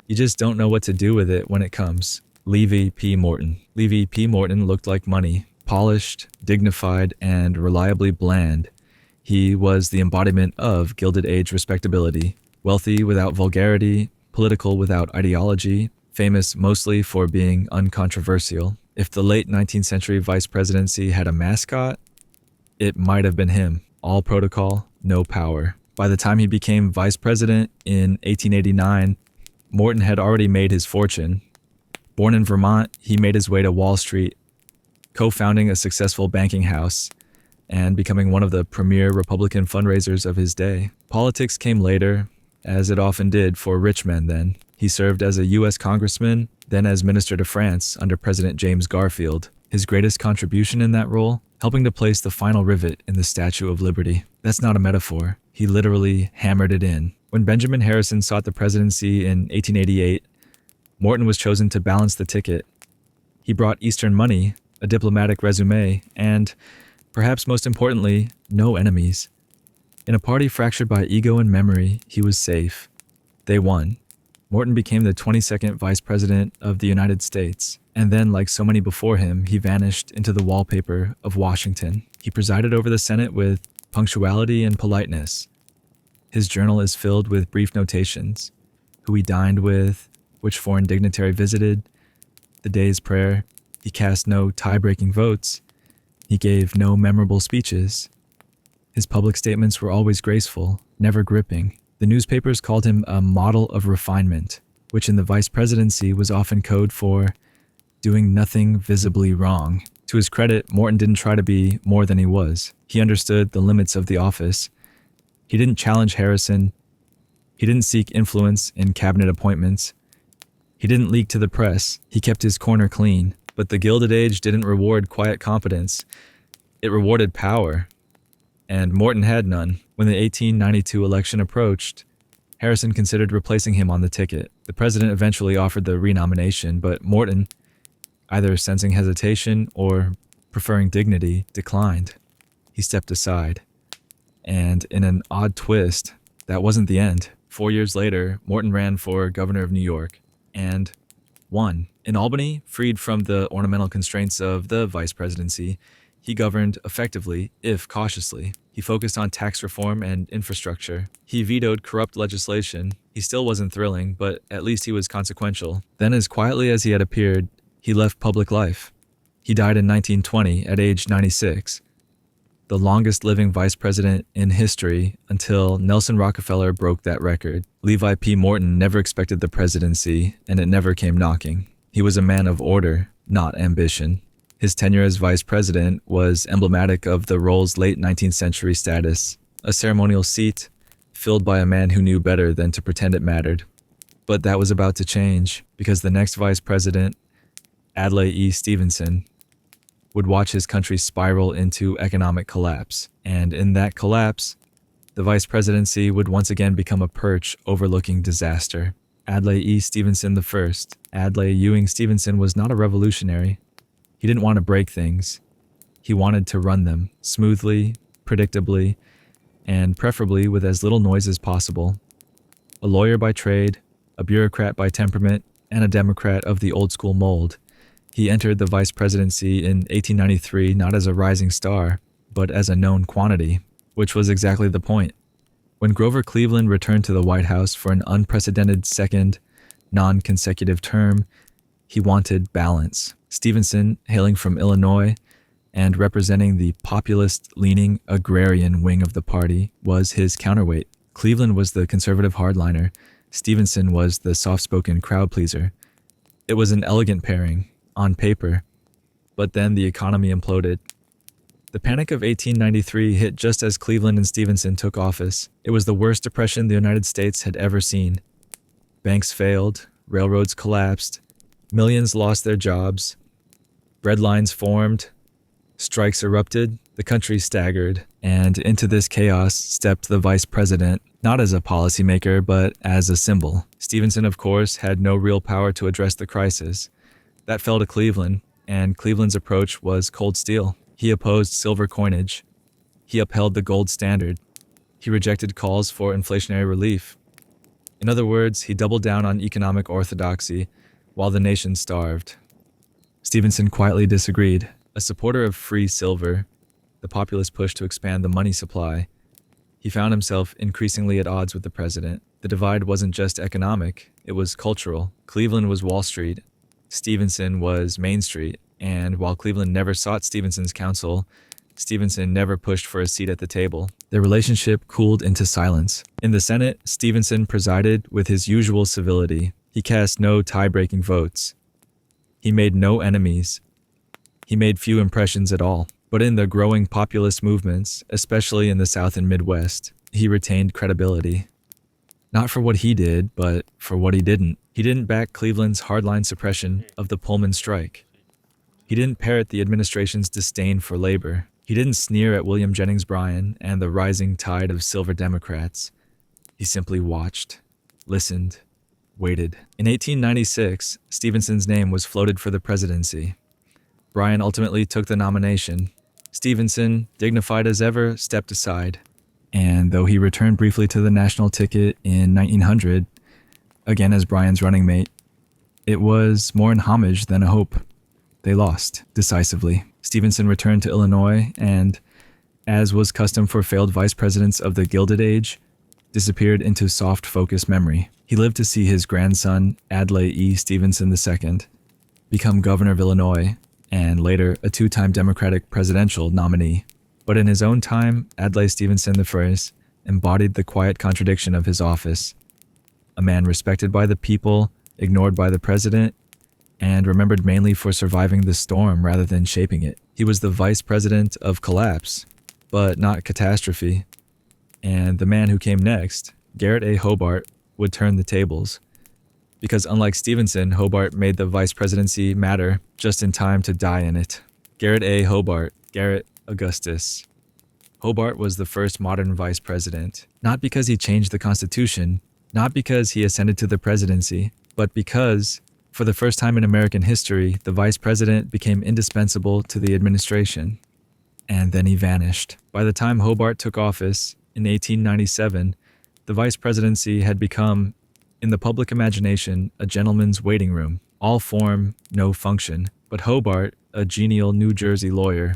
Speaker 1: You just don't know what to do with it when it comes. Levi P. Morton. Levi P. Morton looked like money. Polished, dignified, and reliably bland. He was the embodiment of Gilded Age respectability. Wealthy without vulgarity, political without ideology, famous mostly for being uncontroversial. If the late 19th century vice presidency had a mascot, it might have been him. All protocol, no power. By the time he became vice president in 1889, Morton had already made his fortune. Born in Vermont, he made his way to Wall Street, co-founding a successful banking house and becoming one of the premier Republican fundraisers of his day. Politics came later, as it often did for rich men then. He served as a U.S. congressman, then as minister to France under President James Garfield. His greatest contribution in that role, helping to place the final rivet in the Statue of Liberty. That's not a metaphor. He literally hammered it in. When Benjamin Harrison sought the presidency in 1888, Morton was chosen to balance the ticket. He brought Eastern money, a diplomatic resume, and, perhaps most importantly, no enemies. In a party fractured by ego and memory, he was safe. They won. Morton became the 22nd Vice President of the United States, and then, like so many before him, he vanished into the wallpaper of Washington. He presided over the Senate with punctuality and politeness. His journal is filled with brief notations: who he dined with, which foreign dignitary visited, the day's prayer. He cast no tie-breaking votes. He gave no memorable speeches. His public statements were always graceful, never gripping. The The newspapers called him a model of refinement, which in the vice presidency was often code for doing nothing visibly wrong. To his credit, Morton didn't try to be more than he was. He understood the limits of the office. He didn't challenge Harrison. He didn't seek influence in cabinet appointments. He didn't leak to the press. He kept his corner clean. But the Gilded Age didn't reward quiet competence. It rewarded power. And Morton had none. When the 1892 election approached, Harrison considered replacing him on the ticket. The president eventually offered the renomination, but Morton, either sensing hesitation or preferring dignity, declined. He stepped aside. And in an odd twist, that wasn't the end. 4 years later, Morton ran for governor of New York and won. In Albany, freed from the ornamental constraints of the vice presidency, he governed effectively, if cautiously. He focused on tax reform and infrastructure. He vetoed corrupt legislation. He still wasn't thrilling, but at least he was consequential. Then, as quietly as he had appeared, he left public life. He died in 1920 at age 96, the longest living vice president in history until Nelson Rockefeller broke that record. Levi P. Morton never expected the presidency, and it never came knocking. He was a man of order, not ambition. His tenure as vice president was emblematic of the role's late 19th century status, a ceremonial seat filled by a man who knew better than to pretend it mattered. But that was about to change, because the next vice president, Adlai E. Stevenson, would watch his country spiral into economic collapse. And in that collapse, the vice presidency would once again become a perch overlooking disaster. Adlai E. Stevenson I, Adlai Ewing Stevenson, was not a revolutionary. He didn't want to break things. He wanted to run them smoothly, predictably, and preferably with as little noise as possible. A lawyer by trade, a bureaucrat by temperament, and a Democrat of the old-school mold, he entered the vice presidency in 1893 not as a rising star, but as a known quantity, which was exactly the point. When Grover Cleveland returned to the White House for an unprecedented second, non-consecutive term, he wanted balance. Stevenson, hailing from Illinois and representing the populist-leaning agrarian wing of the party, was his counterweight. Cleveland was the conservative hardliner. Stevenson was the soft-spoken crowd-pleaser. It was an elegant pairing, on paper, but then the economy imploded. The Panic of 1893 hit just as Cleveland and Stevenson took office. It was the worst depression the United States had ever seen. Banks failed, railroads collapsed, millions lost their jobs, bread lines formed, strikes erupted, the country staggered, and into this chaos stepped the vice president, not as a policymaker, but as a symbol. Stevenson, of course, had no real power to address the crisis. That fell to Cleveland, and Cleveland's approach was cold steel. He opposed silver coinage. He upheld the gold standard. He rejected calls for inflationary relief. In other words, he doubled down on economic orthodoxy while the nation starved. Stevenson quietly disagreed. A supporter of free silver, the populist push to expand the money supply, he found himself increasingly at odds with the president. The divide wasn't just economic, it was cultural. Cleveland was Wall Street. Stevenson was Main Street. And while Cleveland never sought Stevenson's counsel, Stevenson never pushed for a seat at the table. Their relationship cooled into silence. In the Senate, Stevenson presided with his usual civility. He cast no tie-breaking votes. He made no enemies. He made few impressions at all. But in the growing populist movements, especially in the South and Midwest, he retained credibility. Not for what he did, but for what he didn't. He didn't back Cleveland's hardline suppression of the Pullman strike. He didn't parrot the administration's disdain for labor. He didn't sneer at William Jennings Bryan and the rising tide of silver Democrats. He simply watched, listened, waited. In 1896, Stevenson's name was floated for the presidency. Bryan ultimately took the nomination. Stevenson, dignified as ever, stepped aside. And though he returned briefly to the national ticket in 1900, again as Bryan's running mate, it was more in homage than a hope. They lost decisively. Stevenson returned to Illinois and, as was custom for failed vice presidents of the Gilded Age, disappeared into soft focus memory. He lived to see his grandson, Adlai E. Stevenson II, become governor of Illinois and later a two-time Democratic presidential nominee. But in his own time, Adlai Stevenson I embodied the quiet contradiction of his office. A man respected by the people, ignored by the president, and remembered mainly for surviving the storm rather than shaping it. He was the vice president of collapse, but not catastrophe. And the man who came next, Garrett A. Hobart, would turn the tables. Because unlike Stevenson, Hobart made the vice presidency matter just in time to die in it. Garrett A. Hobart, Garrett Augustus. Hobart was the first modern vice president, not because he changed the Constitution, not because he ascended to the presidency, but because, for the first time in American history, the vice president became indispensable to the administration. And then he vanished. By the time Hobart took office, in 1897, the vice presidency had become, in the public imagination, a gentleman's waiting room, all form, no function. But Hobart, a genial New Jersey lawyer,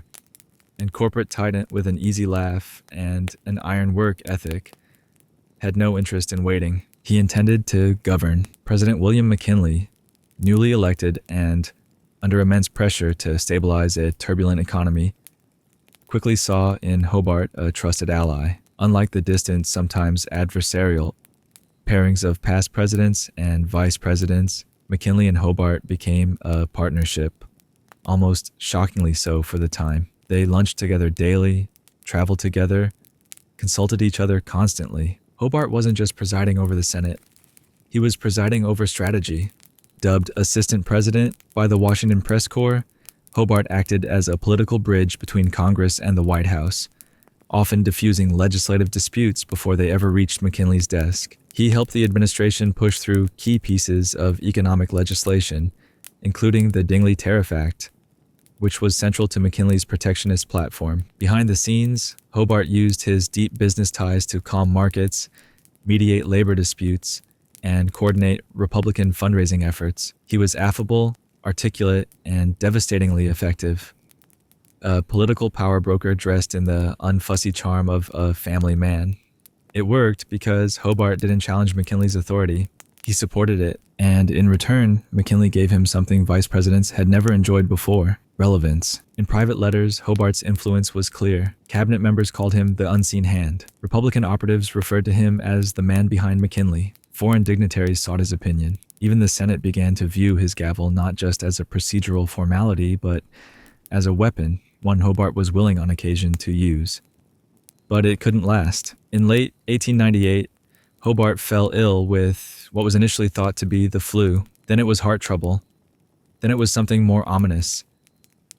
Speaker 1: and corporate titan with an easy laugh and an iron work ethic, had no interest in waiting. He intended to govern. President William McKinley, newly elected and under immense pressure to stabilize a turbulent economy, quickly saw in Hobart a trusted ally. Unlike the distant, sometimes adversarial pairings of past presidents and vice presidents, McKinley and Hobart became a partnership, almost shockingly so for the time. They lunched together daily, traveled together, consulted each other constantly. Hobart wasn't just presiding over the Senate. He was presiding over strategy. Dubbed assistant president by the Washington Press Corps, Hobart acted as a political bridge between Congress and the White House, often diffusing legislative disputes before they ever reached McKinley's desk. He helped the administration push through key pieces of economic legislation, including the Dingley Tariff Act, which was central to McKinley's protectionist platform. Behind the scenes, Hobart used his deep business ties to calm markets, mediate labor disputes, and coordinate Republican fundraising efforts. He was affable, articulate, and devastatingly effective. A political power broker dressed in the unfussy charm of a family man. It worked because Hobart didn't challenge McKinley's authority. He supported it, and in return, McKinley gave him something vice presidents had never enjoyed before: relevance. In private letters, Hobart's influence was clear. Cabinet members called him the unseen hand. Republican operatives referred to him as the man behind McKinley. Foreign dignitaries sought his opinion. Even the Senate began to view his gavel not just as a procedural formality, but as a weapon, one Hobart was willing on occasion to use. But it couldn't last. In late 1898, Hobart fell ill with what was initially thought to be the flu. Then it was heart trouble. Then it was something more ominous.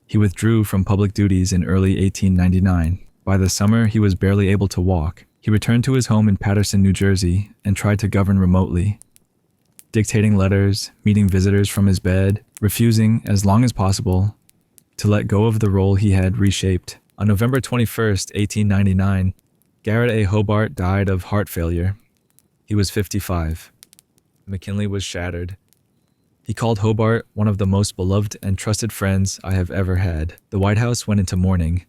Speaker 1: He withdrew from public duties in early 1899. By the summer, he was barely able to walk. He returned to his home in Paterson, New Jersey, and tried to govern remotely, dictating letters, meeting visitors from his bed, refusing, as long as possible, to let go of the role he had reshaped. On November 21st, 1899, Garrett A. Hobart died of heart failure. He was 55. McKinley was shattered. He called Hobart one of the most beloved and trusted friends I have ever had. The White House went into mourning.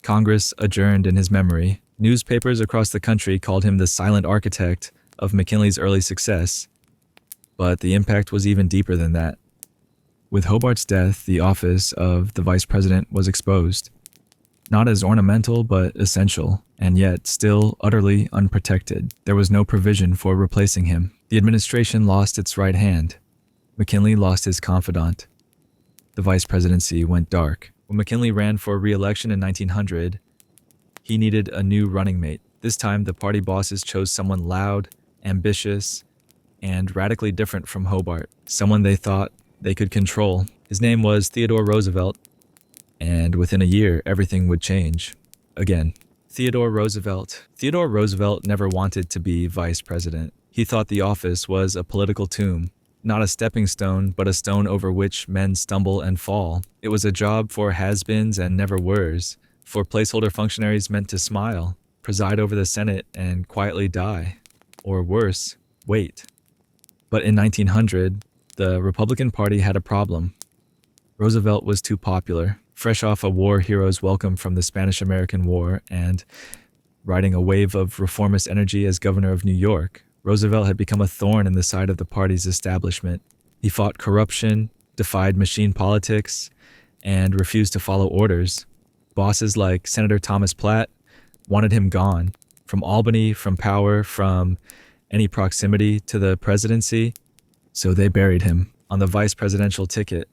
Speaker 1: Congress adjourned in his memory. Newspapers across the country called him the silent architect of McKinley's early success. But the impact was even deeper than that. With Hobart's death, the office of the vice president was exposed. Not as ornamental, but essential, and yet still utterly unprotected. There was no provision for replacing him. The administration lost its right hand. McKinley lost his confidant. The vice presidency went dark. When McKinley ran for re-election in 1900, he needed a new running mate. This time, the party bosses chose someone loud, ambitious, and radically different from Hobart, someone they thought they could control. His name was Theodore Roosevelt, and within a year, everything would change. Again. Theodore Roosevelt. Theodore Roosevelt never wanted to be vice president. He thought the office was a political tomb, not a stepping stone, but a stone over which men stumble and fall. It was a job for has-beens and never-weres, for placeholder functionaries meant to smile, preside over the Senate, and quietly die. Or worse, wait. But in 1900, the Republican Party had a problem. Roosevelt was too popular, fresh off a war hero's welcome from the Spanish-American War and riding a wave of reformist energy as governor of New York. Roosevelt had become a thorn in the side of the party's establishment. He fought corruption, defied machine politics, and refused to follow orders. Bosses like Senator Thomas Platt wanted him gone. from Albany, from power, from any proximity to the presidency. So they buried him on the vice presidential ticket.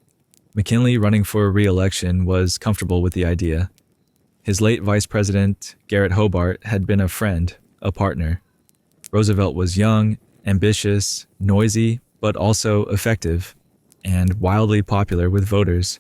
Speaker 1: McKinley, running for re-election, was comfortable with the idea. His late vice president, Garrett Hobart, had been a friend, a partner. Roosevelt was young, ambitious, noisy, but also effective, and wildly popular with voters.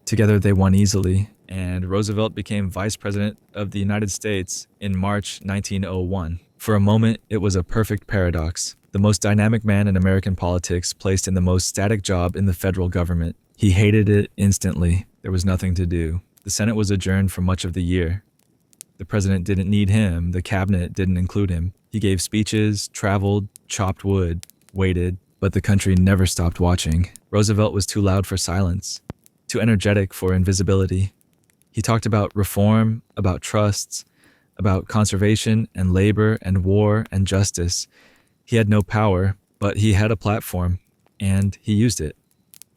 Speaker 1: Together they won easily, and Roosevelt became Vice President of the United States in March 1901. For a moment, it was a perfect paradox. The most dynamic man in American politics placed in the most static job in the federal government. He hated it instantly. There was nothing to do. The Senate was adjourned for much of the year. The president didn't need him. The cabinet didn't include him. He gave speeches, traveled, chopped wood, waited, but the country never stopped watching. Roosevelt was too loud for silence, too energetic for invisibility. He talked about reform, about trusts, about conservation and labor and war and justice. He had no power, but he had a platform, and he used it.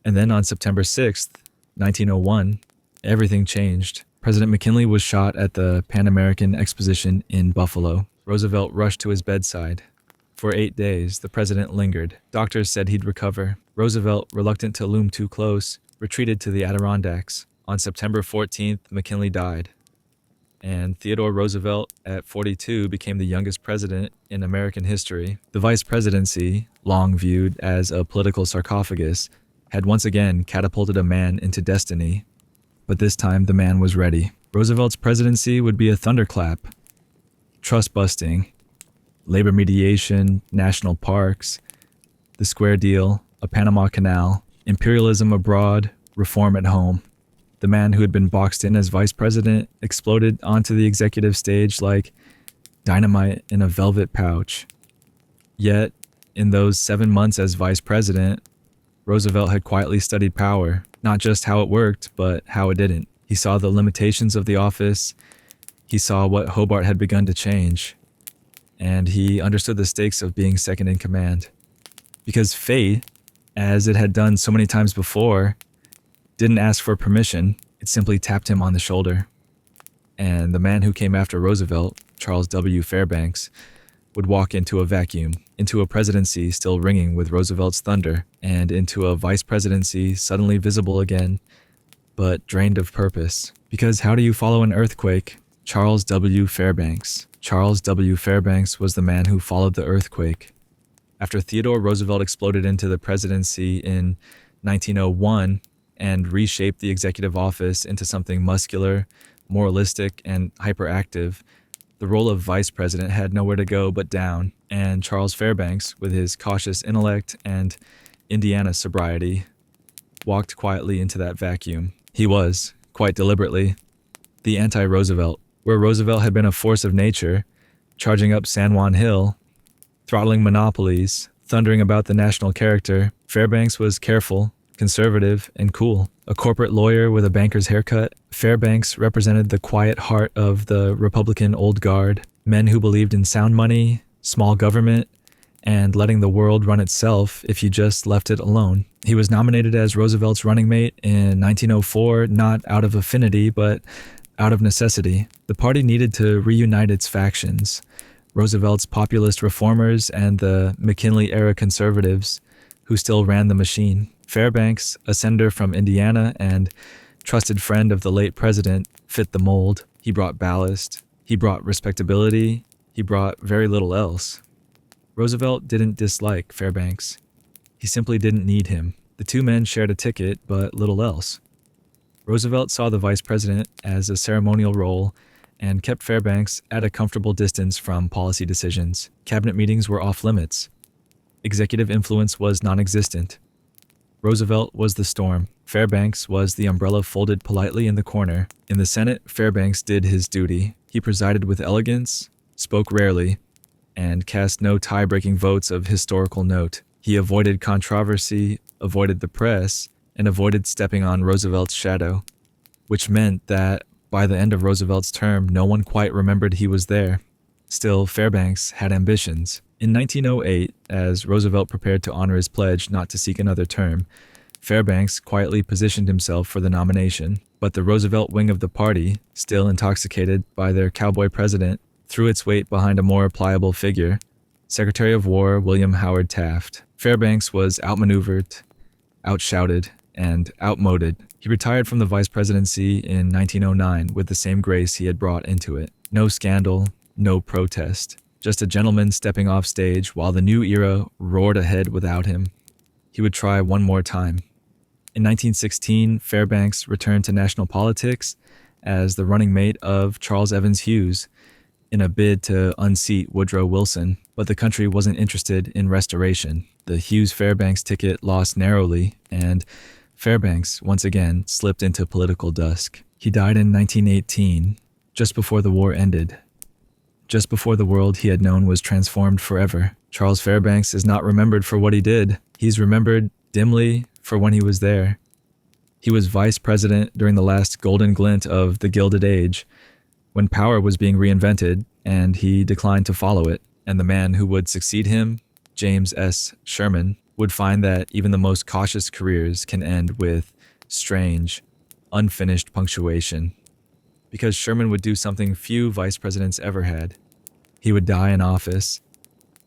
Speaker 1: And then on September 6th, 1901, everything changed. President McKinley was shot at the Pan American Exposition in Buffalo. Roosevelt rushed to his bedside. For 8 days, the president lingered. Doctors said he'd recover. Roosevelt, reluctant to loom too close, retreated to the Adirondacks. On September 14th, McKinley died. And Theodore Roosevelt, at 42, became the youngest president in American history. The vice presidency, long viewed as a political sarcophagus, had once again catapulted a man into destiny. But this time, the man was ready. Roosevelt's presidency would be a thunderclap. Trust busting, labor mediation, national parks, the Square Deal, a Panama Canal, imperialism abroad, reform at home. The man who had been boxed in as vice president exploded onto the executive stage like dynamite in a velvet pouch. Yet, in those 7 months as vice president, Roosevelt had quietly studied power, not just how it worked, but how it didn't. He saw the limitations of the office, he saw what Hobart had begun to change, and he understood the stakes of being second in command. Because fate, as it had done so many times before, didn't ask for permission, it simply tapped him on the shoulder. And the man who came after Roosevelt, Charles W. Fairbanks, would walk into a vacuum, into a presidency still ringing with Roosevelt's thunder, and into a vice presidency suddenly visible again, but drained of purpose. Because how do you follow an earthquake? Charles W. Fairbanks. Charles W. Fairbanks was the man who followed the earthquake. After Theodore Roosevelt exploded into the presidency in 1901 and reshaped the executive office into something muscular, moralistic, and hyperactive, the role of vice president had nowhere to go but down, and Charles Fairbanks, with his cautious intellect and Indiana sobriety, walked quietly into that vacuum. He was, quite deliberately, the anti-Roosevelt. Where Roosevelt had been a force of nature, charging up San Juan Hill, throttling monopolies, thundering about the national character, Fairbanks was careful, conservative, and cool. A corporate lawyer with a banker's haircut, Fairbanks represented the quiet heart of the Republican old guard, men who believed in sound money, small government, and letting the world run itself if you just left it alone. He was nominated as Roosevelt's running mate in 1904, not out of affinity, but out of necessity. The party needed to reunite its factions, Roosevelt's populist reformers and the McKinley-era conservatives who still ran the machine. Fairbanks, a senator from Indiana and trusted friend of the late president, fit the mold. He brought ballast, he brought respectability, he brought very little else. Roosevelt didn't dislike Fairbanks. He simply didn't need him. The two men shared a ticket, but little else. Roosevelt saw the vice president as a ceremonial role and kept Fairbanks at a comfortable distance from policy decisions. Cabinet meetings were off limits. Executive influence was non-existent. Roosevelt was the storm. Fairbanks was the umbrella folded politely in the corner. In the Senate, Fairbanks did his duty. He presided with elegance, spoke rarely, and cast no tie-breaking votes of historical note. He avoided controversy, avoided the press, and avoided stepping on Roosevelt's shadow, which meant that by the end of Roosevelt's term, no one quite remembered he was there. Still, Fairbanks had ambitions. In 1908, as Roosevelt prepared to honor his pledge not to seek another term, Fairbanks quietly positioned himself for the nomination, but the Roosevelt wing of the party, still intoxicated by their cowboy president, threw its weight behind a more pliable figure, Secretary of War William Howard Taft. Fairbanks was outmaneuvered, outshouted, and outmoded. He retired from the vice presidency in 1909 with the same grace he had brought into it. No scandal, no protest. Just a gentleman stepping off stage while the new era roared ahead without him. He would try one more time. In 1916, Fairbanks returned to national politics as the running mate of Charles Evans Hughes in a bid to unseat Woodrow Wilson, but the country wasn't interested in restoration. The Hughes-Fairbanks ticket lost narrowly, and Fairbanks, once again, slipped into political dusk. He died in 1918, just before the war ended. Just before the world he had known was transformed forever. Charles Fairbanks is not remembered for what he did. He's remembered dimly for when he was there. He was vice president during the last golden glint of the Gilded Age, when power was being reinvented, and he declined to follow it. And the man who would succeed him, James S. Sherman, would find that even the most cautious careers can end with strange, unfinished punctuation. Because Sherman would do something few vice presidents ever had. He would die in office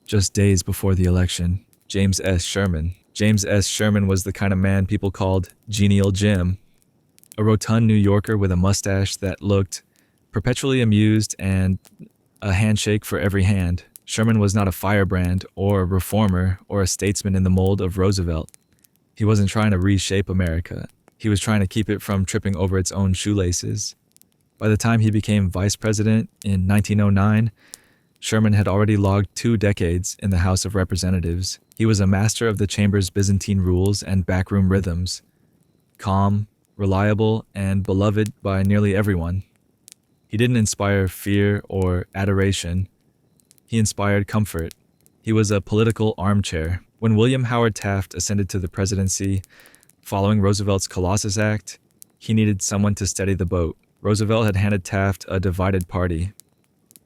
Speaker 1: just days before the election. James S. Sherman. James S. Sherman was the kind of man people called Genial Jim, a rotund New Yorker with a mustache that looked perpetually amused and a handshake for every hand. Sherman was not a firebrand or a reformer or a statesman in the mold of Roosevelt. He wasn't trying to reshape America. He was trying to keep it from tripping over its own shoelaces. By the time he became vice president in 1909, Sherman had already logged 2 decades in the House of Representatives. He was a master of the chamber's Byzantine rules and backroom rhythms, calm, reliable, and beloved by nearly everyone. He didn't inspire fear or adoration. He inspired comfort. He was a political armchair. When William Howard Taft ascended to the presidency, following Roosevelt's Colossus Act, he needed someone to steady the boat. Roosevelt had handed Taft a divided party.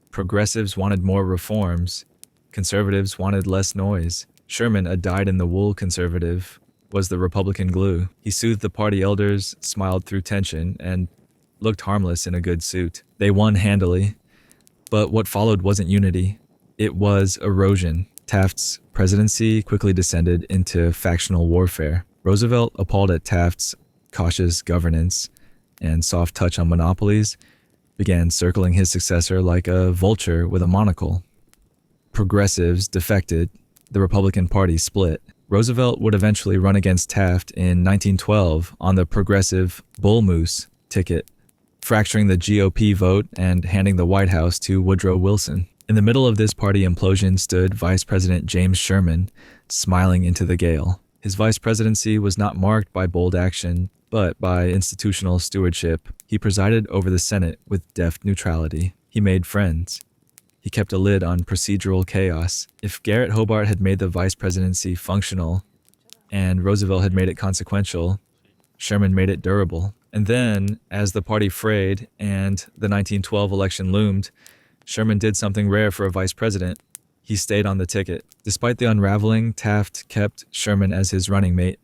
Speaker 1: Progressives wanted more reforms. Conservatives wanted less noise. Sherman, a dyed-in-the-wool conservative, was the Republican glue. He soothed the party elders, smiled through tension, and looked harmless in a good suit. They won handily, but what followed wasn't unity. It was erosion. Taft's presidency quickly descended into factional warfare. Roosevelt, appalled at Taft's cautious governance and soft touch on monopolies, began circling his successor like a vulture with a monocle. Progressives defected. The Republican Party split. Roosevelt would eventually run against Taft in 1912 on the progressive Bull Moose ticket, fracturing the GOP vote and handing the White House to Woodrow Wilson. In the middle of this party implosion stood Vice President James Sherman, smiling into the gale. His vice presidency was not marked by bold action, but by institutional stewardship. He presided over the Senate with deft neutrality. He made friends. He kept a lid on procedural chaos. If Garrett Hobart had made the vice presidency functional, and Roosevelt had made it consequential, Sherman made it durable. And then, as the party frayed and the 1912 election loomed, Sherman did something rare for a vice president. He stayed on the ticket. Despite the unraveling, Taft kept Sherman as his running mate,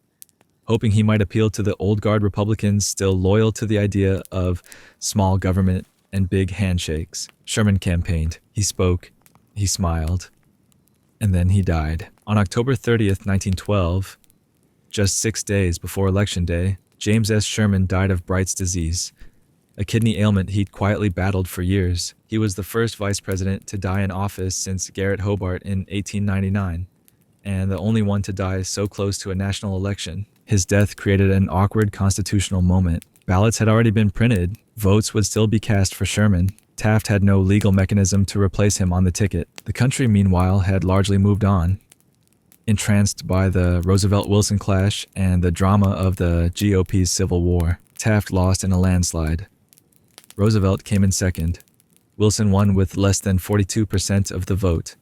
Speaker 1: hoping he might appeal to the old guard Republicans still loyal to the idea of small government and big handshakes. Sherman campaigned. He spoke. He smiled. And then he died. On October 30th, 1912, just 6 days before Election Day, James S. Sherman died of Bright's disease, a kidney ailment he'd quietly battled for years. He was the first vice president to die in office since Garrett Hobart in 1899, and the only one to die so close to a national election. His death created an awkward constitutional moment. Ballots had already been printed. Votes would still be cast for Sherman. Taft had no legal mechanism to replace him on the ticket. The country, meanwhile, had largely moved on. Entranced by the Roosevelt-Wilson clash and the drama of the GOP's Civil War, Taft lost in a landslide. Roosevelt came in second. Wilson won with less than 42% of the vote.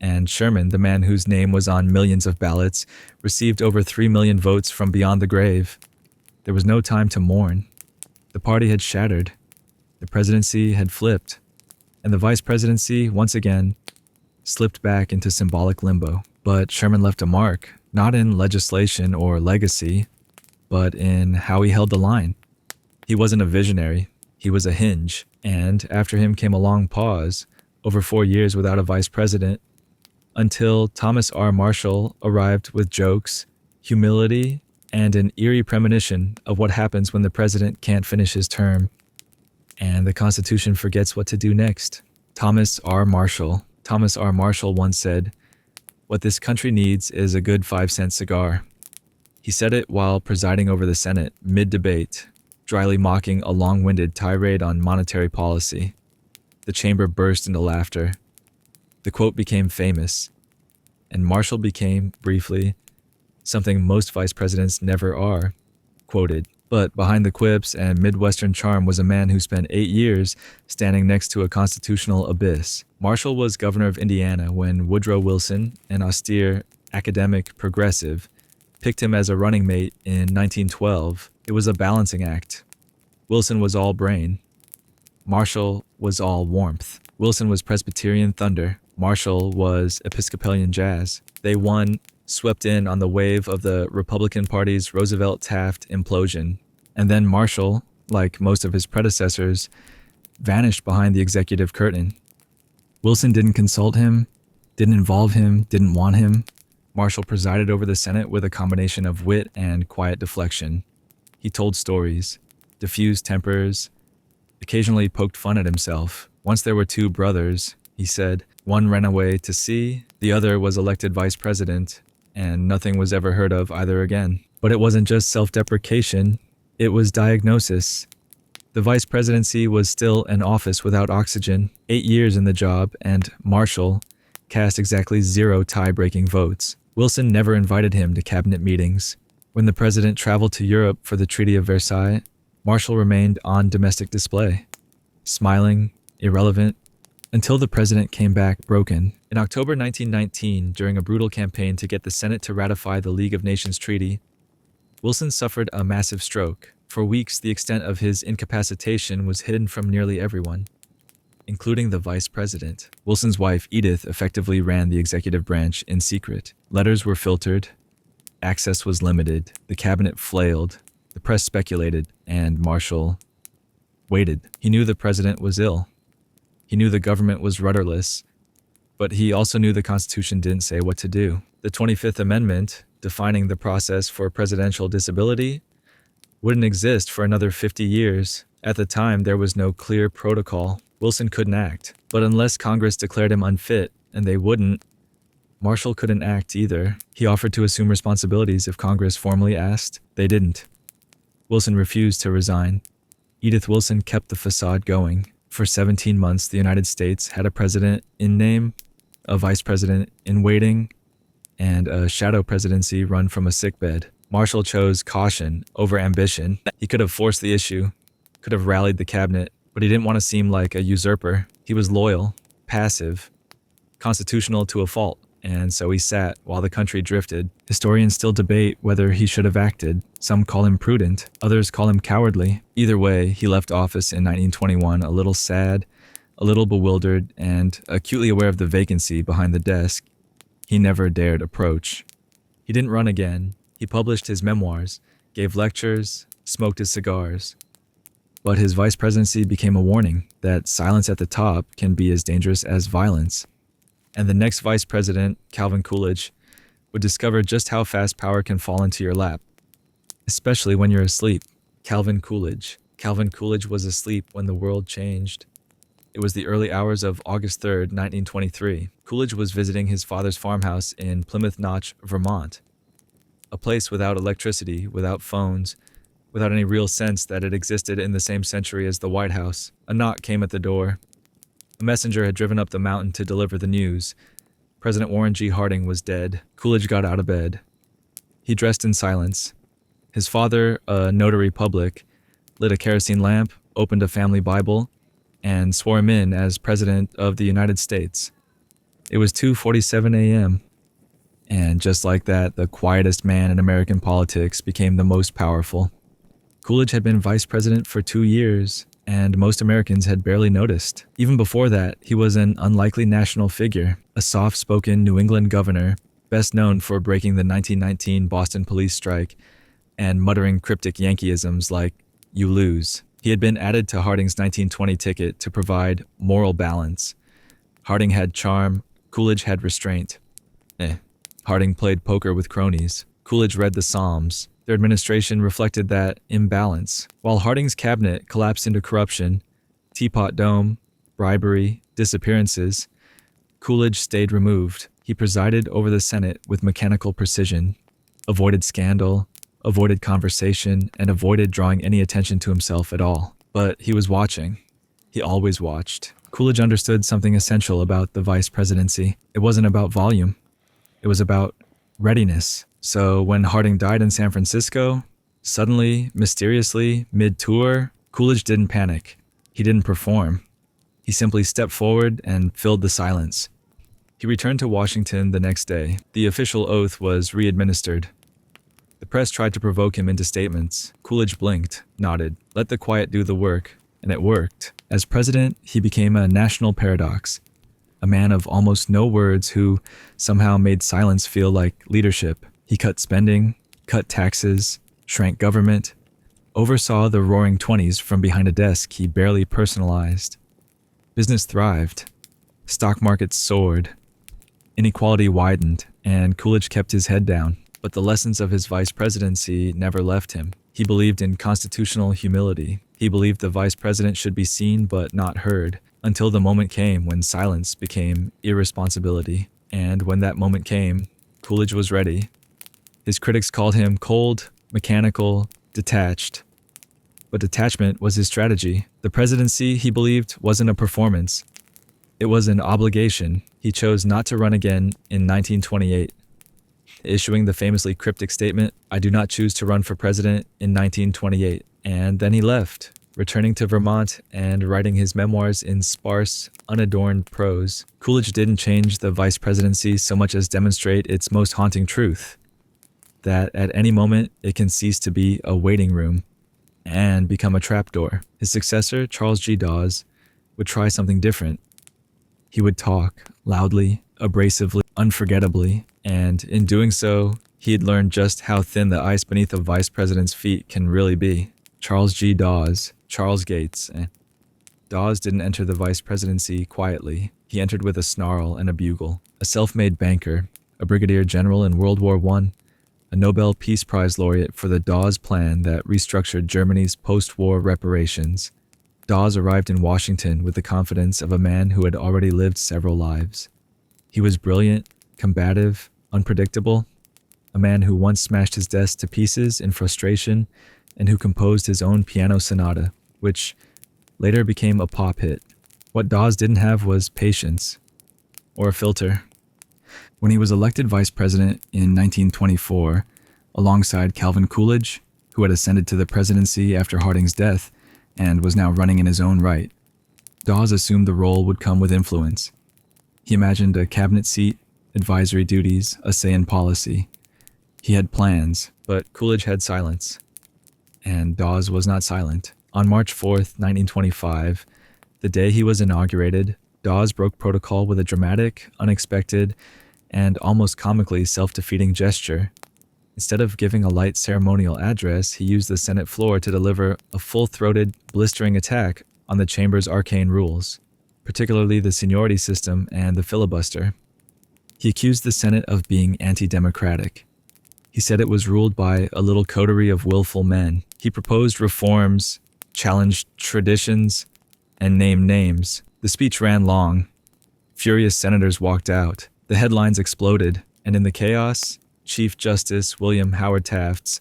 Speaker 1: And Sherman, the man whose name was on millions of ballots, received over 3 million votes from beyond the grave. There was no time to mourn. The party had shattered. The presidency had flipped. And the vice presidency, once again, slipped back into symbolic limbo. But Sherman left a mark, not in legislation or legacy, but in how he held the line. He wasn't a visionary. He was a hinge. And after him came a long pause, over 4 years without a vice president, until Thomas R. Marshall arrived with jokes, humility, and an eerie premonition of what happens when the president can't finish his term, and the Constitution forgets what to do next. Thomas R. Marshall once said, "What this country needs is a good 5-cent cigar." He said it while presiding over the Senate mid-debate, dryly mocking a long-winded tirade on monetary policy. The chamber burst into laughter. The quote became famous, and Marshall became, briefly, something most vice presidents never are, quoted. But behind the quips and Midwestern charm was a man who spent 8 years standing next to a constitutional abyss. Marshall was governor of Indiana when Woodrow Wilson, an austere, academic progressive, picked him as a running mate in 1912. It was a balancing act. Wilson was all brain. Marshall was all warmth. Wilson was Presbyterian thunder. Marshall was Episcopalian jazz. They won, swept in on the wave of the Republican Party's Roosevelt-Taft implosion. And then Marshall, like most of his predecessors, vanished behind the executive curtain. Wilson didn't consult him, didn't involve him, didn't want him. Marshall presided over the Senate with a combination of wit and quiet deflection. He told stories, diffused tempers, occasionally poked fun at himself. Once there were 2 brothers, he said. One ran away to sea, the other was elected vice president, and nothing was ever heard of either again. But it wasn't just self-deprecation, it was diagnosis. The vice presidency was still an office without oxygen, 8 years in the job, and Marshall cast exactly 0 tie-breaking votes. Wilson never invited him to cabinet meetings. When the president traveled to Europe for the Treaty of Versailles, Marshall remained on domestic display, smiling, irrelevant, until the president came back broken. In October 1919, during a brutal campaign to get the Senate to ratify the League of Nations Treaty, Wilson suffered a massive stroke. For weeks, the extent of his incapacitation was hidden from nearly everyone, including the vice president. Wilson's wife, Edith, effectively ran the executive branch in secret. Letters were filtered, access was limited, the cabinet flailed, the press speculated, and Marshall waited. He knew the president was ill. He knew the government was rudderless, but he also knew the Constitution didn't say what to do. The 25th Amendment, defining the process for presidential disability, wouldn't exist for another 50 years. At the time, there was no clear protocol. Wilson couldn't act, but unless Congress declared him unfit, and they wouldn't, Marshall couldn't act either. He offered to assume responsibilities if Congress formally asked. They didn't. Wilson refused to resign. Edith Wilson kept the facade going. For 17 months, the United States had a president in name, a vice president in waiting, and a shadow presidency run from a sickbed. Marshall chose caution over ambition. He could have forced the issue, could have rallied the cabinet, but he didn't want to seem like a usurper. He was loyal, passive, constitutional to a fault, and so he sat while the country drifted. Historians still debate whether he should have acted. Some call him prudent, others call him cowardly. Either way, he left office in 1921 a little sad, a little bewildered, and acutely aware of the vacancy behind the desk he never dared approach. He didn't run again. He published his memoirs, gave lectures, smoked his cigars. But his vice presidency became a warning that silence at the top can be as dangerous as violence. And the next vice president, Calvin Coolidge, would discover just how fast power can fall into your lap, especially when you're asleep. Calvin Coolidge. Calvin Coolidge was asleep when the world changed. It was the early hours of August 3rd, 1923. Coolidge was visiting his father's farmhouse in Plymouth Notch, Vermont, a place without electricity, without phones, without any real sense that it existed in the same century as the White House. A knock came at the door. A messenger had driven up the mountain to deliver the news. President Warren G. Harding was dead. Coolidge got out of bed. He dressed in silence. His father, a notary public, lit a kerosene lamp, opened a family Bible, and swore him in as President of the United States. It was 2:47 a.m., and just like that, the quietest man in American politics became the most powerful. Coolidge had been vice president for 2 years, and most Americans had barely noticed. Even before that, he was an unlikely national figure, a soft-spoken New England governor, best known for breaking the 1919 Boston police strike and muttering cryptic Yankeeisms like, "You lose." He had been added to Harding's 1920 ticket to provide moral balance, Harding had charm, Coolidge had restraint. Harding played poker with cronies. Coolidge read the Psalms. Their administration reflected that imbalance. While Harding's cabinet collapsed into corruption, Teapot Dome, bribery, disappearances, Coolidge stayed removed. He presided over the Senate with mechanical precision, avoided scandal, avoided conversation, and avoided drawing any attention to himself at all. But he was watching. He always watched. Coolidge understood something essential about the vice presidency. It wasn't about volume. It was about readiness. So when Harding died in San Francisco, suddenly, mysteriously, mid-tour, Coolidge didn't panic. He didn't perform. He simply stepped forward and filled the silence. He returned to Washington the next day. The official oath was re-administered. The press tried to provoke him into statements. Coolidge blinked, nodded, let the quiet do the work, and it worked. As president, he became a national paradox, a man of almost no words who somehow made silence feel like leadership. He cut spending, cut taxes, shrank government, oversaw the roaring 20s from behind a desk he barely personalized. Business thrived. Stock markets soared. Inequality widened, and Coolidge kept his head down. But the lessons of his vice presidency never left him. He believed in constitutional humility. He believed the vice president should be seen but not heard, until the moment came when silence became irresponsibility. And when that moment came, Coolidge was ready. His critics called him cold, mechanical, detached. But detachment was his strategy. The presidency, he believed, wasn't a performance. It was an obligation. He chose not to run again in 1928. Issuing the famously cryptic statement, "I do not choose to run for president," in 1928. And then he left, returning to Vermont and writing his memoirs in sparse, unadorned prose. Coolidge didn't change the vice presidency so much as demonstrate its most haunting truth, that at any moment it can cease to be a waiting room and become a trapdoor. His successor, Charles G. Dawes, would try something different. He would talk loudly, abrasively, unforgettably, and in doing so, he'd learned just how thin the ice beneath a vice president's feet can really be. Charles G. Dawes, Charles Gates. Dawes didn't enter the vice presidency quietly. He entered with a snarl and a bugle. A self-made banker, a brigadier general in World War I, a Nobel Peace Prize laureate for the Dawes Plan that restructured Germany's post-war reparations. Dawes arrived in Washington with the confidence of a man who had already lived several lives. He was brilliant, combative, unpredictable, a man who once smashed his desk to pieces in frustration and who composed his own piano sonata, which later became a pop hit. What Dawes didn't have was patience, or a filter. When he was elected vice president in 1924, alongside Calvin Coolidge, who had ascended to the presidency after Harding's death and was now running in his own right, Dawes assumed the role would come with influence. He imagined a cabinet seat, advisory duties, a say in policy. He had plans, but Coolidge had silence. And Dawes was not silent. On March 4th, 1925, the day he was inaugurated, Dawes broke protocol with a dramatic, unexpected, and almost comically self-defeating gesture. Instead of giving a light ceremonial address, he used the Senate floor to deliver a full-throated, blistering attack on the chamber's arcane rules, particularly the seniority system and the filibuster. He accused the Senate of being anti-democratic. He said it was ruled by a little coterie of willful men. He proposed reforms, challenged traditions, and named names. The speech ran long. Furious senators walked out. The headlines exploded, and in the chaos, Chief Justice William Howard Taft's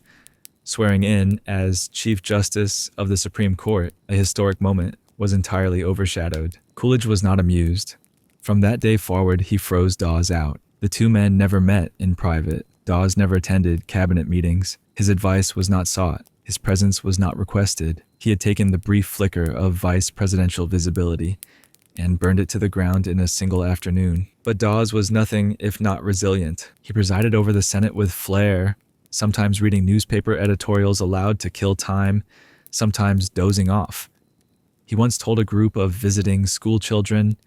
Speaker 1: swearing in as Chief Justice of the Supreme Court, a historic moment, was entirely overshadowed. Coolidge was not amused. From that day forward, he froze Dawes out. The two men never met in private. Dawes never attended cabinet meetings. His advice was not sought. His presence was not requested. He had taken the brief flicker of vice presidential visibility and burned it to the ground in a single afternoon. But Dawes was nothing if not resilient. He presided over the Senate with flair, sometimes reading newspaper editorials aloud to kill time, sometimes dozing off. He once told a group of visiting school children,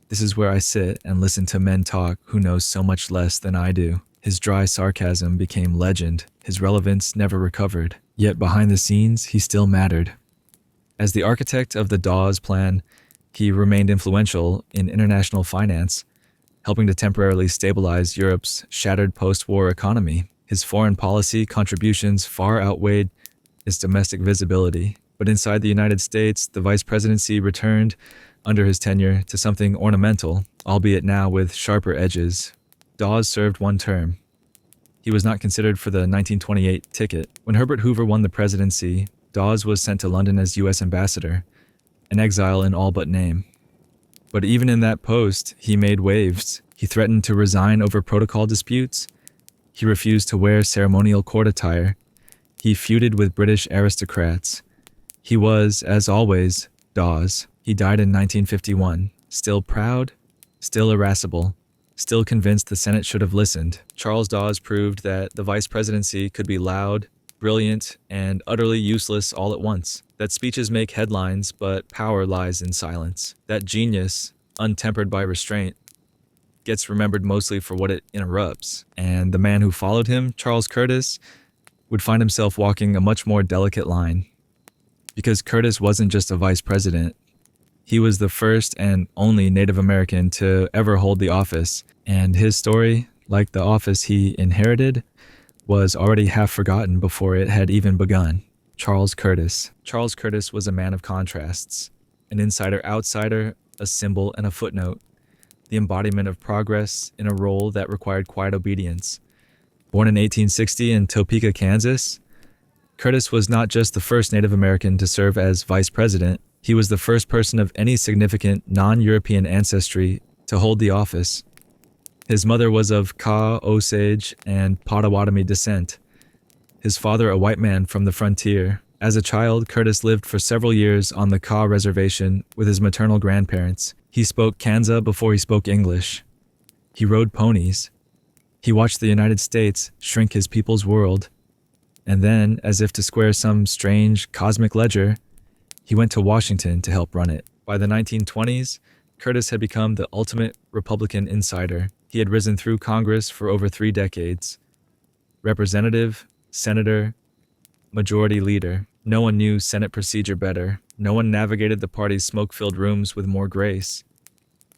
Speaker 1: "This is where I sit and listen to men talk who know so much less than I do." His dry sarcasm became legend. His relevance never recovered. Yet behind the scenes, he still mattered. As the architect of the Dawes Plan, he remained influential in international finance, helping to temporarily stabilize Europe's shattered post-war economy. His foreign policy contributions far outweighed his domestic visibility. But inside the United States, the vice presidency returned under his tenure to something ornamental, albeit now with sharper edges. Dawes served one term. He was not considered for the 1928 ticket. When Herbert Hoover won the presidency, Dawes was sent to London as U.S. ambassador, an exile in all but name. But even in that post, he made waves. He threatened to resign over protocol disputes. He refused to wear ceremonial court attire. He feuded with British aristocrats. He was, as always, Dawes. He died in 1951, still proud, still irascible, still convinced the Senate should have listened. Charles Dawes proved that the vice presidency could be loud, brilliant, and utterly useless all at once. That speeches make headlines, but power lies in silence. That genius, untempered by restraint, gets remembered mostly for what it interrupts. And the man who followed him, Charles Curtis, would find himself walking a much more delicate line. Because Curtis wasn't just a vice president. He was the first and only Native American to ever hold the office, and his story, like the office he inherited, was already half forgotten before it had even begun. Charles Curtis. Charles Curtis was a man of contrasts, an insider-outsider, a symbol and a footnote, the embodiment of progress in a role that required quiet obedience. Born in 1860 in Topeka, Kansas, Curtis was not just the first Native American to serve as vice president, he was the first person of any significant non-European ancestry to hold the office. His mother was of Kaw, Osage, and Potawatomi descent. His father a white man from the frontier. As a child, Curtis lived for several years on the Kaw reservation with his maternal grandparents. He spoke Kansa before he spoke English. He rode ponies. He watched the United States shrink his people's world. And then, as if to square some strange cosmic ledger, he went to Washington to help run it. By the 1920s, Curtis had become the ultimate Republican insider. He had risen through Congress for over 3 decades. Representative, senator, majority leader. No one knew Senate procedure better. No one navigated the party's smoke-filled rooms with more grace.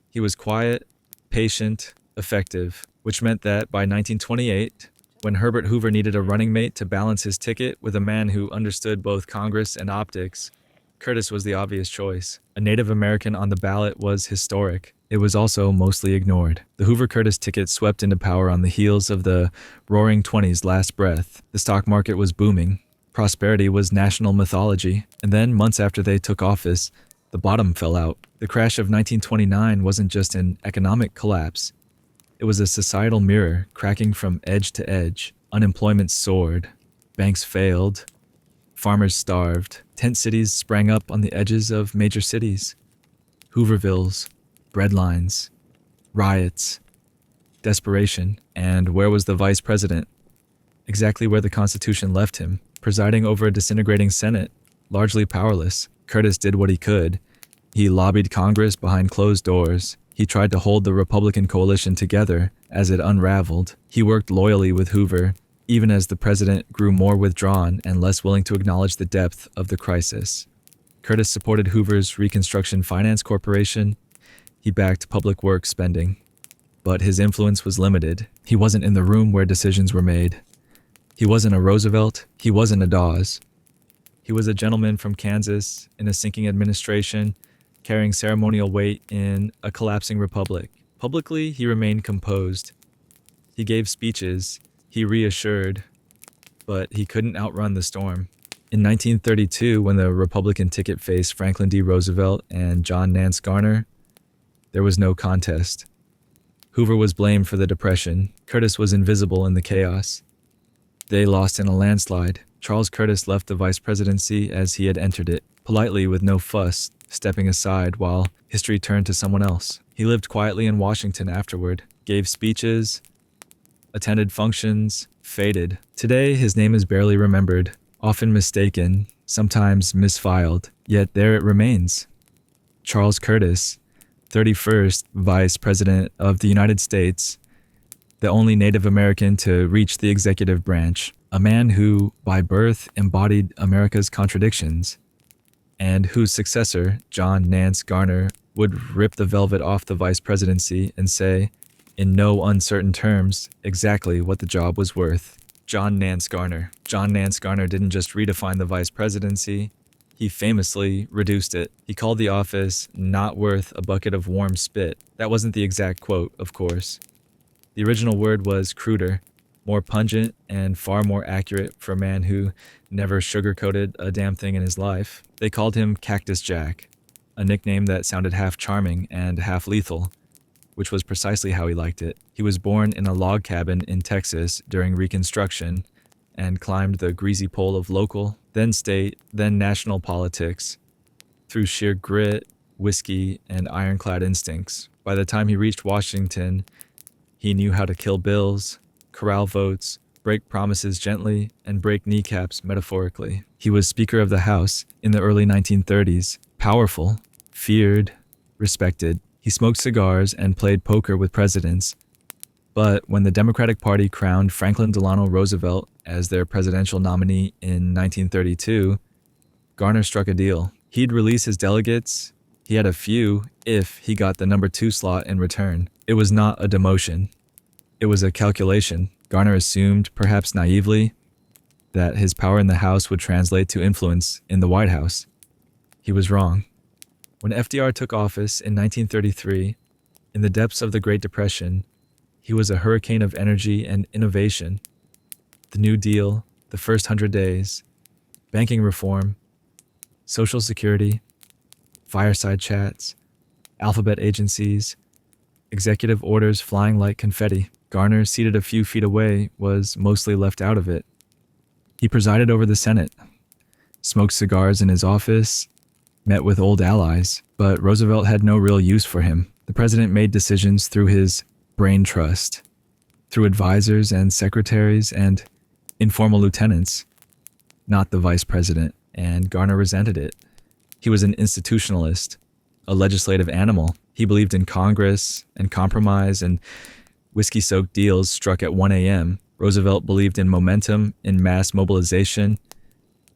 Speaker 1: He was quiet, patient, effective, which meant that by 1928, when Herbert Hoover needed a running mate to balance his ticket with a man who understood both Congress and optics, Curtis was the obvious choice. A Native American on the ballot was historic. It was also mostly ignored. The Hoover-Curtis ticket swept into power on the heels of the Roaring Twenties' last breath. The stock market was booming. Prosperity was national mythology. And then, months after they took office, the bottom fell out. The crash of 1929 wasn't just an economic collapse. It was a societal mirror cracking from edge to edge. Unemployment soared. Banks failed. Farmers starved. Tent cities sprang up on the edges of major cities. Hoovervilles, breadlines, riots, desperation. And where was the vice president? Exactly where the Constitution left him, presiding over a disintegrating Senate, largely powerless. Curtis did what he could. He lobbied Congress behind closed doors. He tried to hold the Republican coalition together as it unraveled. He worked loyally with Hoover, even as the president grew more withdrawn and less willing to acknowledge the depth of the crisis. Curtis supported Hoover's Reconstruction Finance Corporation. He backed public works spending. But his influence was limited. He wasn't in the room where decisions were made. He wasn't a Roosevelt. He wasn't a Dawes. He was a gentleman from Kansas in a sinking administration, carrying ceremonial weight in a collapsing republic. Publicly, he remained composed. He gave speeches. He reassured, but he couldn't outrun the storm. In 1932, when the Republican ticket faced Franklin D. Roosevelt and John Nance Garner, there was no contest. Hoover was blamed for the Depression. Curtis was invisible in the chaos. They lost in a landslide. Charles Curtis left the vice presidency as he had entered it, politely with no fuss, stepping aside while history turned to someone else. He lived quietly in Washington afterward, gave speeches, attended functions, faded. Today, his name is barely remembered, often mistaken, sometimes misfiled, yet there it remains. Charles Curtis, 31st Vice President of the United States, the only Native American to reach the executive branch, a man who, by birth, embodied America's contradictions, and whose successor, John Nance Garner, would rip the velvet off the vice presidency and say, in no uncertain terms, exactly what the job was worth. John Nance Garner. John Nance Garner didn't just redefine the vice presidency, he famously reduced it. He called the office not worth a bucket of warm spit. That wasn't the exact quote, of course. The original word was cruder, more pungent and far more accurate for a man who never sugarcoated a damn thing in his life. They called him Cactus Jack, a nickname that sounded half charming and half lethal, which was precisely how he liked it. He was born in a log cabin in Texas during Reconstruction and climbed the greasy pole of local, then state, then national politics through sheer grit, whiskey, and ironclad instincts. By the time he reached Washington, he knew how to kill bills, corral votes, break promises gently, and break kneecaps metaphorically. He was Speaker of the House in the early 1930s, powerful, feared, respected. He smoked cigars and played poker with presidents. But when the Democratic Party crowned Franklin Delano Roosevelt as their presidential nominee in 1932, Garner struck a deal. He'd release his delegates. He had a few if he got the number 2 slot in return. It was not a demotion. It was a calculation. Garner assumed, perhaps naively, that his power in the House would translate to influence in the White House. He was wrong. When FDR took office in 1933, in the depths of the Great Depression, he was a hurricane of energy and innovation. The New Deal, the first 100 days, banking reform, Social Security, fireside chats, alphabet agencies, executive orders flying like confetti. Garner, seated a few feet away, was mostly left out of it. He presided over the Senate, smoked cigars in his office, met with old allies, but Roosevelt had no real use for him. The president made decisions through his brain trust, through advisors and secretaries and informal lieutenants, not the vice president, and Garner resented it. He was an institutionalist, a legislative animal. He believed in Congress and compromise and whiskey-soaked deals struck at 1 a.m. Roosevelt believed in momentum, in mass mobilization,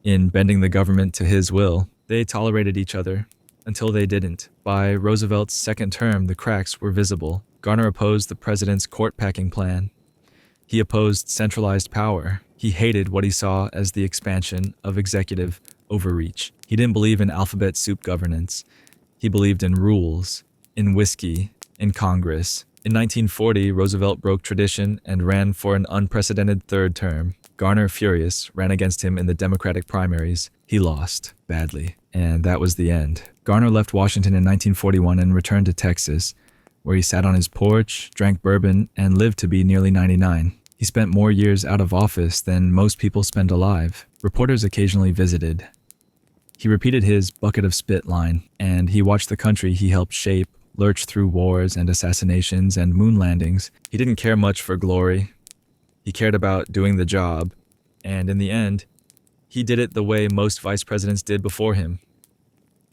Speaker 1: in bending the government to his will. They tolerated each other until they didn't. By Roosevelt's second term, the cracks were visible. Garner opposed the president's court-packing plan. He opposed centralized power. He hated what he saw as the expansion of executive overreach. He didn't believe in alphabet soup governance. He believed in rules, in whiskey, in Congress. In 1940, Roosevelt broke tradition and ran for an unprecedented third term. Garner, furious, ran against him in the Democratic primaries. He lost, badly, and that was the end. Garner left Washington in 1941 and returned to Texas, where he sat on his porch, drank bourbon, and lived to be nearly 99. He spent more years out of office than most people spend alive. Reporters occasionally visited. He repeated his bucket of spit line, and he watched the country he helped shape lurch through wars and assassinations and moon landings. He didn't care much for glory. He cared about doing the job, and in the end, he did it the way most vice presidents did before him,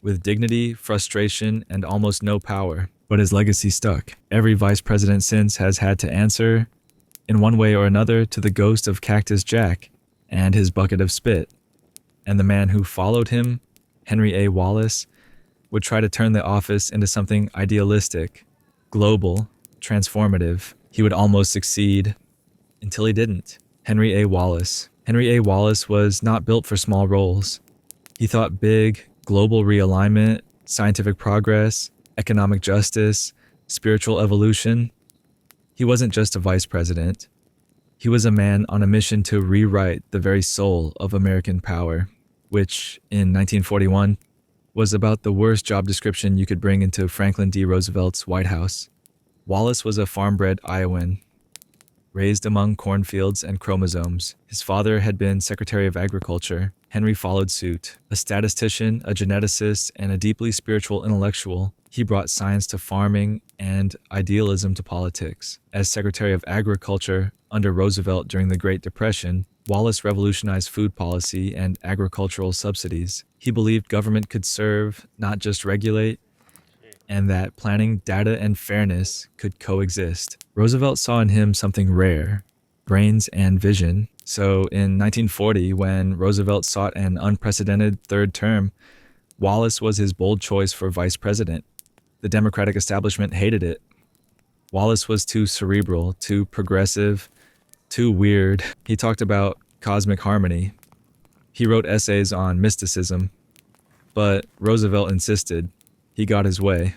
Speaker 1: with dignity, frustration, and almost no power. But his legacy stuck. Every vice president since has had to answer, in one way or another, to the ghost of Cactus Jack and his bucket of spit. And the man who followed him, Henry A. Wallace, would try to turn the office into something idealistic, global, transformative. He would almost succeed until he didn't. Henry A. Wallace. Henry A. Wallace was not built for small roles. He thought big, global realignment, scientific progress, economic justice, spiritual evolution. He wasn't just a vice president. He was a man on a mission to rewrite the very soul of American power, which, in 1941, was about the worst job description you could bring into Franklin D. Roosevelt's White House. Wallace was a farm-bred Iowan, raised among cornfields and chromosomes. His father had been Secretary of Agriculture. Henry followed suit. A statistician, a geneticist, and a deeply spiritual intellectual, he brought science to farming and idealism to politics. As Secretary of Agriculture under Roosevelt during the Great Depression, Wallace revolutionized food policy and agricultural subsidies. He believed government could serve, not just regulate, and that planning, data, and fairness could coexist. Roosevelt saw in him something rare, brains and vision. So in 1940, when Roosevelt sought an unprecedented third term, Wallace was his bold choice for vice president. The Democratic establishment hated it. Wallace was too cerebral, too progressive, too weird. He talked about cosmic harmony. He wrote essays on mysticism. But Roosevelt insisted. He got his way.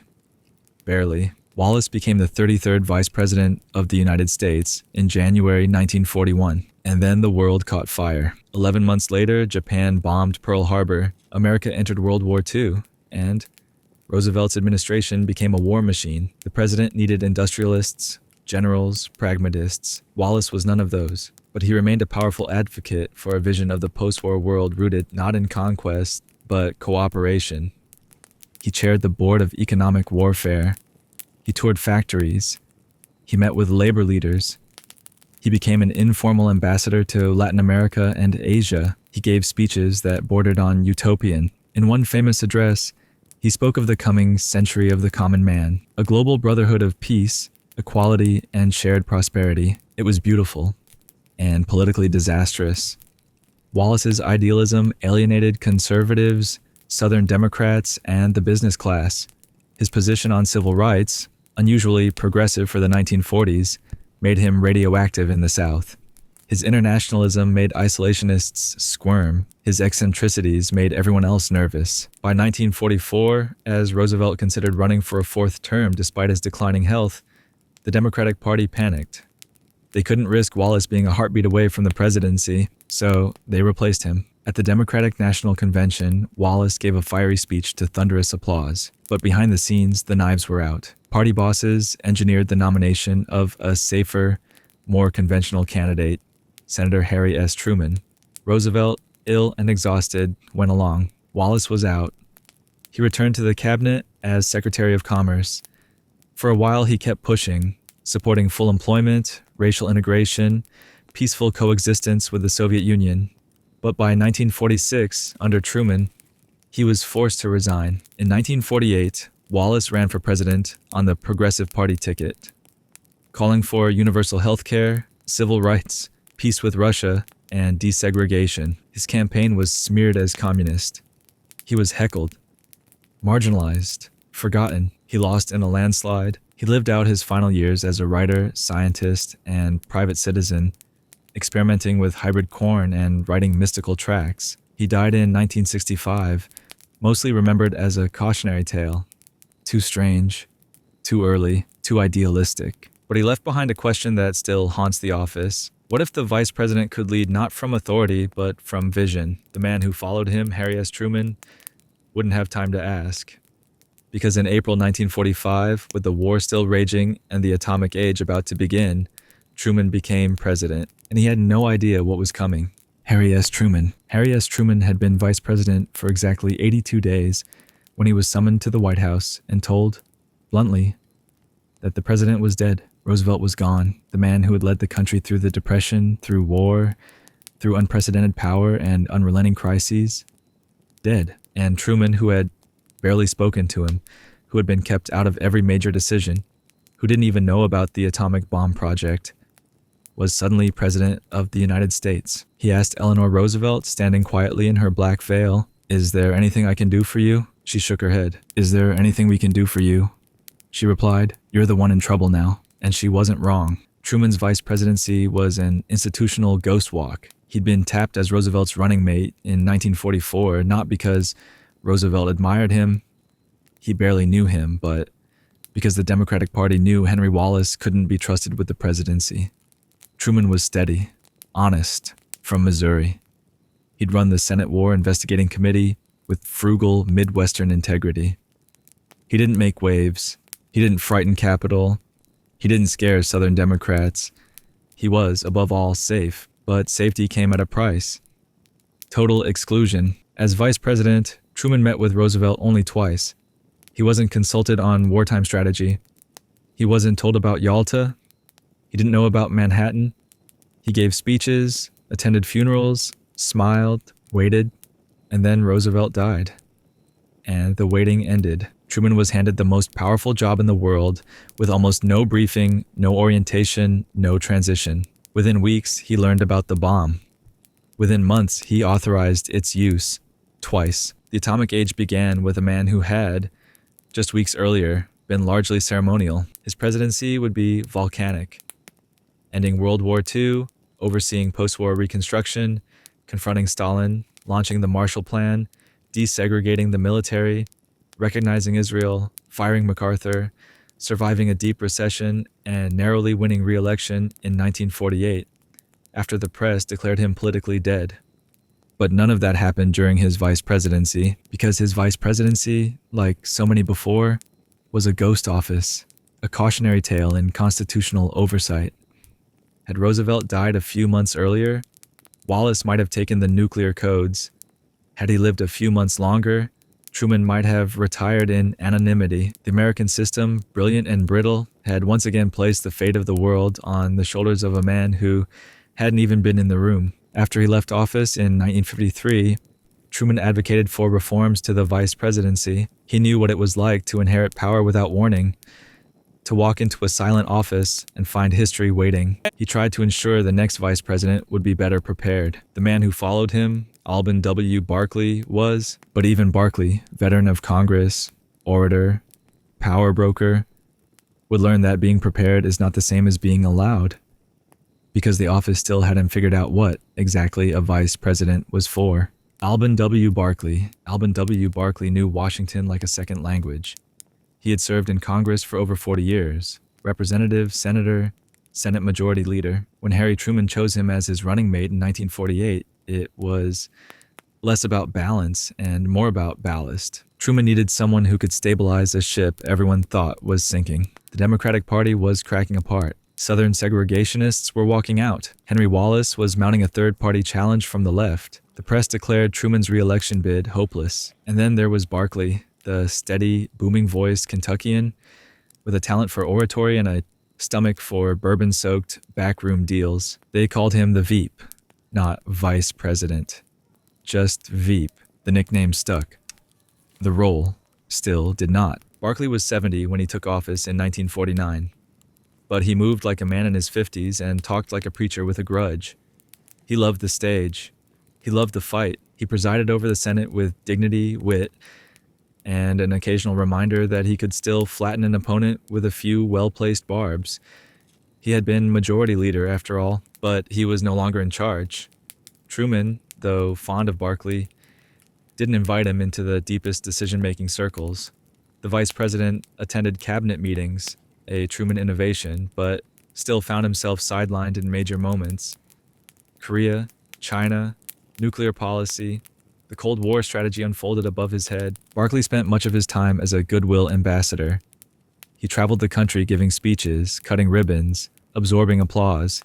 Speaker 1: Barely. Wallace became the 33rd Vice President of the United States in January 1941, and then the world caught fire. 11 months later, Japan bombed Pearl Harbor, America entered World War II, and Roosevelt's administration became a war machine. The president needed industrialists, generals, pragmatists. Wallace was none of those, but he remained a powerful advocate for a vision of the post-war world rooted not in conquest, but cooperation. He chaired the Board of Economic Warfare. He toured factories. He met with labor leaders. He became an informal ambassador to Latin America and Asia. He gave speeches that bordered on utopian. In one famous address, he spoke of the coming century of the common man, a global brotherhood of peace, equality, and shared prosperity. It was beautiful and politically disastrous. Wallace's idealism alienated conservatives, Southern Democrats, and the business class. His position on civil rights, unusually progressive for the 1940s, made him radioactive in the South. His internationalism made isolationists squirm. His eccentricities made everyone else nervous. By 1944, as Roosevelt considered running for a fourth term despite his declining health, the Democratic Party panicked. They couldn't risk Wallace being a heartbeat away from the presidency, so they replaced him. At the Democratic National Convention, Wallace gave a fiery speech to thunderous applause. But behind the scenes, the knives were out. Party bosses engineered the nomination of a safer, more conventional candidate, Senator Harry S. Truman. Roosevelt, ill and exhausted, went along. Wallace was out. He returned to the cabinet as Secretary of Commerce. For a while, he kept pushing, supporting full employment, racial integration, peaceful coexistence with the Soviet Union. But by 1946, under Truman, he was forced to resign. In 1948, Wallace ran for president on the Progressive Party ticket, calling for universal health care, civil rights, peace with Russia, and desegregation. His campaign was smeared as communist. He was heckled, marginalized, forgotten. He lost in a landslide. He lived out his final years as a writer, scientist, and private citizen, experimenting with hybrid corn and writing mystical tracts. He died in 1965, mostly remembered as a cautionary tale. Too strange, too early, too idealistic. But he left behind a question that still haunts the office. What if the vice president could lead not from authority, but from vision? The man who followed him, Harry S. Truman, wouldn't have time to ask. Because in April 1945, with the war still raging and the atomic age about to begin, Truman became president, and he had no idea what was coming. Harry S. Truman. Harry S. Truman had been vice president for exactly 82 days when he was summoned to the White House and told, bluntly, that the president was dead. Roosevelt was gone. The man who had led the country through the Depression, through war, through unprecedented power and unrelenting crises, dead. And Truman, who had barely spoken to him, who had been kept out of every major decision, who didn't even know about the atomic bomb project, was suddenly president of the United States. He asked Eleanor Roosevelt, standing quietly in her black veil, "Is there anything I can do for you?" She shook her head. "Is there anything we can do for you?" She replied, "You're the one in trouble now." And she wasn't wrong. Truman's vice presidency was an institutional ghost walk. He'd been tapped as Roosevelt's running mate in 1944, not because Roosevelt admired him, he barely knew him, but because the Democratic Party knew Henry Wallace couldn't be trusted with the presidency. Truman was steady, honest, from Missouri. He'd run the Senate War Investigating Committee with frugal Midwestern integrity. He didn't make waves. He didn't frighten capital. He didn't scare Southern Democrats. He was, above all, safe, but safety came at a price. Total exclusion. As vice president, Truman met with Roosevelt only twice. He wasn't consulted on wartime strategy. He wasn't told about Yalta. He didn't know about Manhattan. He gave speeches, attended funerals, smiled, waited, and then Roosevelt died. And the waiting ended. Truman was handed the most powerful job in the world, with almost no briefing, no orientation, no transition. Within weeks, he learned about the bomb. Within months, he authorized its use, twice. The atomic age began with a man who had, just weeks earlier, been largely ceremonial. His presidency would be volcanic, ending World War II, overseeing post-war reconstruction, confronting Stalin, launching the Marshall Plan, desegregating the military, recognizing Israel, firing MacArthur, surviving a deep recession, and narrowly winning re-election in 1948 after the press declared him politically dead. But none of that happened during his vice presidency, because his vice presidency, like so many before, was a ghost office, a cautionary tale in constitutional oversight. Had Roosevelt died a few months earlier, Wallace might have taken the nuclear codes. Had he lived a few months longer, Truman might have retired in anonymity. The American system, brilliant and brittle, had once again placed the fate of the world on the shoulders of a man who hadn't even been in the room. After he left office in 1953, Truman advocated for reforms to the vice presidency. He knew what it was like to inherit power without warning, to walk into a silent office and find history waiting. He tried to ensure the next vice president would be better prepared. The man who followed him, Alben W. Barkley, was, but even Barkley, veteran of Congress, orator, power broker, would learn that being prepared is not the same as being allowed, because the office still hadn't figured out what exactly a vice president was for. Alben W. Barkley knew Washington like a second language. He had served in Congress for over 40 years, representative, senator, Senate Majority Leader. When Harry Truman chose him as his running mate in 1948, it was less about balance and more about ballast. Truman needed someone who could stabilize a ship everyone thought was sinking. The Democratic Party was cracking apart. Southern segregationists were walking out. Henry Wallace was mounting a third-party challenge from the left. The press declared Truman's re-election bid hopeless. And then there was Barkley, the steady, booming-voiced Kentuckian with a talent for oratory and a stomach for bourbon-soaked backroom deals. They called him the Veep, not vice president. Just Veep. The nickname stuck. The role still did not. Barkley was 70 when he took office in 1949. But he moved like a man in his 50s and talked like a preacher with a grudge. He loved the stage. He loved the fight. He presided over the Senate with dignity, wit, and an occasional reminder that he could still flatten an opponent with a few well-placed barbs. He had been majority leader, after all, but he was no longer in charge. Truman, though fond of Barkley, didn't invite him into the deepest decision-making circles. The vice president attended cabinet meetings, a Truman innovation, but still found himself sidelined in major moments. Korea, China, nuclear policy, the Cold War strategy unfolded above his head. Barkley spent much of his time as a goodwill ambassador. He traveled the country giving speeches, cutting ribbons, absorbing applause.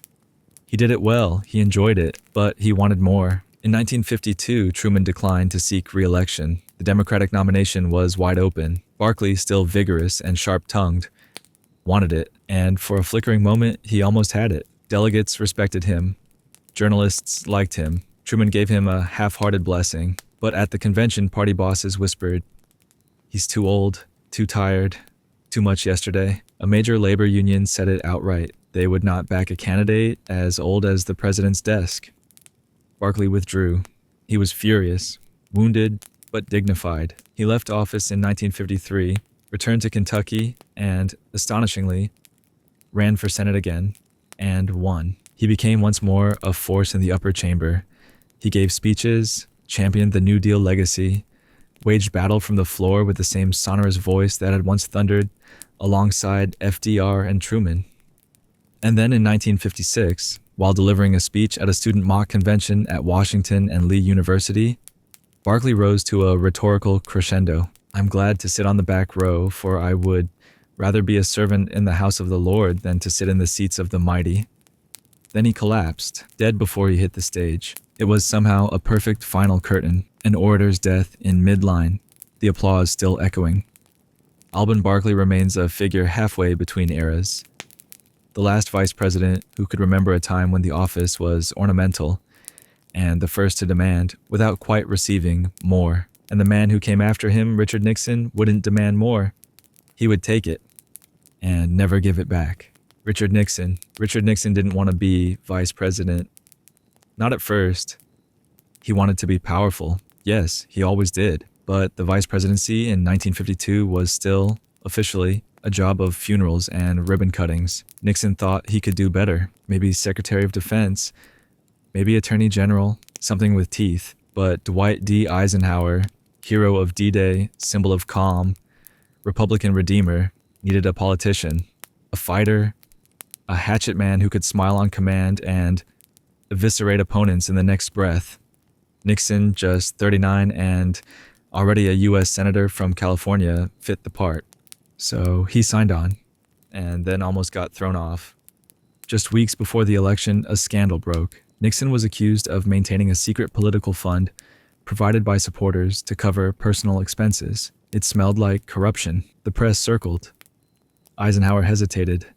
Speaker 1: He did it well, he enjoyed it, but he wanted more. In 1952, Truman declined to seek re-election. The Democratic nomination was wide open. Barkley, still vigorous and sharp-tongued, wanted it, and for a flickering moment, he almost had it. Delegates respected him. Journalists liked him. Truman gave him a half-hearted blessing, but at the convention, party bosses whispered, "He's too old, too tired, too much yesterday." A major labor union said it outright. They would not back a candidate as old as the president's desk. Barkley withdrew. He was furious, wounded, but dignified. He left office in 1953, returned to Kentucky, and, astonishingly, ran for Senate again, and won. He became once more a force in the upper chamber. He gave speeches, championed the New Deal legacy, waged battle from the floor with the same sonorous voice that had once thundered alongside FDR and Truman. And then in 1956, while delivering a speech at a student mock convention at Washington and Lee University, Barkley rose to a rhetorical crescendo. "I'm glad to sit on the back row, for I would rather be a servant in the house of the Lord than to sit in the seats of the mighty." Then he collapsed, dead before he hit the stage. It was somehow a perfect final curtain, an orator's death in midline, the applause still echoing. Alben Barkley remains a figure halfway between eras. The last vice president who could remember a time when the office was ornamental, and the first to demand, without quite receiving, more. And the man who came after him, Richard Nixon, wouldn't demand more. He would take it, and never give it back. Richard Nixon didn't want to be vice president. Not at first. He wanted to be powerful. Yes, he always did. But the vice presidency in 1952 was still, officially, a job of funerals and ribbon cuttings. Nixon thought he could do better, maybe Secretary of Defense, maybe Attorney General, something with teeth. But Dwight D. Eisenhower, hero of D-Day, symbol of calm, Republican redeemer, needed a politician, a fighter, a hatchet man who could smile on command and eviscerate opponents in the next breath. Nixon, just 39 and already a U.S. Senator from California, fit the part. So he signed on, and then almost got thrown off. Just weeks before the election, a scandal broke. Nixon was accused of maintaining a secret political fund provided by supporters to cover personal expenses. It smelled like corruption. The press circled. Eisenhower hesitated.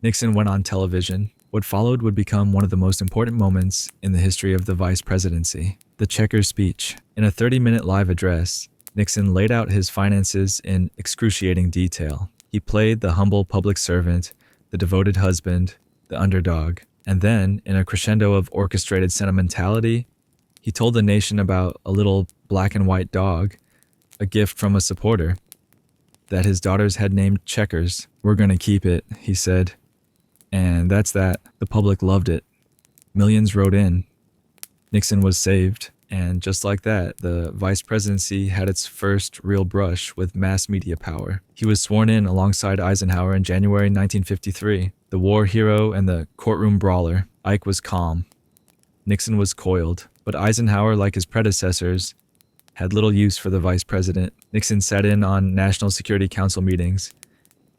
Speaker 1: Nixon went on television. What followed would become one of the most important moments in the history of the vice presidency, the Checkers speech. In a 30-minute live address, Nixon laid out his finances in excruciating detail. He played the humble public servant, the devoted husband, the underdog. And then, in a crescendo of orchestrated sentimentality, he told the nation about a little black and white dog, a gift from a supporter, that his daughters had named Checkers. "We're gonna keep it," he said. And that's that. The public loved it. Millions wrote in. Nixon was saved. And just like that, the vice presidency had its first real brush with mass media power. He was sworn in alongside Eisenhower in January 1953. The war hero and the courtroom brawler, Ike was calm. Nixon was coiled. But Eisenhower, like his predecessors, had little use for the vice president. Nixon sat in on National Security Council meetings.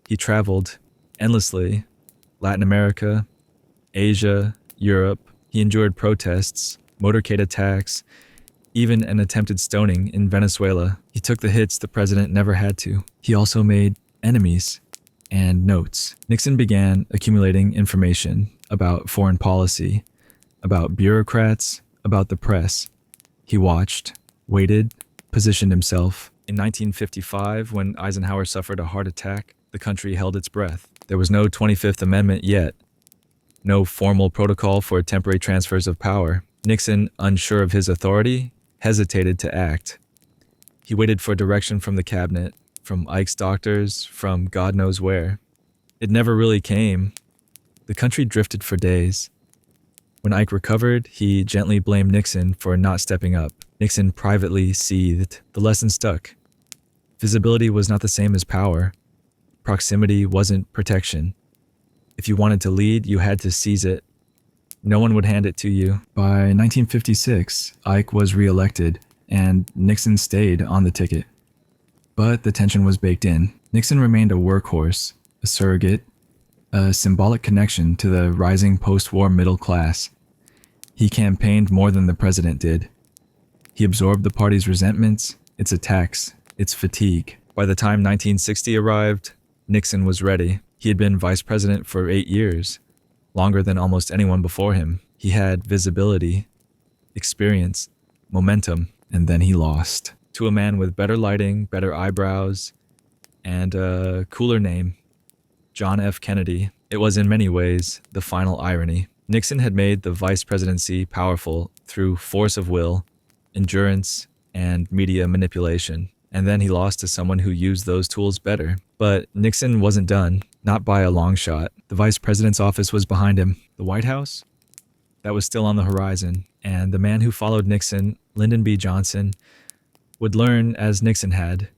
Speaker 1: He traveled endlessly. Latin America, Asia, Europe. He endured protests, motorcade attacks, even an attempted stoning in Venezuela. He took the hits the president never had to. He also made enemies and notes. Nixon began accumulating information about foreign policy, about bureaucrats, about the press. He watched, waited, positioned himself. In 1955, when Eisenhower suffered a heart attack, the country held its breath. There was no 25th Amendment yet, no formal protocol for temporary transfers of power. Nixon, unsure of his authority, hesitated to act. He waited for direction from the cabinet, from Ike's doctors, from God knows where. It never really came. The country drifted for days. When Ike recovered, he gently blamed Nixon for not stepping up. Nixon privately seethed. The lesson stuck. Visibility was not the same as power. Proximity wasn't protection. If you wanted to lead, you had to seize it. No one would hand it to you. By 1956, Ike was re-elected, and Nixon stayed on the ticket. But the tension was baked in. Nixon remained a workhorse, a surrogate, a symbolic connection to the rising post-war middle class. He campaigned more than the president did. He absorbed the party's resentments, its attacks, its fatigue. By the time 1960 arrived, Nixon was ready. He had been vice president for 8 years, longer than almost anyone before him. He had visibility, experience, momentum, and then he lost. To a man with better lighting, better eyebrows, and a cooler name, John F. Kennedy. It was in many ways the final irony. Nixon had made the vice presidency powerful through force of will, endurance, and media manipulation. And then he lost to someone who used those tools better. But Nixon wasn't done, not by a long shot. The vice president's office was behind him. The White House? That was still on the horizon. And the man who followed Nixon, Lyndon B. Johnson, would learn, as Nixon had,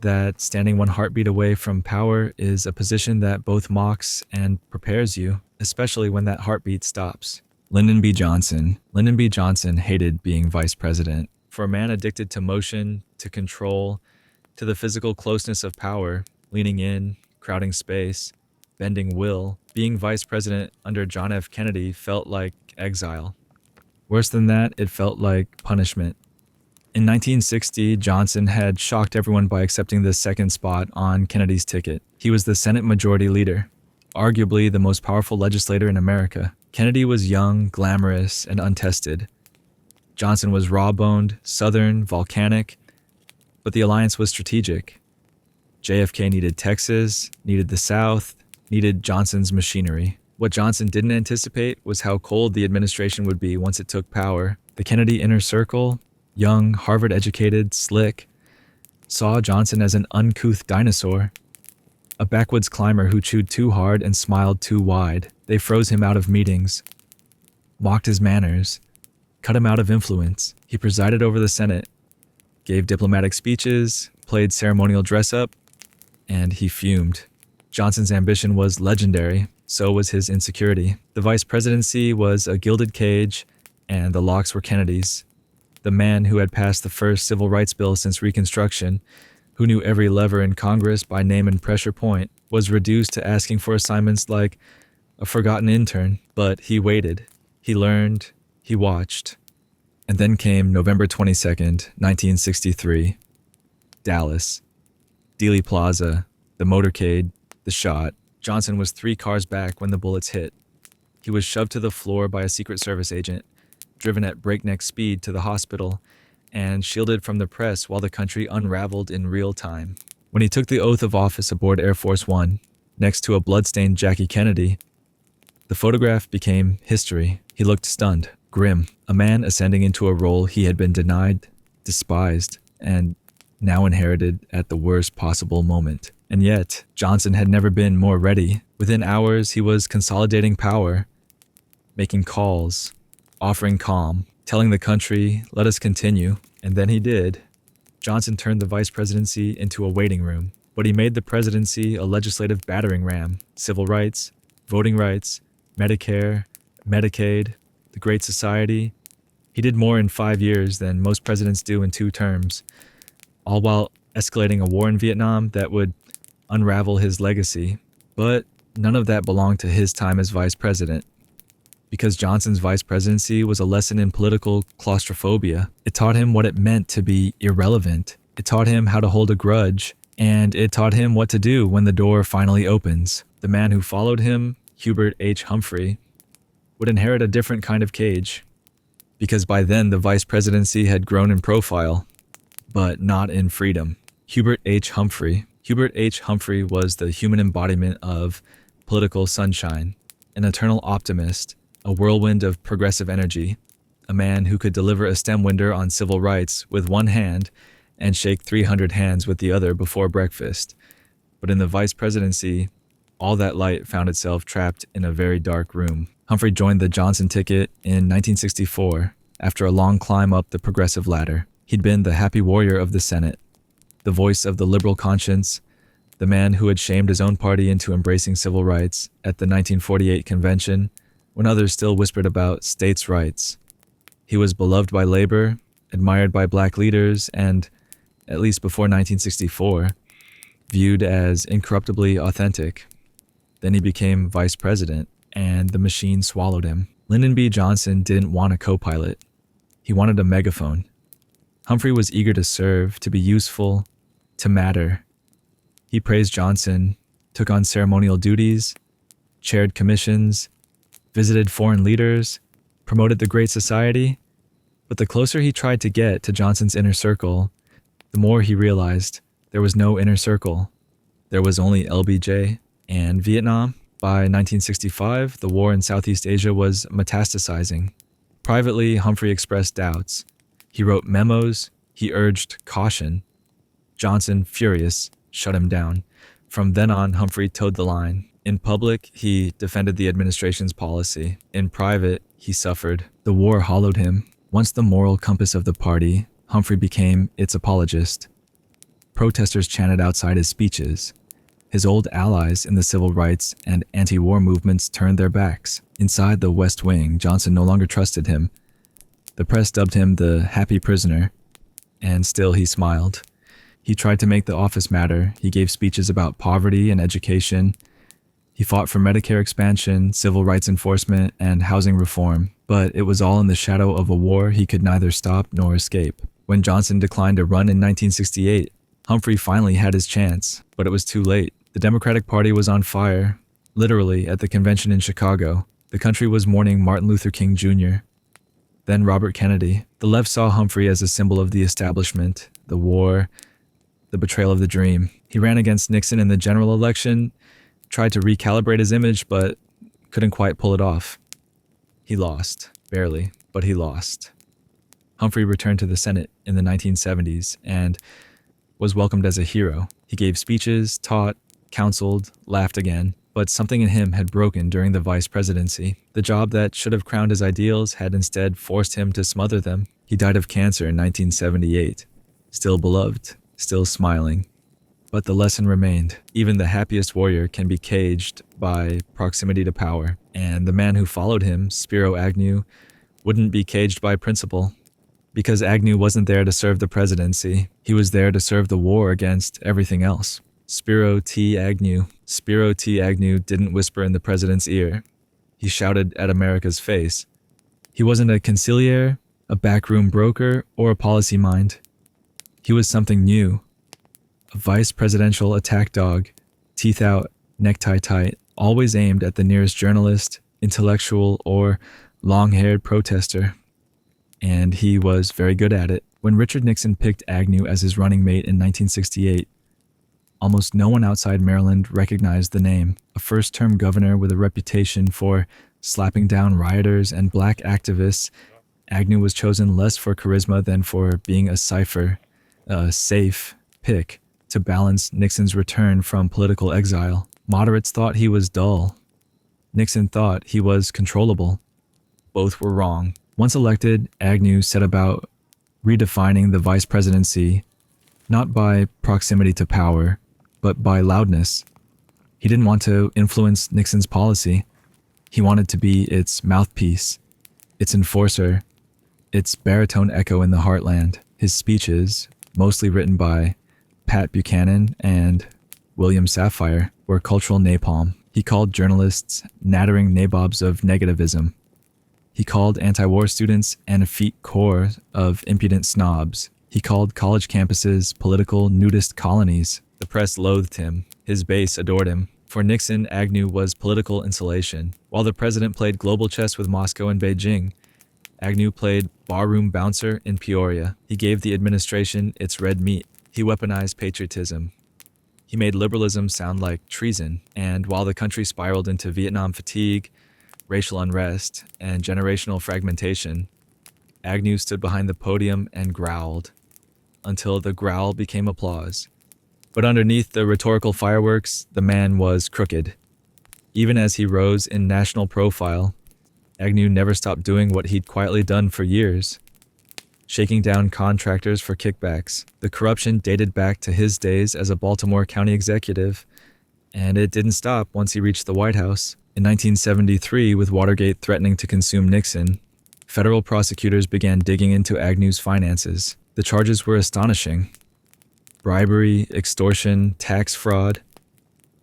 Speaker 1: that standing one heartbeat away from power is a position that both mocks and prepares you, especially when that heartbeat stops. Lyndon B. Johnson. Lyndon B. Johnson hated being vice president. For a man addicted to motion, to control, to the physical closeness of power, leaning in, crowding space, bending will, being vice president under John F. Kennedy felt like exile. Worse than that, it felt like punishment. In 1960, Johnson had shocked everyone by accepting the second spot on Kennedy's ticket. He was the Senate Majority Leader, arguably the most powerful legislator in America. Kennedy was young, glamorous, and untested. Johnson was raw-boned, southern, volcanic, but the alliance was strategic. JFK needed Texas, needed the South, needed Johnson's machinery. What Johnson didn't anticipate was how cold the administration would be once it took power. The Kennedy inner circle, young, Harvard-educated, slick, saw Johnson as an uncouth dinosaur. a backwoods climber who chewed too hard and smiled too wide. They froze him out of meetings, mocked his manners, cut him out of influence. He presided over the Senate, gave diplomatic speeches, played ceremonial dress-up, and he fumed. Johnson's ambition was legendary, so was his insecurity. The vice presidency was a gilded cage, and the locks were Kennedy's. The man who had passed the first civil rights bill since Reconstruction, who knew every lever in Congress by name and pressure point, was reduced to asking for assignments like a forgotten intern. But he waited, he learned, he watched. And then came November 22nd, 1963. Dallas. Dealey Plaza, the motorcade, the shot. Johnson was 3 cars back when the bullets hit. He was shoved to the floor by a Secret Service agent, driven at breakneck speed to the hospital, and shielded from the press while the country unraveled in real time. When he took the oath of office aboard Air Force One, next to a bloodstained Jackie Kennedy, the photograph became history. He looked stunned, grim, a man ascending into a role he had been denied, despised, and now inherited at the worst possible moment. And yet, Johnson had never been more ready. Within hours, he was consolidating power, making calls, offering calm, telling the country, let us continue. And then he did. Johnson turned the vice presidency into a waiting room, but he made the presidency a legislative battering ram. Civil rights, voting rights, Medicare, Medicaid, the Great Society. He did more in 5 years than most presidents do in 2 terms, all while escalating a war in Vietnam that would unravel his legacy. But none of that belonged to his time as vice president. Because Johnson's vice presidency was a lesson in political claustrophobia. It taught him what it meant to be irrelevant. It taught him how to hold a grudge, and it taught him what to do when the door finally opens. The man who followed him, Hubert H. Humphrey, would inherit a different kind of cage, because by then the vice presidency had grown in profile, but not in freedom. Hubert H. Humphrey was the human embodiment of political sunshine, an eternal optimist, a whirlwind of progressive energy, a man who could deliver a stem winder on civil rights with one hand and shake 300 hands with the other before breakfast. But in the vice presidency, all that light found itself trapped in a very dark room. Humphrey joined the Johnson ticket in 1964 after a long climb up the progressive ladder. He'd been the happy warrior of the Senate, the voice of the liberal conscience, the man who had shamed his own party into embracing civil rights at the 1948 convention when others still whispered about states' rights. He was beloved by labor, admired by black leaders, and, at least before 1964, viewed as incorruptibly authentic. Then he became vice president, and the machine swallowed him. Lyndon B. Johnson didn't want a co-pilot. He wanted a megaphone. Humphrey was eager to serve, to be useful, to matter. He praised Johnson, took on ceremonial duties, chaired commissions, visited foreign leaders, promoted the Great Society. But the closer he tried to get to Johnson's inner circle, the more he realized there was no inner circle. There was only LBJ and Vietnam. By 1965, the war in Southeast Asia was metastasizing. Privately, Humphrey expressed doubts. He wrote memos. He urged caution. Johnson, furious, shut him down. From then on, Humphrey towed the line. In public, he defended the administration's policy. In private, he suffered. The war hollowed him. Once the moral compass of the party, Humphrey became its apologist. Protesters chanted outside his speeches. His old allies in the civil rights and anti-war movements turned their backs. Inside the West Wing, Johnson no longer trusted him. The press dubbed him the happy prisoner, and still he smiled. He tried to make the office matter. He gave speeches about poverty and education. He fought for Medicare expansion, civil rights enforcement, and housing reform. But it was all in the shadow of a war he could neither stop nor escape. When Johnson declined to run in 1968, Humphrey finally had his chance, but it was too late. The Democratic Party was on fire, literally at the convention in Chicago. The country was mourning Martin Luther King Jr., then Robert Kennedy. The left saw Humphrey as a symbol of the establishment, the war, the betrayal of the dream. He ran against Nixon in the general election, tried to recalibrate his image, but couldn't quite pull it off. He lost, barely, but he lost. Humphrey returned to the Senate in the 1970s and was welcomed as a hero. He gave speeches, taught, counseled, laughed again. But something in him had broken during the vice presidency. The job that should have crowned his ideals had instead forced him to smother them. He died of cancer in 1978. Still beloved, still smiling. But the lesson remained. Even the happiest warrior can be caged by proximity to power. And the man who followed him, Spiro Agnew, wouldn't be caged by principle. Because Agnew wasn't there to serve the presidency. He was there to serve the war against everything else. Spiro T. Agnew didn't whisper in the president's ear. He shouted at America's face. He wasn't a conciliar, a backroom broker, or a policy mind. He was something new. A vice presidential attack dog, teeth out, necktie tight, always aimed at the nearest journalist, intellectual, or long-haired protester. And he was very good at it. When Richard Nixon picked Agnew as his running mate in 1968, almost no one outside Maryland recognized the name. A first-term governor with a reputation for slapping down rioters and black activists, Agnew was chosen less for charisma than for being a safe pick to balance Nixon's return from political exile. Moderates thought he was dull. Nixon thought he was controllable. Both were wrong. Once elected, Agnew set about redefining the vice presidency, not by proximity to power, but by loudness. He didn't want to influence Nixon's policy. He wanted to be its mouthpiece, its enforcer, its baritone echo in the heartland. His speeches, mostly written by Pat Buchanan and William Safire, were cultural napalm. He called journalists nattering nabobs of negativism. He called anti-war students an effete corps of impudent snobs. He called college campuses political nudist colonies. The press loathed him. His base adored him. For Nixon, Agnew was political insulation. While the president played global chess with Moscow and Beijing, Agnew played barroom bouncer in Peoria. He gave the administration its red meat. He weaponized patriotism. He made liberalism sound like treason. And while the country spiraled into Vietnam fatigue, racial unrest, and generational fragmentation, Agnew stood behind the podium and growled, until the growl became applause. But underneath the rhetorical fireworks, the man was crooked. Even as he rose in national profile, Agnew never stopped doing what he'd quietly done for years, shaking down contractors for kickbacks. The corruption dated back to his days as a Baltimore County executive, and it didn't stop once he reached the White House. In 1973, with Watergate threatening to consume Nixon, federal prosecutors began digging into Agnew's finances. The charges were astonishing. Bribery, extortion, tax fraud,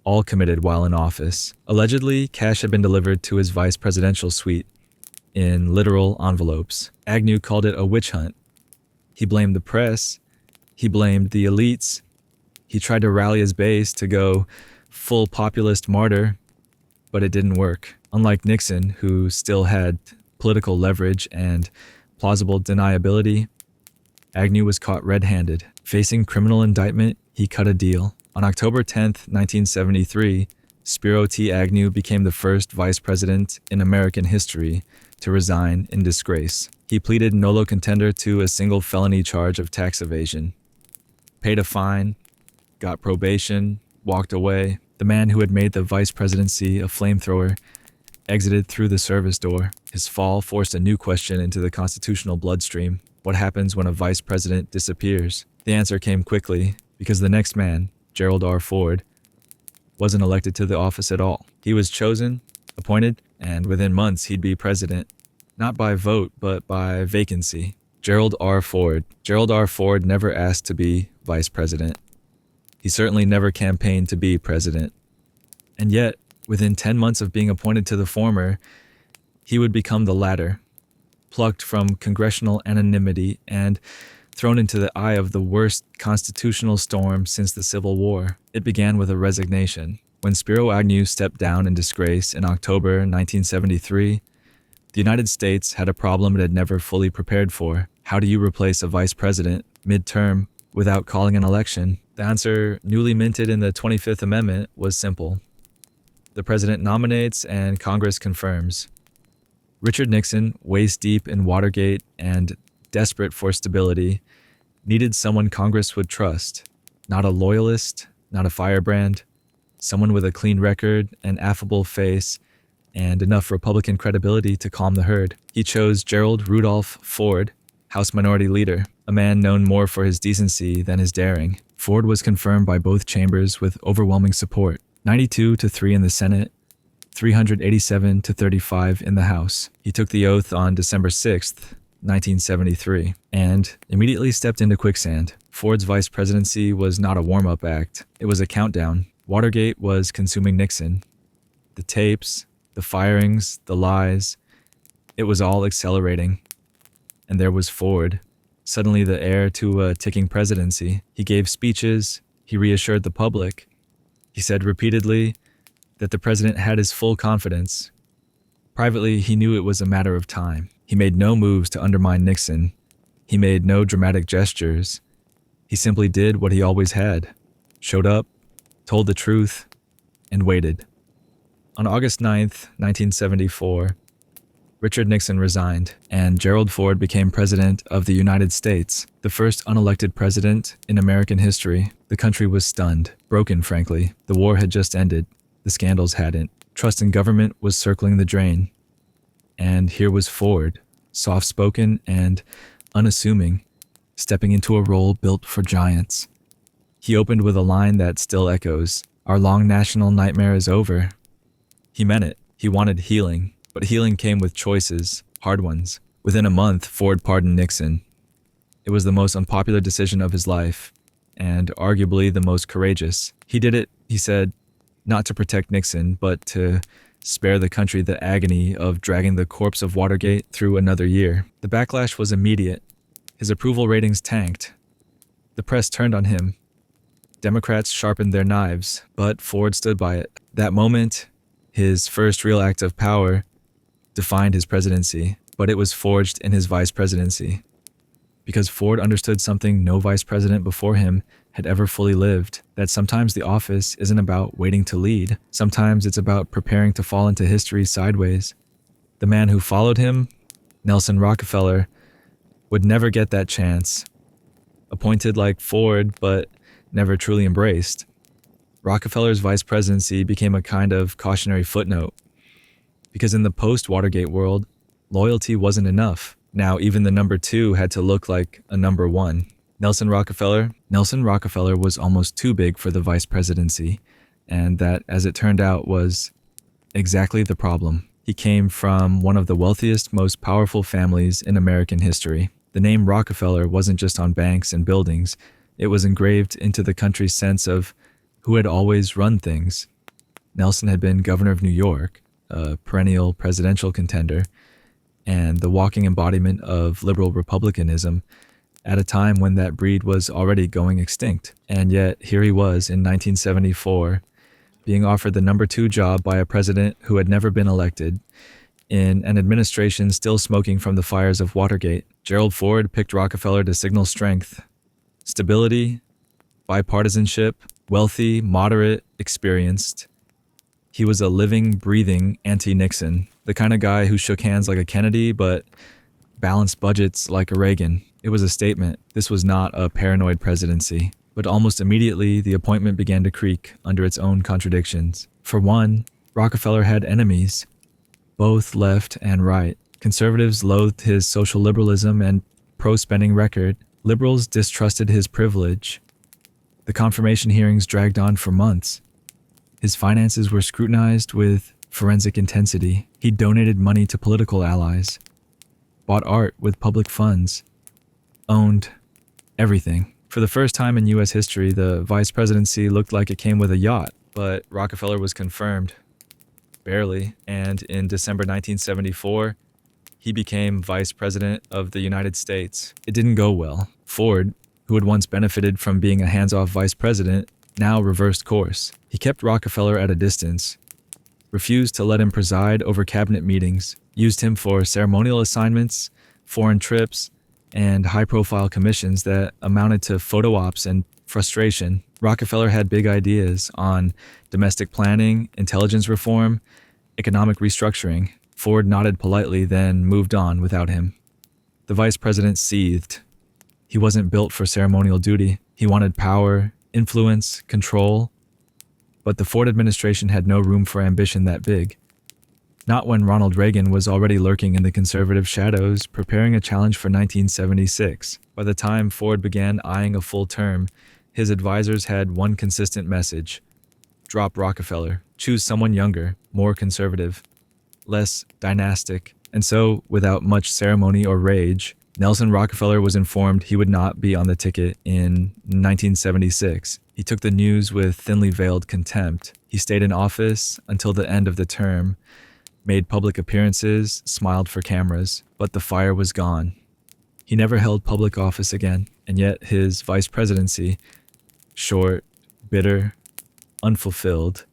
Speaker 1: all committed while in office. Allegedly, cash had been delivered to his vice presidential suite in literal envelopes. Agnew called it a witch hunt. He blamed the press. He blamed the elites. He tried to rally his base to go full populist martyr, but it didn't work. Unlike Nixon, who still had political leverage and plausible deniability, Agnew was caught red-handed. Facing criminal indictment, he cut a deal. On October 10, 1973, Spiro T. Agnew became the first vice president in American history to resign in disgrace. He pleaded nolo contender to a single felony charge of tax evasion, paid a fine, got probation, walked away. The man who had made the vice presidency a flamethrower exited through the service door. His fall forced a new question into the constitutional bloodstream. What happens when a vice president disappears? The answer came quickly, because the next man, Gerald R. Ford, wasn't elected to the office at all. He was chosen, appointed, and within months he'd be president. Not by vote, but by vacancy. Gerald R. Ford. Gerald R. Ford never asked to be vice president. He certainly never campaigned to be president. And yet, within 10 months of being appointed to the former, he would become the latter, plucked from congressional anonymity and thrown into the eye of the worst constitutional storm since the Civil War. It began with a resignation. When Spiro Agnew stepped down in disgrace in October 1973, the United States had a problem it had never fully prepared for. How do you replace a vice president mid-term without calling an election? The answer, newly minted in the 25th Amendment, was simple. The president nominates and Congress confirms. Richard Nixon, waist-deep in Watergate and desperate for stability, needed someone Congress would trust. Not a loyalist, not a firebrand, someone with a clean record, an affable face, and enough Republican credibility to calm the herd. He chose Gerald Rudolph Ford, House Minority Leader, a man known more for his decency than his daring. Ford was confirmed by both chambers with overwhelming support, 92-3 in the Senate, 387-35 in the House. He took the oath on December 6th, 1973, and immediately stepped into quicksand. Ford's vice presidency was not a warm-up act. It was a countdown. Watergate was consuming Nixon. The tapes, the firings, the lies, it was all accelerating. And there was Ford, suddenly the heir to a ticking presidency. He gave speeches, he reassured the public. He said repeatedly that the president had his full confidence. Privately, he knew it was a matter of time. He made no moves to undermine Nixon. He made no dramatic gestures. He simply did what he always had, showed up, told the truth, and waited. On August 9th, 1974, Richard Nixon resigned, and Gerald Ford became President of the United States, the first unelected president in American history. The country was stunned, broken frankly. The war had just ended. The scandals hadn't. Trust in government was circling the drain. And here was Ford, soft-spoken and unassuming, stepping into a role built for giants. He opened with a line that still echoes, "Our long national nightmare is over." He meant it. He wanted healing, but healing came with choices, hard ones. Within a month, Ford pardoned Nixon. It was the most unpopular decision of his life, and arguably the most courageous. He did it, he said, not to protect Nixon, but to spare the country the agony of dragging the corpse of Watergate through another year. The backlash was immediate. His approval ratings tanked. The press turned on him. Democrats sharpened their knives, but Ford stood by it. That moment, his first real act of power, defined his presidency, but it was forged in his vice presidency. Because Ford understood something no vice president before him had ever fully lived, that sometimes the office isn't about waiting to lead. Sometimes it's about preparing to fall into history sideways. The man who followed him, Nelson Rockefeller, would never get that chance. Appointed like Ford, but never truly embraced. Rockefeller's vice presidency became a kind of cautionary footnote. Because in the post-Watergate world, loyalty wasn't enough. Now even the number two had to look like a number one. Nelson Rockefeller was almost too big for the vice presidency, and that, as it turned out, was exactly the problem. He came from one of the wealthiest, most powerful families in American history. The name Rockefeller wasn't just on banks and buildings, it was engraved into the country's sense of who had always run things. Nelson had been governor of New York, a perennial presidential contender, and the walking embodiment of liberal republicanism at a time when that breed was already going extinct. And yet, here he was in 1974, being offered the number two job by a president who had never been elected, in an administration still smoking from the fires of Watergate. Gerald Ford picked Rockefeller to signal strength, stability, bipartisanship, wealthy, moderate, experienced. He was a living, breathing anti-Nixon, the kind of guy who shook hands like a Kennedy but balanced budgets like a Reagan. It was a statement. This was not a paranoid presidency. But almost immediately, the appointment began to creak under its own contradictions. For one, Rockefeller had enemies, both left and right. Conservatives loathed his social liberalism and pro-spending record. Liberals distrusted his privilege. The confirmation hearings dragged on for months. His finances were scrutinized with forensic intensity. He donated money to political allies, bought art with public funds, owned everything. For the first time in U.S. history, the vice presidency looked like it came with a yacht, but Rockefeller was confirmed. Barely. And in December 1974, he became vice president of the United States. It didn't go well. Ford, who had once benefited from being a hands-off vice president, now reversed course. He kept Rockefeller at a distance, refused to let him preside over cabinet meetings, used him for ceremonial assignments, foreign trips, and high-profile commissions that amounted to photo ops and frustration. Rockefeller had big ideas on domestic planning, intelligence reform, economic restructuring. Ford nodded politely, then moved on without him. The vice president seethed. He wasn't built for ceremonial duty. He wanted power, influence, control. But the Ford administration had no room for ambition that big. Not when Ronald Reagan was already lurking in the conservative shadows, preparing a challenge for 1976. By the time Ford began eyeing a full term, his advisors had one consistent message: drop Rockefeller, choose someone younger, more conservative, less dynastic. And so, without much ceremony or rage, Nelson Rockefeller was informed he would not be on the ticket in 1976. He took the news with thinly veiled contempt. He stayed in office until the end of the term, made public appearances, smiled for cameras, but the fire was gone. He never held public office again, and yet his vice presidency, short, bitter, unfulfilled,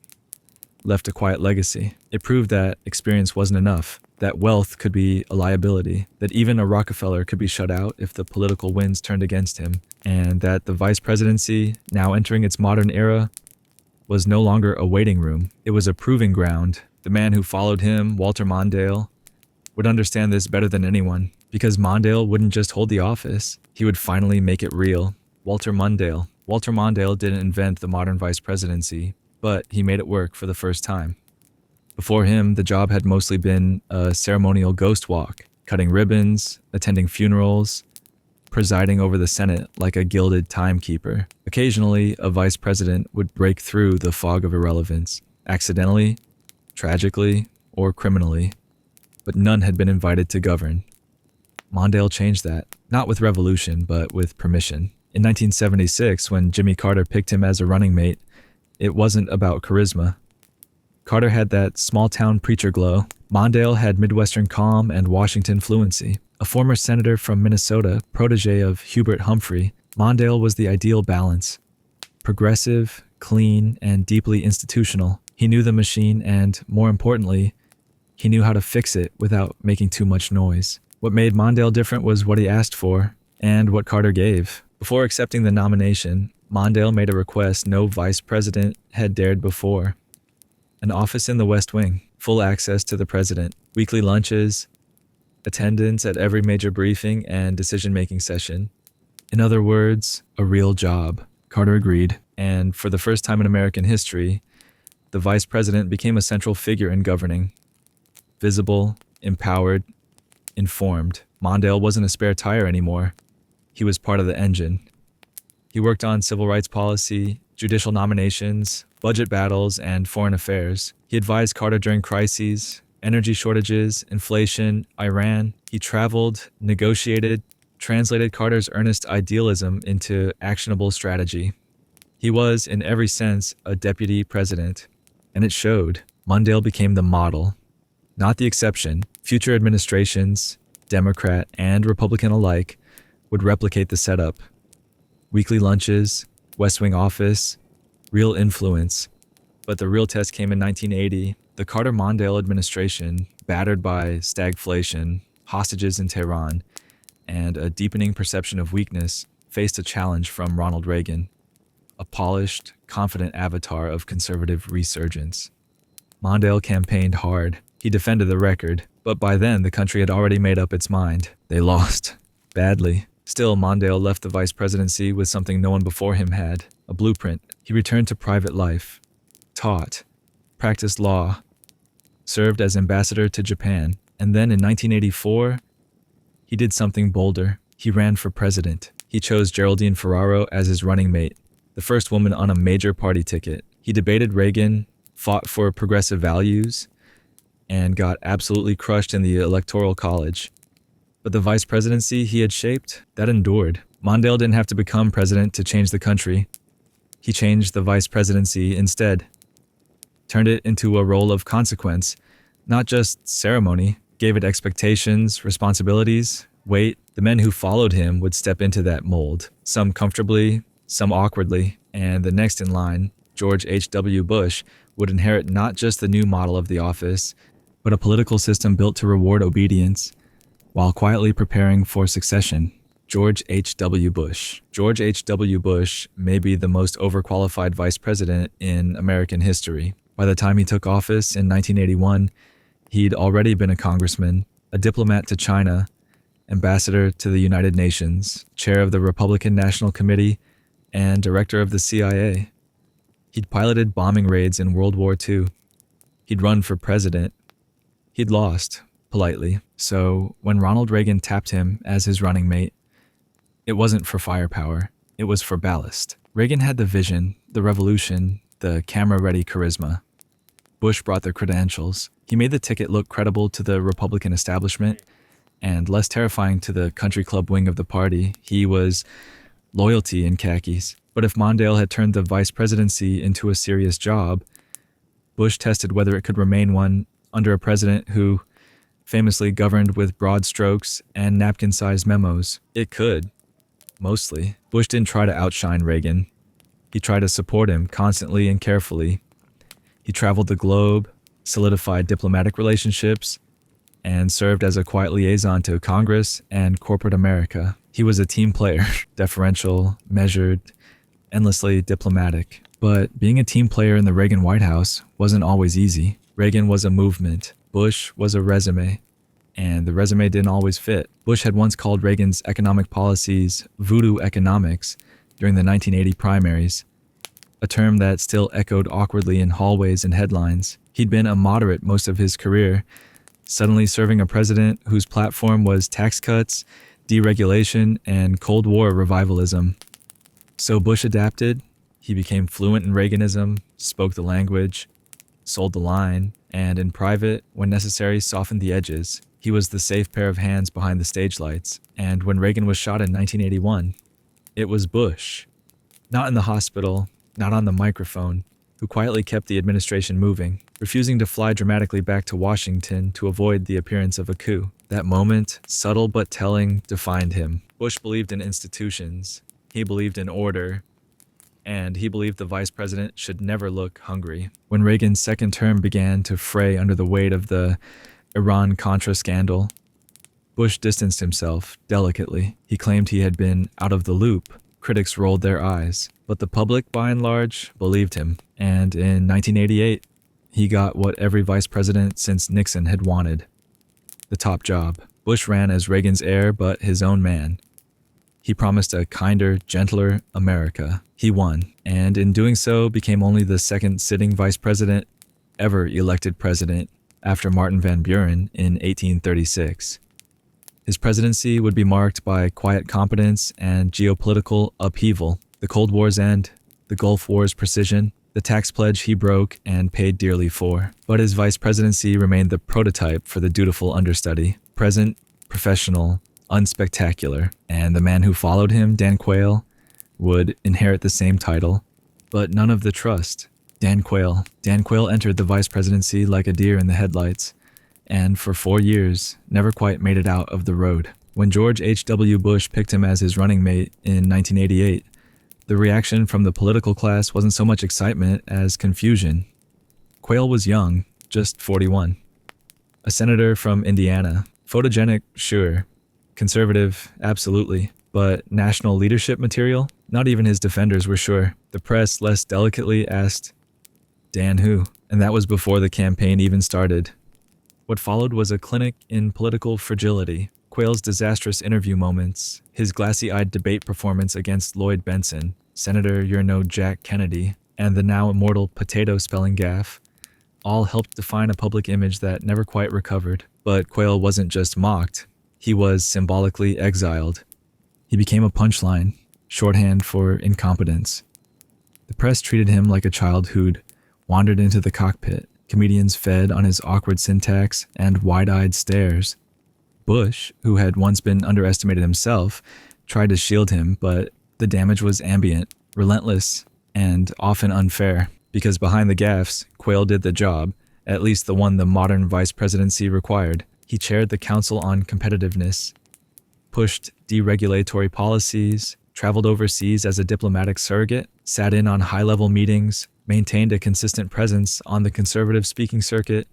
Speaker 1: left a quiet legacy. It proved that experience wasn't enough, that wealth could be a liability, that even a Rockefeller could be shut out if the political winds turned against him, and that the vice presidency, now entering its modern era, was no longer a waiting room. It was a proving ground. The man who followed him, Walter Mondale, would understand this better than anyone, because Mondale wouldn't just hold the office, he would finally make it real. Walter Mondale didn't invent the modern vice presidency, but he made it work for the first time. Before him, the job had mostly been a ceremonial ghost walk, cutting ribbons, attending funerals, presiding over the Senate like a gilded timekeeper. Occasionally, a vice president would break through the fog of irrelevance, accidentally, tragically, or criminally, but none had been invited to govern. Mondale changed that, not with revolution, but with permission. In 1976, when Jimmy Carter picked him as a running mate, it wasn't about charisma. Carter had that small-town preacher glow. Mondale had Midwestern calm and Washington fluency. A former senator from Minnesota, protege of Hubert Humphrey, Mondale was the ideal balance. Progressive, clean, and deeply institutional. He knew the machine and, more importantly, he knew how to fix it without making too much noise. What made Mondale different was what he asked for, and what Carter gave. Before accepting the nomination, Mondale made a request no vice president had dared before. An office in the West Wing, full access to the president, weekly lunches, attendance at every major briefing and decision-making session. In other words, a real job. Carter agreed, and for the first time in American history, the vice president became a central figure in governing. Visible, empowered, informed. Mondale wasn't a spare tire anymore. He was part of the engine. He worked on civil rights policy, judicial nominations, budget battles, and foreign affairs. He advised Carter during crises, energy shortages, inflation, Iran. He traveled, negotiated, translated Carter's earnest idealism into actionable strategy. He was, in every sense, a deputy president, and it showed. Mondale became the model, not the exception. Future administrations, Democrat and Republican alike, would replicate the setup. Weekly lunches, West Wing office, real influence. But the real test came in 1980. The Carter-Mondale administration, battered by stagflation, hostages in Tehran, and a deepening perception of weakness, faced a challenge from Ronald Reagan, a polished, confident avatar of conservative resurgence. Mondale campaigned hard. He defended the record, but by then the country had already made up its mind. They lost. Badly. Still, Mondale left the vice presidency with something no one before him had, a blueprint. He returned to private life, taught, practiced law, served as ambassador to Japan, and then in 1984, he did something bolder. He ran for president. He chose Geraldine Ferraro as his running mate, the first woman on a major party ticket. He debated Reagan, fought for progressive values, and got absolutely crushed in the Electoral College. But the vice presidency he had shaped, that endured. Mondale didn't have to become president to change the country. He changed the vice presidency instead. Turned it into a role of consequence, not just ceremony. Gave it expectations, responsibilities, weight. The men who followed him would step into that mold, some comfortably, some awkwardly, and the next in line, George H.W. Bush, would inherit not just the new model of the office, but a political system built to reward obedience, while quietly preparing for succession. George H.W. Bush. George H.W. Bush may be the most overqualified vice president in American history. By the time he took office in 1981, he'd already been a congressman, a diplomat to China, ambassador to the United Nations, chair of the Republican National Committee, and director of the CIA. He'd piloted bombing raids in World War II. He'd run for president. He'd lost, politely. So when Ronald Reagan tapped him as his running mate, it wasn't for firepower, it was for ballast. Reagan had the vision, the revolution, the camera-ready charisma. Bush brought the credentials. He made the ticket look credible to the Republican establishment and less terrifying to the country club wing of the party. He was loyalty in khakis. But if Mondale had turned the vice presidency into a serious job, Bush tested whether it could remain one under a president who famously governed with broad strokes and napkin-sized memos. It could, mostly. Bush didn't try to outshine Reagan. He tried to support him constantly and carefully. He traveled the globe, solidified diplomatic relationships, and served as a quiet liaison to Congress and corporate America. He was a team player, deferential, measured, endlessly diplomatic. But being a team player in the Reagan White House wasn't always easy. Reagan was a movement. Bush was a resume. And the resume didn't always fit. Bush had once called Reagan's economic policies voodoo economics during the 1980 primaries, a term that still echoed awkwardly in hallways and headlines. He'd been a moderate most of his career, suddenly serving a president whose platform was tax cuts, deregulation, and Cold War revivalism. So Bush adapted. He became fluent in Reaganism, spoke the language, sold the line, and in private, when necessary, softened the edges. He was the safe pair of hands behind the stage lights. And when Reagan was shot in 1981, it was Bush, not in the hospital, not on the microphone, who quietly kept the administration moving, refusing to fly dramatically back to Washington to avoid the appearance of a coup. That moment, subtle but telling, defined him. Bush believed in institutions. He believed in order. And he believed the vice president should never look hungry. When Reagan's second term began to fray under the weight of the Iran-Contra scandal, Bush distanced himself delicately. He claimed he had been out of the loop. Critics rolled their eyes, but the public, by and large, believed him. And in 1988, he got what every vice president since Nixon had wanted: the top job. Bush ran as Reagan's heir, but his own man. He promised a kinder, gentler America. He won, and in doing so became only the second sitting vice president ever elected president after Martin Van Buren in 1836. His presidency would be marked by quiet competence and geopolitical upheaval. The Cold War's end, the Gulf War's precision, the tax pledge he broke and paid dearly for. But his vice presidency remained the prototype for the dutiful understudy. Present, professional, unspectacular. And the man who followed him, Dan Quayle, would inherit the same title, but none of the trust. Dan Quayle entered the vice presidency like a deer in the headlights, and for 4 years, never quite made it out of the road. When George H.W. Bush picked him as his running mate in 1988, the reaction from the political class wasn't so much excitement as confusion. Quayle was young, just 41. A senator from Indiana. Photogenic, sure. Conservative, absolutely. But national leadership material? Not even his defenders were sure. The press less delicately asked, "Dan who?" And that was before the campaign even started. What followed was a clinic in political fragility. Quayle's disastrous interview moments, his glassy-eyed debate performance against Lloyd Benson, "Senator, you're no Jack Kennedy," and the now immortal potato spelling gaffe, all helped define a public image that never quite recovered. But Quayle wasn't just mocked, he was symbolically exiled. He became a punchline, shorthand for incompetence. The press treated him like a child who'd wandered into the cockpit. Comedians fed on his awkward syntax and wide-eyed stares. Bush, who had once been underestimated himself, tried to shield him, but the damage was ambient, relentless, and often unfair. Because behind the gaffes, Quayle did the job, at least the one the modern vice presidency required. He chaired the Council on Competitiveness, pushed deregulatory policies, traveled overseas as a diplomatic surrogate, sat in on high-level meetings, maintained a consistent presence on the conservative speaking circuit,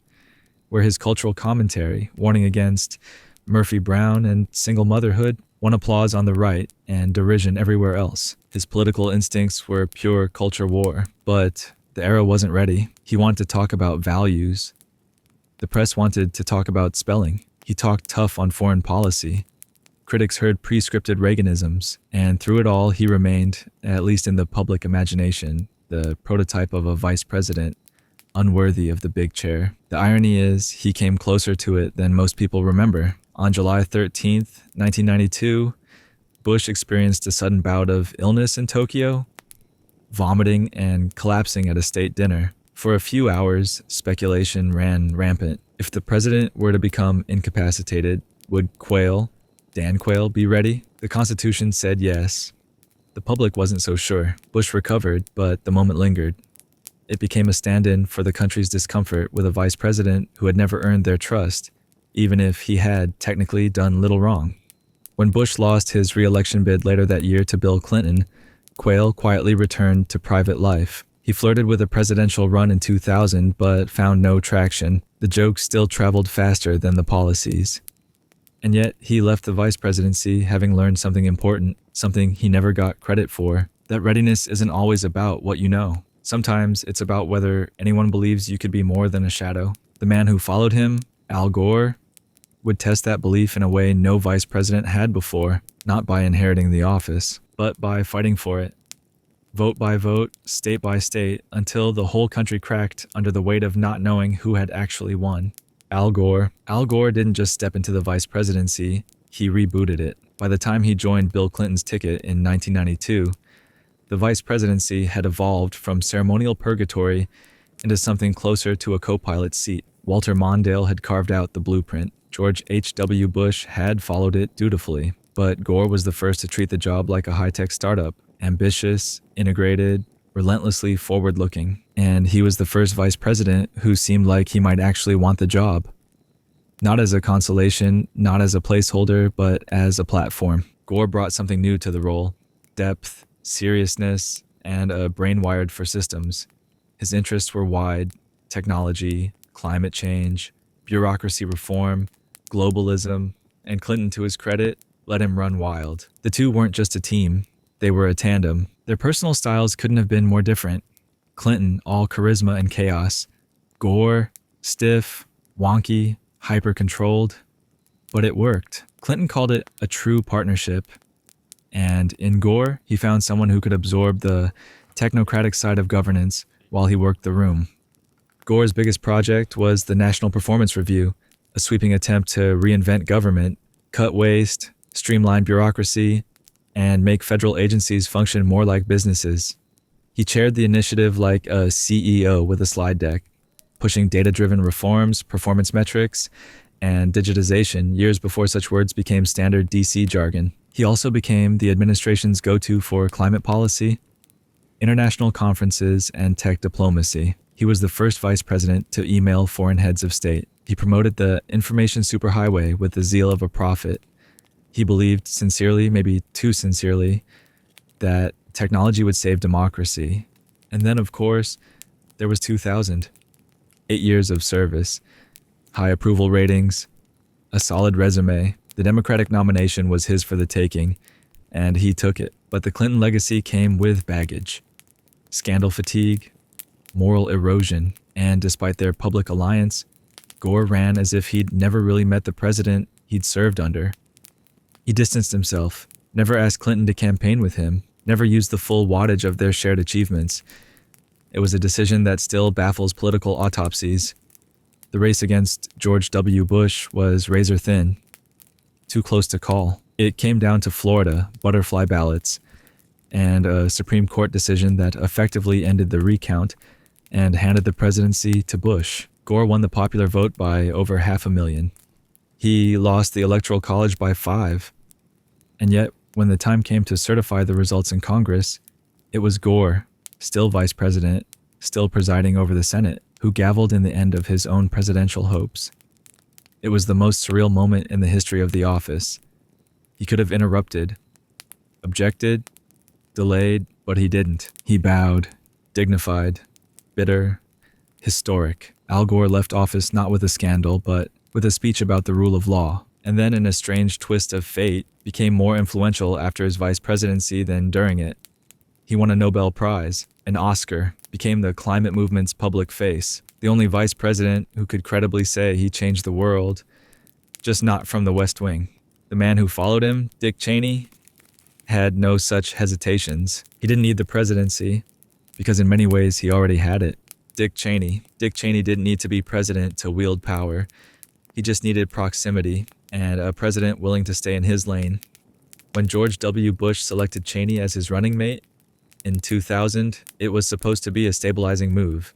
Speaker 1: where his cultural commentary, warning against Murphy Brown and single motherhood, won applause on the right and derision everywhere else. His political instincts were pure culture war, but the era wasn't ready. He wanted to talk about values. The press wanted to talk about spelling. He talked tough on foreign policy. Critics heard pre-scripted Reaganisms, and through it all he remained, at least in the public imagination, the prototype of a vice president, unworthy of the big chair. The irony is, he came closer to it than most people remember. On July 13th, 1992, Bush experienced a sudden bout of illness in Tokyo, vomiting and collapsing at a state dinner. For a few hours, speculation ran rampant. If the president were to become incapacitated, would Dan Quayle, be ready? The Constitution said yes. The public wasn't so sure. Bush recovered, but the moment lingered. It became a stand-in for the country's discomfort with a vice president who had never earned their trust, even if he had technically done little wrong. When Bush lost his re-election bid later that year to Bill Clinton, Quayle quietly returned to private life. He flirted with a presidential run in 2000, but found no traction. The jokes still traveled faster than the policies. And yet, he left the vice presidency having learned something important, something he never got credit for. That readiness isn't always about what you know. Sometimes it's about whether anyone believes you could be more than a shadow. The man who followed him, Al Gore, would test that belief in a way no vice president had before, not by inheriting the office, but by fighting for it. Vote by vote, state by state, until the whole country cracked under the weight of not knowing who had actually won. Al Gore didn't just step into the vice presidency, he rebooted it. By the time he joined Bill Clinton's ticket in 1992, the vice presidency had evolved from ceremonial purgatory into something closer to a co-pilot seat. Walter Mondale had carved out the blueprint. George H.W. Bush had followed it dutifully. But Gore was the first to treat the job like a high-tech startup. Ambitious, integrated, relentlessly forward-looking. And he was the first vice president who seemed like he might actually want the job. Not as a consolation, not as a placeholder, but as a platform. Gore brought something new to the role. Depth, seriousness, and a brain wired for systems. His interests were wide: technology, climate change, bureaucracy reform, globalism, and Clinton, to his credit, let him run wild. The two weren't just a team, they were a tandem. Their personal styles couldn't have been more different. Clinton, all charisma and chaos. Gore, stiff, wonky, hyper-controlled. But it worked. Clinton called it a true partnership. And in Gore, he found someone who could absorb the technocratic side of governance while he worked the room. Gore's biggest project was the National Performance Review, a sweeping attempt to reinvent government, cut waste, streamline bureaucracy, and make federal agencies function more like businesses. He chaired the initiative like a CEO with a slide deck, pushing data-driven reforms, performance metrics, and digitization years before such words became standard DC jargon. He also became the administration's go-to for climate policy, international conferences, and tech diplomacy. He was the first vice president to email foreign heads of state. He promoted the information superhighway with the zeal of a prophet. He believed sincerely, maybe too sincerely, that technology would save democracy. And then, of course, there was 2000. 8 years of service, high approval ratings, a solid resume. The Democratic nomination was his for the taking, and he took it. But the Clinton legacy came with baggage. Scandal fatigue, moral erosion, and despite their public alliance, Gore ran as if he'd never really met the president he'd served under. He distanced himself, never asked Clinton to campaign with him, never used the full wattage of their shared achievements. It was a decision that still baffles political autopsies. The race against George W. Bush was razor thin, too close to call. It came down to Florida, butterfly ballots, and a Supreme Court decision that effectively ended the recount and handed the presidency to Bush. Gore won the popular vote by over 500,000. He lost the Electoral College by 5. And yet, when the time came to certify the results in Congress, it was Gore, still vice president, still presiding over the Senate, who gavelled in the end of his own presidential hopes. It was the most surreal moment in the history of the office. He could have interrupted, objected, delayed, but he didn't. He bowed, dignified, bitter, historic. Al Gore left office not with a scandal, but with a speech about the rule of law, and then in a strange twist of fate, became more influential after his vice presidency than during it. He won a Nobel Prize, an Oscar, became the climate movement's public face, the only vice president who could credibly say he changed the world, just not from the West Wing. The man who followed him, Dick Cheney, had no such hesitations. He didn't need the presidency. because in many ways he already had it. Dick Cheney. Dick Cheney didn't need to be president to wield power. He just needed proximity and a president willing to stay in his lane. When George W. Bush selected Cheney as his running mate in 2000, it was supposed to be a stabilizing move.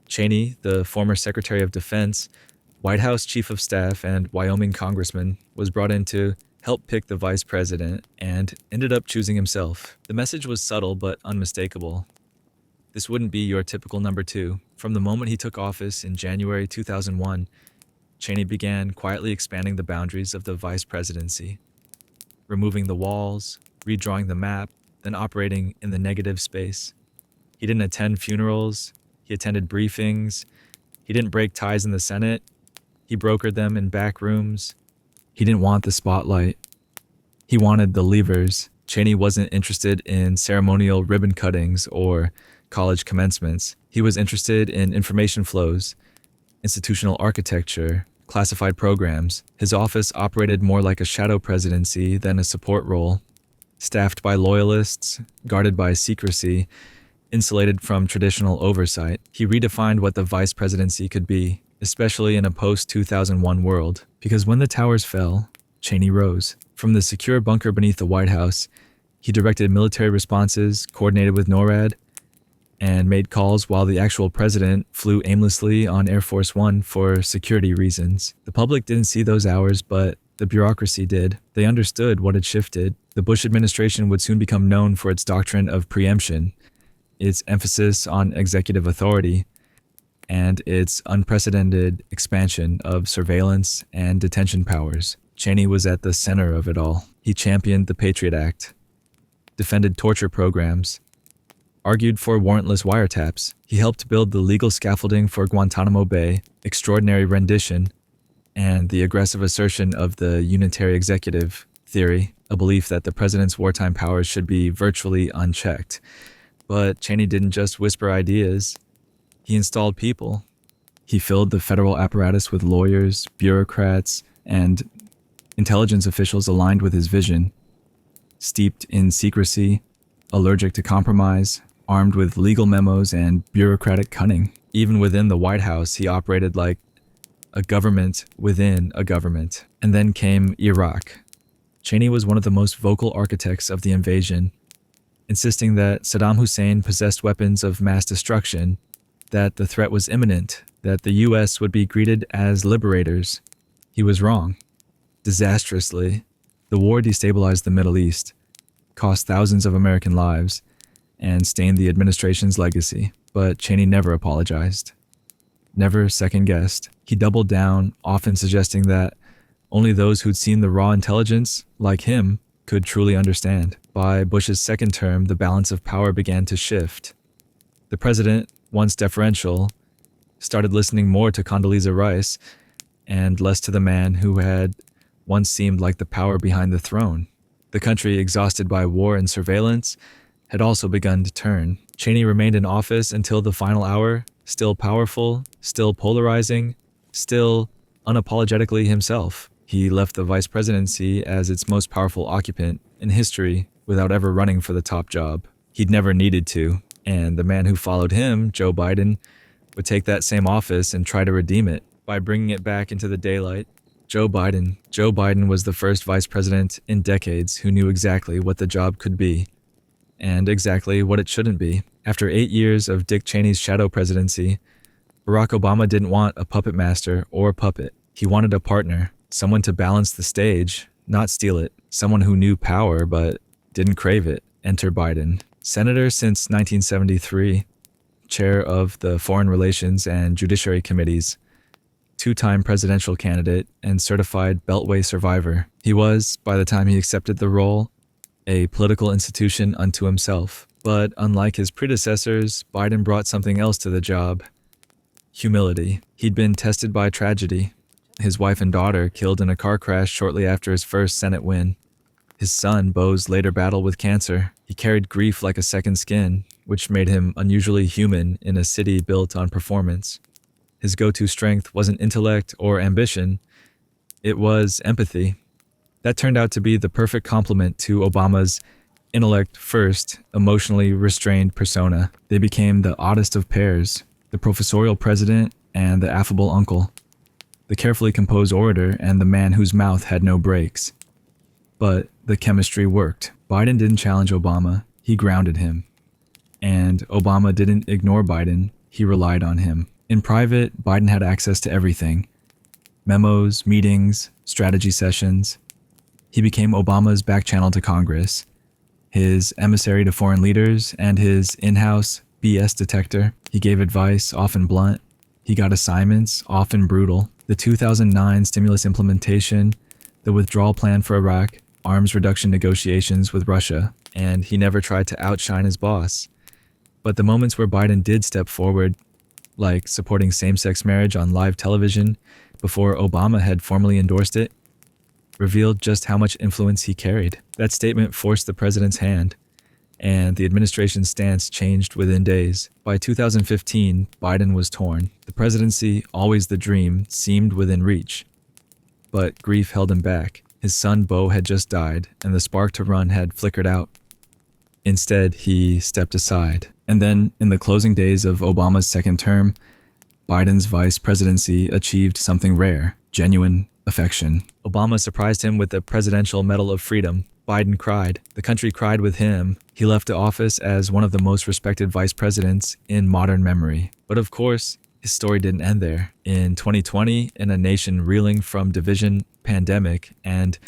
Speaker 1: Cheney, the former Secretary of Defense, White House Chief of Staff, and Wyoming Congressman, was brought in to help pick the vice president and ended up choosing himself. The message was subtle but unmistakable. This wouldn't be your typical number two. From the moment he took office in January 2001, Cheney began quietly expanding the boundaries of the vice presidency, removing the walls, redrawing the map, then operating in the negative space. He didn't attend funerals. He attended briefings. He didn't break ties in the Senate. He brokered them in back rooms. He didn't want the spotlight. He wanted the levers. Cheney wasn't interested in ceremonial ribbon cuttings or college commencements. He was interested in information flows, institutional architecture, classified programs. His office operated more like a shadow presidency than a support role, staffed by loyalists, guarded by secrecy, insulated from traditional oversight. He redefined what the vice presidency could be, especially in a post-2001 world, because when the towers fell, Cheney rose. From the secure bunker beneath the White House, he directed military responses, coordinated with NORAD, and made calls while the actual president flew aimlessly on Air Force One for security reasons. The public didn't see those hours, but the bureaucracy did. They understood what had shifted. The Bush administration would soon become known for its doctrine of preemption, its emphasis on executive authority, and its unprecedented expansion of surveillance and detention powers. Cheney was at the center of it all. He championed the Patriot Act, defended torture programs, argued for warrantless wiretaps. He helped build the legal scaffolding for Guantanamo Bay, extraordinary rendition, and the aggressive assertion of the unitary executive theory, a belief that the president's wartime powers should be virtually unchecked. But Cheney didn't just whisper ideas. He installed people. He filled the federal apparatus with lawyers, bureaucrats, and intelligence officials aligned with his vision, steeped in secrecy, allergic to compromise, armed with legal memos and bureaucratic cunning. Even within the White House, he operated like a government within a government. And then came Iraq. Cheney was one of the most vocal architects of the invasion, insisting that Saddam Hussein possessed weapons of mass destruction, that the threat was imminent, that the U.S. would be greeted as liberators. He was wrong. Disastrously, the war destabilized the Middle East, cost thousands of American lives, and stained the administration's legacy. But Cheney never apologized, never second-guessed. He doubled down, often suggesting that only those who'd seen the raw intelligence, like him, could truly understand. By Bush's second term, the balance of power began to shift. The president, once deferential, started listening more to Condoleezza Rice and less to the man who had once seemed like the power behind the throne. The country, exhausted by war and surveillance, had also begun to turn. Cheney remained in office until the final hour, still powerful, still polarizing, still unapologetically himself. He left the vice presidency as its most powerful occupant in history without ever running for the top job. He'd never needed to, and the man who followed him, Joe Biden, would take that same office and try to redeem it by bringing it back into the daylight. Joe Biden was the first vice president in decades who knew exactly what the job could be and exactly what it shouldn't be. After 8 years of Dick Cheney's shadow presidency, Barack Obama didn't want a puppet master or a puppet. He wanted a partner, someone to balance the stage, not steal it, someone who knew power but didn't crave it. Enter Biden. Senator since 1973, chair of the Foreign Relations and Judiciary Committees, two-time presidential candidate and certified Beltway survivor. He was, by the time he accepted the role, a political institution unto himself. But unlike his predecessors, Biden brought something else to the job: humility. He'd been tested by tragedy. His wife and daughter killed in a car crash shortly after his first Senate win. His son, Beau's later battle with cancer. He carried grief like a second skin, which made him unusually human in a city built on performance. His go-to strength wasn't intellect or ambition, it was empathy. That turned out to be the perfect complement to Obama's Intellect first, emotionally restrained persona. They became the oddest of pairs, the professorial president and the affable uncle, the carefully composed orator and the man whose mouth had no brakes. But the chemistry worked. Biden didn't challenge Obama, he grounded him. And Obama didn't ignore Biden, he relied on him. In private, Biden had access to everything: memos, meetings, strategy sessions. He became Obama's back channel to Congress, his emissary to foreign leaders, and his in-house BS detector. He gave advice, often blunt. He got assignments, often brutal. The 2009 stimulus implementation, the withdrawal plan for Iraq, arms reduction negotiations with Russia, and he never tried to outshine his boss. But the moments where Biden did step forward, like supporting same-sex marriage on live television before Obama had formally endorsed it, revealed just how much influence he carried. That statement forced the president's hand, and the administration's stance changed within days. By 2015, Biden was torn. The presidency, always the dream, seemed within reach. But grief held him back. His son Beau had just died, and the spark to run had flickered out. Instead, he stepped aside. And then, in the closing days of Obama's second term, Biden's vice presidency achieved something rare: genuine affection. Obama surprised him with the Presidential Medal of Freedom. Biden cried. The country cried with him. He left office as one of the most respected vice presidents in modern memory. But of course, his story didn't end there. In 2020, in a nation reeling from division, pandemic, and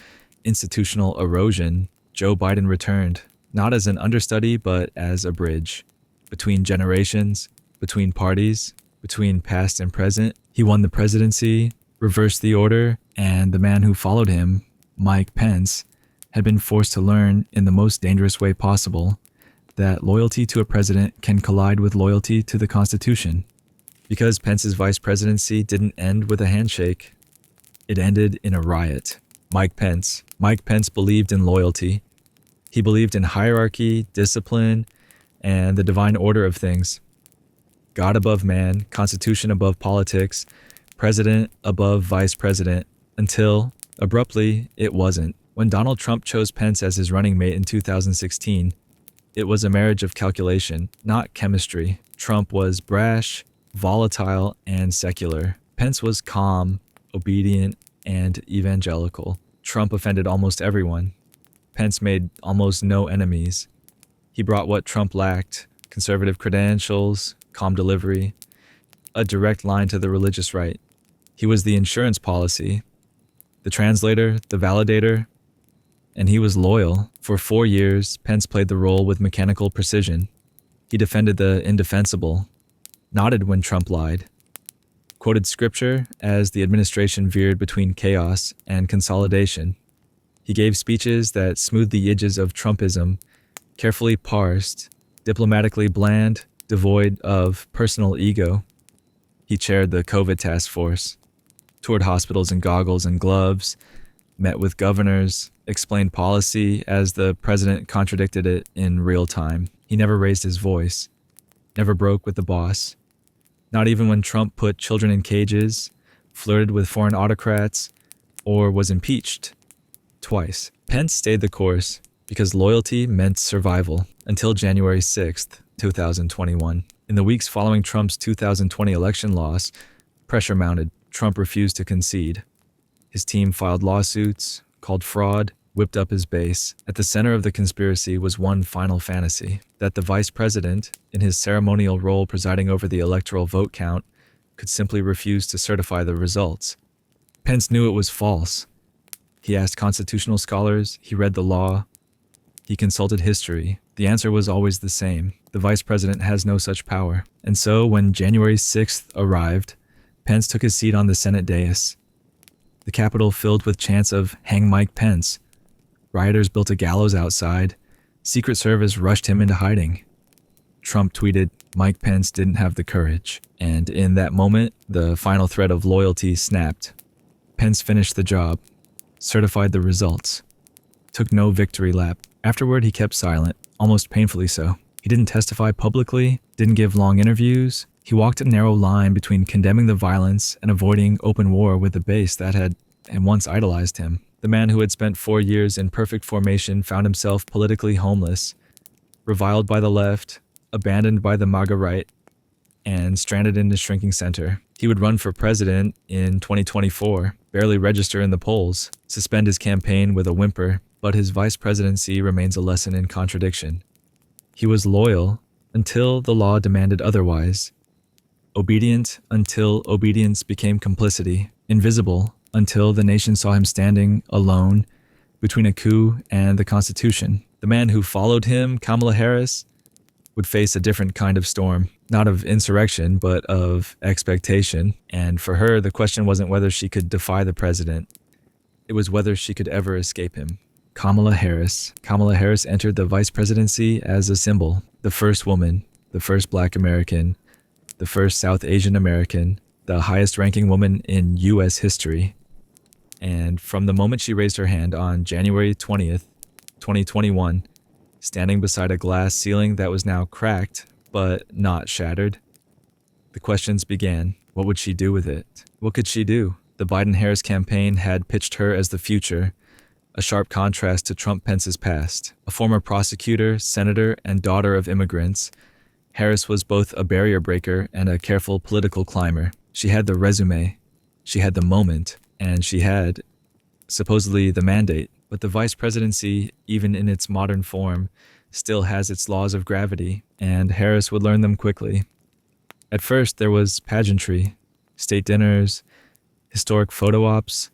Speaker 1: institutional erosion, Joe Biden returned, not as an understudy, but as a bridge. Between generations, between parties, between past and present, he won the presidency, reversed the order, and the man who followed him, Mike Pence, had been forced to learn in the most dangerous way possible that loyalty to a president can collide with loyalty to the Constitution. Because Pence's vice presidency didn't end with a handshake, it ended in a riot. Mike Pence believed in loyalty. He believed in hierarchy, discipline, and the divine order of things. God above man, Constitution above politics, president above vice president, until, abruptly, it wasn't. When Donald Trump chose Pence as his running mate in 2016, it was a marriage of calculation, not chemistry. Trump was brash, volatile, and secular. Pence was calm, obedient, and evangelical. Trump offended almost everyone. Pence made almost no enemies. He brought what Trump lacked: conservative credentials, calm delivery, a direct line to the religious right. He was the insurance policy, the translator, the validator, and he was loyal. For 4 years, Pence played the role with mechanical precision. He defended the indefensible, nodded when Trump lied, quoted scripture as the administration veered between chaos and consolidation. He gave speeches that smoothed the edges of Trumpism, carefully parsed, diplomatically bland, devoid of personal ego. He chaired the COVID task force, toured hospitals in goggles and gloves, met with governors, explained policy as the president contradicted it in real time. He never raised his voice, never broke with the boss. Not even when Trump put children in cages, flirted with foreign autocrats, or was impeached. Twice. Pence stayed the course because loyalty meant survival until January 6th, 2021. In the weeks following Trump's 2020 election loss, pressure mounted. Trump refused to concede. His team filed lawsuits, called fraud, whipped up his base. At the center of the conspiracy was one final fantasy: that the vice president, in his ceremonial role presiding over the electoral vote count, could simply refuse to certify the results. Pence knew it was false. He asked constitutional scholars, he read the law, he consulted history. The answer was always the same: the vice president has no such power. And so, when January 6th arrived, Pence took his seat on the Senate dais. The Capitol filled with chants of "Hang Mike Pence." Rioters built a gallows outside. Secret Service rushed him into hiding. Trump tweeted, "Mike Pence didn't have the courage." And in that moment, the final thread of loyalty snapped. Pence finished the job, certified the results, took no victory lap. Afterward, he kept silent, almost painfully so. He didn't testify publicly, didn't give long interviews. He walked a narrow line between condemning the violence and avoiding open war with a base that had once idolized him. The man who had spent 4 years in perfect formation found himself politically homeless, reviled by the left, abandoned by the MAGA right, and stranded in a shrinking center. He would run for president in 2024, barely register in the polls, suspend his campaign with a whimper, but his vice presidency remains a lesson in contradiction. He was loyal until the law demanded otherwise, obedient until obedience became complicity, invisible until the nation saw him standing alone between a coup and the Constitution. The man who followed him, Kamala Harris, would face a different kind of storm, not of insurrection, but of expectation. And for her, the question wasn't whether she could defy the president. It was whether she could ever escape him. Kamala Harris. Kamala Harris entered the vice presidency as a symbol, the first woman, the first Black American, the first South Asian American, the highest ranking woman in U.S. history. And from the moment she raised her hand on January 20th, 2021, standing beside a glass ceiling that was now cracked, but not shattered, the questions began. What would she do with it? What could she do? The Biden-Harris campaign had pitched her as the future, a sharp contrast to Trump-Pence's past. A former prosecutor, senator, and daughter of immigrants, Harris was both a barrier breaker and a careful political climber. She had the resume, she had the moment, and she had, supposedly, the mandate. But the vice presidency, even in its modern form, still has its laws of gravity, and Harris would learn them quickly. At first, there was pageantry, state dinners, historic photo ops,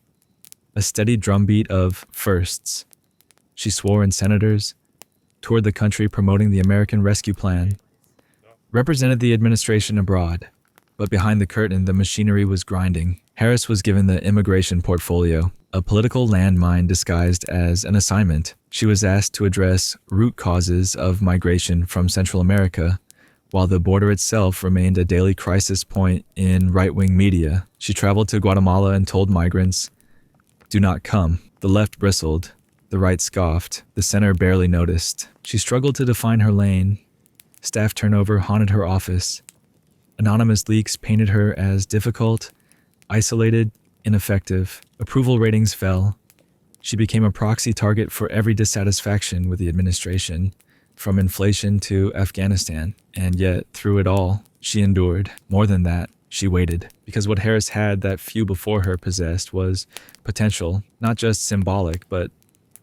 Speaker 1: a steady drumbeat of firsts. She swore in senators, toured the country promoting the American Rescue Plan, represented the administration abroad. But behind the curtain, the machinery was grinding. Harris was given the immigration portfolio, a political landmine disguised as an assignment. She was asked to address root causes of migration from Central America, while the border itself remained a daily crisis point in right-wing media. She traveled to Guatemala and told migrants, "Do not come." The left bristled, the right scoffed, the center barely noticed. She struggled to define her lane. Staff turnover haunted her office. Anonymous leaks painted her as difficult, isolated, ineffective. Approval ratings fell. She became a proxy target for every dissatisfaction with the administration, from inflation to Afghanistan. And yet, through it all, she endured. More than that, she waited. Because what Harris had that few before her possessed was potential, not just symbolic, but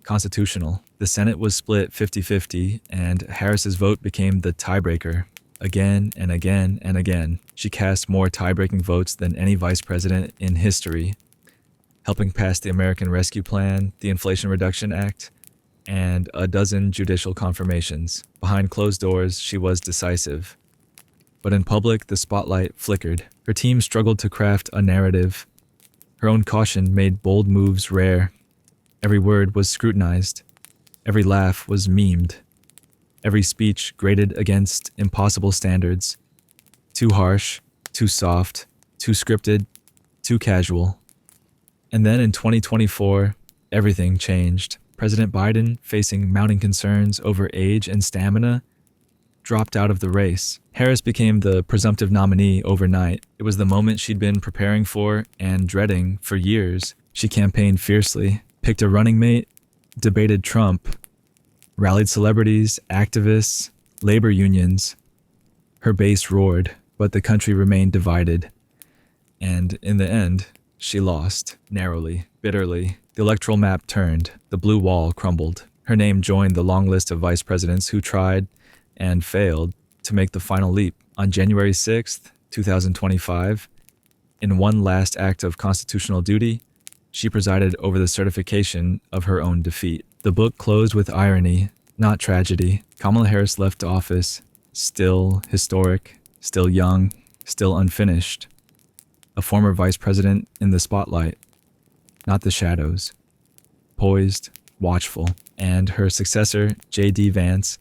Speaker 1: constitutional. The Senate was split 50-50, and Harris's vote became the tiebreaker. Again and again and again, she cast more tie-breaking votes than any vice president in history, helping pass the American Rescue Plan, the Inflation Reduction Act, and a dozen judicial confirmations. Behind closed doors, she was decisive. But in public, the spotlight flickered. Her team struggled to craft a narrative. Her own caution made bold moves rare. Every word was scrutinized. Every laugh was memed. Every speech graded against impossible standards. Too harsh, too soft, too scripted, too casual. And then in 2024, everything changed. President Biden, facing mounting concerns over age and stamina, dropped out of the race. Harris became the presumptive nominee overnight. It was the moment she'd been preparing for and dreading for years. She campaigned fiercely, picked a running mate, debated Trump, rallied celebrities, activists, labor unions. Her base roared, but the country remained divided. And in the end, she lost, narrowly, bitterly. The electoral map turned, the blue wall crumbled. Her name joined the long list of vice presidents who tried and failed to make the final leap. On January 6th, 2025, in one last act of constitutional duty, she presided over the certification of her own defeat. The book closed with irony, not tragedy. Kamala Harris left office, still historic, still young, still unfinished. A former vice president in the spotlight, not the shadows. Poised, watchful, and her successor, J.D. Vance,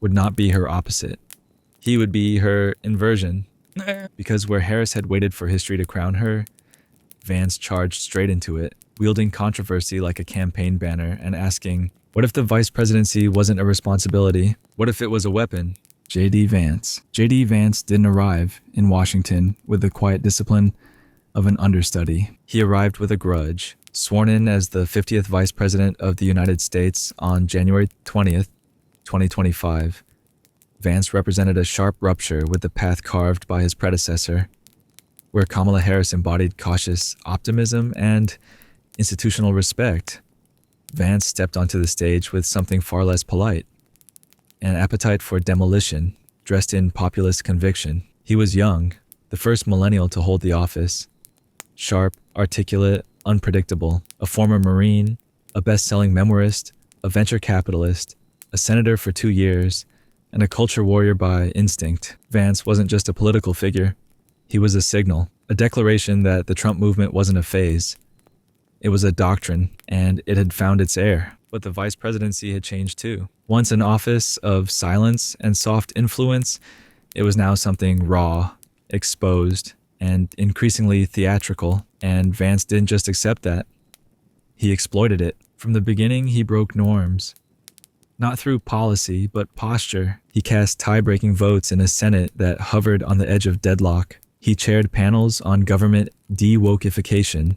Speaker 1: would not be her opposite. He would be her inversion. Because where Harris had waited for history to crown her, Vance charged straight into it, wielding controversy like a campaign banner and asking, what if the vice presidency wasn't a responsibility? What if it was a weapon? J.D. Vance. J.D. Vance didn't arrive in Washington with the quiet discipline of an understudy. He arrived with a grudge. Sworn in as the 50th Vice President of the United States on January 20th, 2025, Vance represented a sharp rupture with the path carved by his predecessor, where Kamala Harris embodied cautious optimism and institutional respect. Vance stepped onto the stage with something far less polite, an appetite for demolition, dressed in populist conviction. He was young, the first millennial to hold the office. Sharp, articulate, unpredictable, a former Marine, a best-selling memoirist, a venture capitalist, a senator for 2 years, and a culture warrior by instinct. Vance wasn't just a political figure. He was a signal, a declaration that the Trump movement wasn't a phase. It was a doctrine, and it had found its heir. But the vice presidency had changed too. Once an office of silence and soft influence, it was now something raw, exposed, and increasingly theatrical. And Vance didn't just accept that. He exploited it. From the beginning, he broke norms. Not through policy, but posture. He cast tie-breaking votes in a Senate that hovered on the edge of deadlock. He chaired panels on government de-wokification.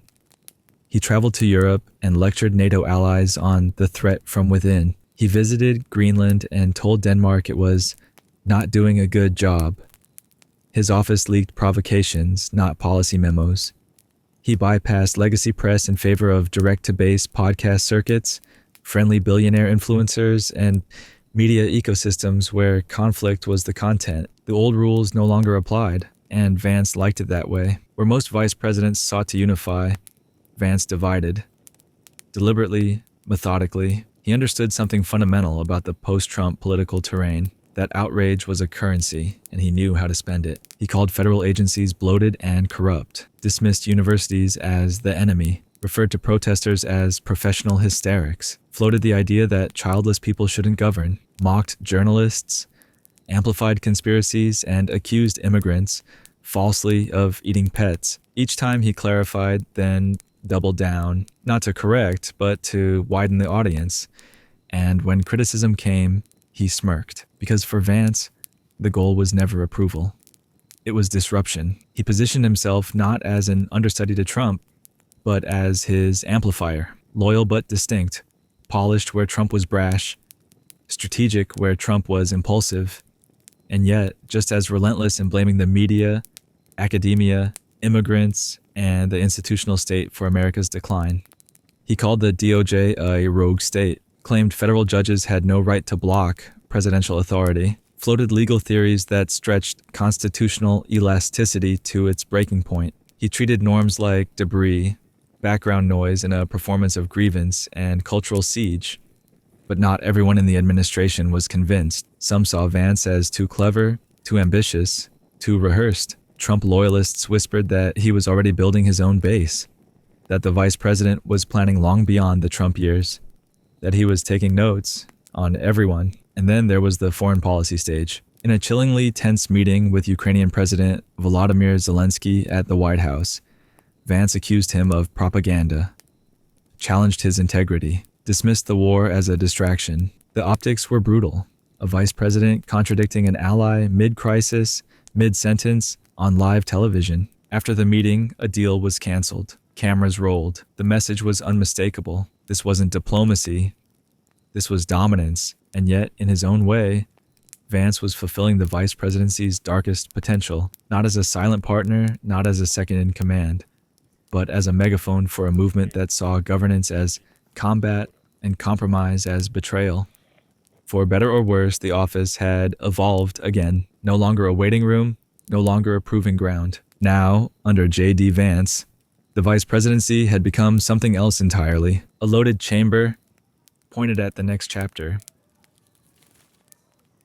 Speaker 1: He traveled to Europe and lectured NATO allies on the threat from within. He visited Greenland and told Denmark it was not doing a good job. His office leaked provocations, not policy memos. He bypassed legacy press in favor of direct-to-base podcast circuits, friendly billionaire influencers, and media ecosystems where conflict was the content. The old rules no longer applied, and Vance liked it that way. Where most vice presidents sought to unify, Vance divided. Deliberately, methodically, he understood something fundamental about the post-Trump political terrain. That outrage was a currency, and he knew how to spend it. He called federal agencies bloated and corrupt, dismissed universities as the enemy, referred to protesters as professional hysterics, floated the idea that childless people shouldn't govern, mocked journalists, amplified conspiracies, and accused immigrants falsely of eating pets. Each time he clarified, then doubled down, not to correct, but to widen the audience. And when criticism came, he smirked, because for Vance, the goal was never approval. It was disruption. He positioned himself not as an understudy to Trump, but as his amplifier, loyal but distinct, polished where Trump was brash, strategic where Trump was impulsive, and yet just as relentless in blaming the media, academia, immigrants, and the institutional state for America's decline. He called the DOJ a rogue state, claimed federal judges had no right to block presidential authority, floated legal theories that stretched constitutional elasticity to its breaking point. He treated norms like debris, background noise in a performance of grievance and cultural siege. But not everyone in the administration was convinced. Some saw Vance as too clever, too ambitious, too rehearsed. Trump loyalists whispered that he was already building his own base, that the vice president was planning long beyond the Trump years, that he was taking notes on everyone. And then there was the foreign policy stage. In a chillingly tense meeting with Ukrainian President Volodymyr Zelensky at the White House, Vance accused him of propaganda, challenged his integrity, dismissed the war as a distraction. The optics were brutal. A vice president contradicting an ally mid-crisis, mid-sentence, on live television. After the meeting, a deal was canceled. Cameras rolled. The message was unmistakable. This wasn't diplomacy. This was dominance. And yet, in his own way, Vance was fulfilling the vice presidency's darkest potential, not as a silent partner, not as a second in command, but as a megaphone for a movement that saw governance as combat and compromise as betrayal. For better or worse, the office had evolved again, no longer a waiting room, no longer a proving ground. Now, under J.D. Vance, the vice presidency had become something else entirely, a loaded chamber pointed at the next chapter.